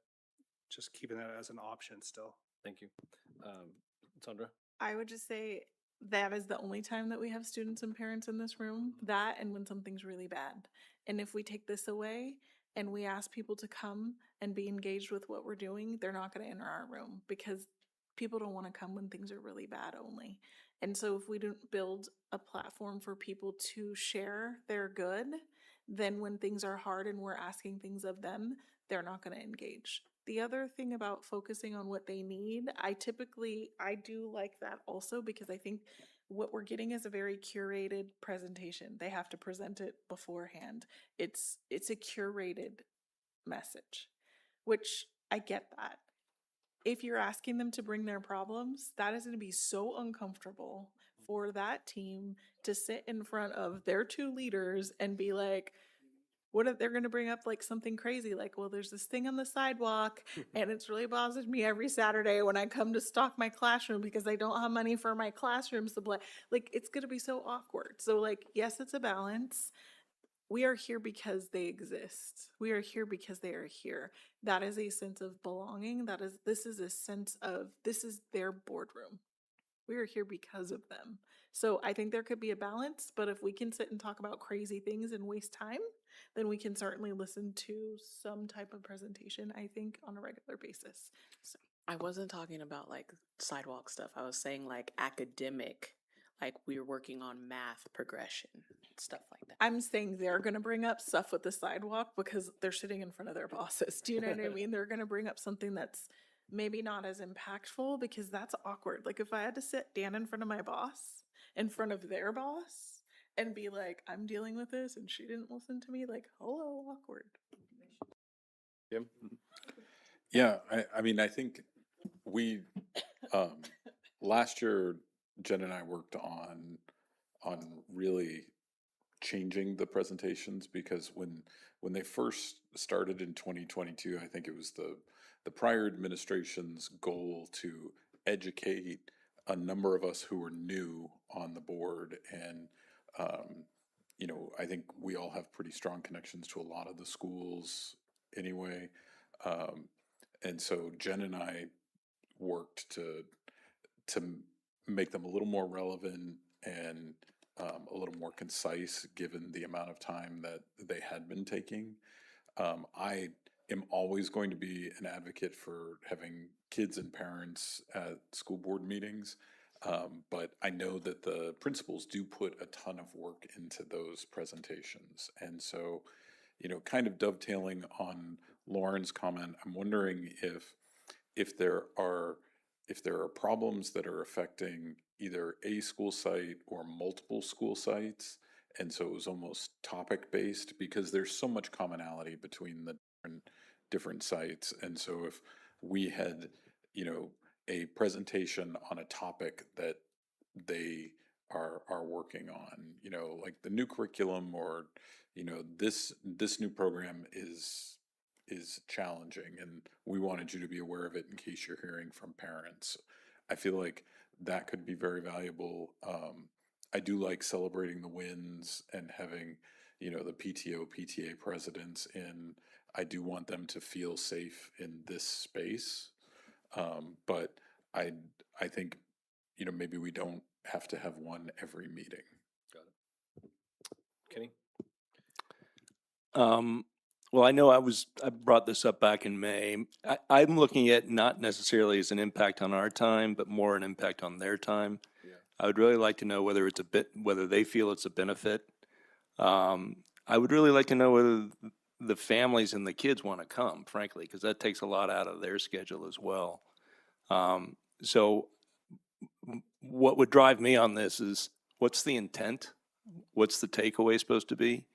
[SPEAKER 14] just keeping that as an option still.
[SPEAKER 1] Thank you. Sandra?
[SPEAKER 12] I would just say that is the only time that we have students and parents in this room, that and when something's really bad. And if we take this away and we ask people to come and be engaged with what we're doing, they're not going to enter our room because people don't want to come when things are really bad only. And so if we don't build a platform for people to share their good, then when things are hard and we're asking things of them, they're not going to engage. The other thing about focusing on what they need, I do like that also, because I think what we're getting is a very curated presentation. They have to present it beforehand. It's a curated message, which I get that. If you're asking them to bring their problems, that is going to be so uncomfortable for that team to sit in front of their 2 leaders and be like, what if they're going to bring up like something crazy? Like, well, there's this thing on the sidewalk and it's really bothers me every Saturday when I come to stock my classroom because I don't have money for my classroom supply. Like, it's going to be so awkward. So like, yes, it's a balance. We are here because they exist. We are here because they are here. That is a sense of belonging. This is a sense of, this is their boardroom. We are here because of them. So I think there could be a balance, but if we can sit and talk about crazy things and waste time, then we can certainly listen to some type of presentation, I think, on a regular basis. So
[SPEAKER 2] I wasn't talking about like sidewalk stuff. I was saying like academic, like we're working on math progression, stuff like that.
[SPEAKER 12] I'm saying they're going to bring up stuff with the sidewalk because they're sitting in front of their bosses. Do you know what I mean? They're going to bring up something that's maybe not as impactful because that's awkward. Like if I had to sit Dan in front of my boss, in front of their boss, and be like, I'm dealing with this and she didn't listen to me, like, hello, awkward.
[SPEAKER 1] Jim?
[SPEAKER 4] Yeah, I mean, I think we, last year, Jen and I worked on really changing the presentations, because when they first started in 2022, I think it was the prior administration's goal to educate a number of us who were new on the board. And, I think we all have pretty strong connections to a lot of the schools anyway. And so Jen and I worked to make them a little more relevant and a little more concise, given the amount of time that they had been taking. I am always going to be an advocate for having kids and parents at school board meetings, but I know that the principals do put a ton of work into those presentations. And so, kind of dovetailing on Lauren's comment, I'm wondering if there are problems that are affecting either a school site or multiple school sites, and so it was almost topic-based, because there's so much commonality between the different sites. And so if we had, a presentation on a topic that they are working on, you know, like the new curriculum or, you know, this new program is challenging, and we wanted you to be aware of it in case you're hearing from parents. I feel like that could be very valuable. I do like celebrating the wins and having, you know, the PTO, PTA presidents in. I do want them to feel safe in this space. But I think, you know, maybe we don't have to have one every meeting.
[SPEAKER 1] Kenny?
[SPEAKER 10] Well, I know I brought this up back in May. I'm looking at not necessarily as an impact on our time, but more an impact on their time. I would really like to know whether they feel it's a benefit. I would really like to know whether the families and the kids want to come, frankly, because that takes a lot out of their schedule as well. So what would drive me on this is, what's the intent? What's the takeaway supposed to be?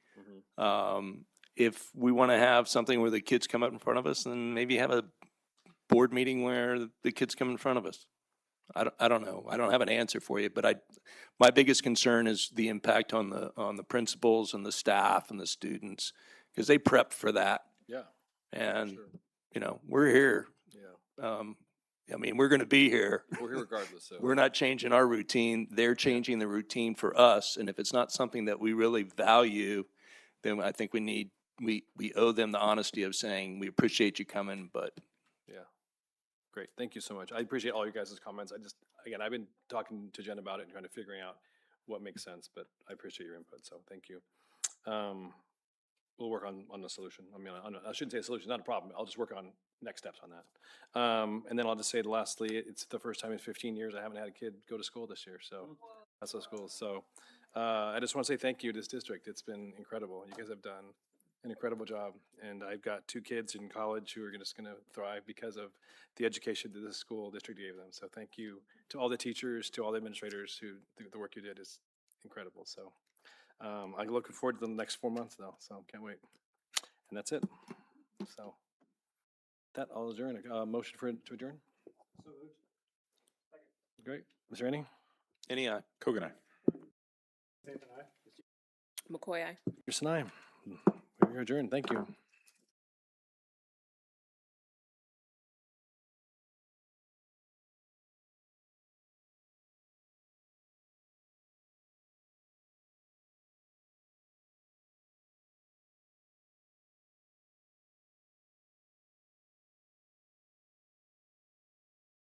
[SPEAKER 10] If we want to have something where the kids come up in front of us, then maybe have a board meeting where the kids come in front of us. I don't know. I don't have an answer for you, but my biggest concern is the impact on the principals and the staff and the students, because they prep for that.
[SPEAKER 1] Yeah.
[SPEAKER 10] And, you know, we're here.
[SPEAKER 1] Yeah.
[SPEAKER 10] I mean, we're going to be here.
[SPEAKER 1] We're here regardless. So.
[SPEAKER 10] We're not changing our routine. They're changing the routine for us. And if it's not something that we really value, then I think we owe them the honesty of saying, we appreciate you coming, but.
[SPEAKER 1] Yeah. Great. Thank you so much. I appreciate all you guys' comments. I've been talking to Jen about it and trying to figuring out what makes sense, but I appreciate your input. So thank you. We'll work on the solution. I mean, I shouldn't say a solution, not a problem. I'll just work on next steps on that. And then I'll just say lastly, it's the first time in 15 years I haven't had a kid go to school this year. So that's those schools. So I just want to say thank you to this district. It's been incredible. You guys have done an incredible job. And I've got 2 kids in college who are just going to thrive because of the education that this school district gave them. So thank you to all the teachers, to all the administrators who, the work you did is incredible. So I'm looking forward to the next 4 months though, so can't wait. And that's it. So that I'll adjourn. Motion to adjourn? Great. Is there any?
[SPEAKER 10] Any
[SPEAKER 4] Kogan, aye.
[SPEAKER 2] McCoy, aye.
[SPEAKER 1] Pearson, aye. We're adjourned. Thank you.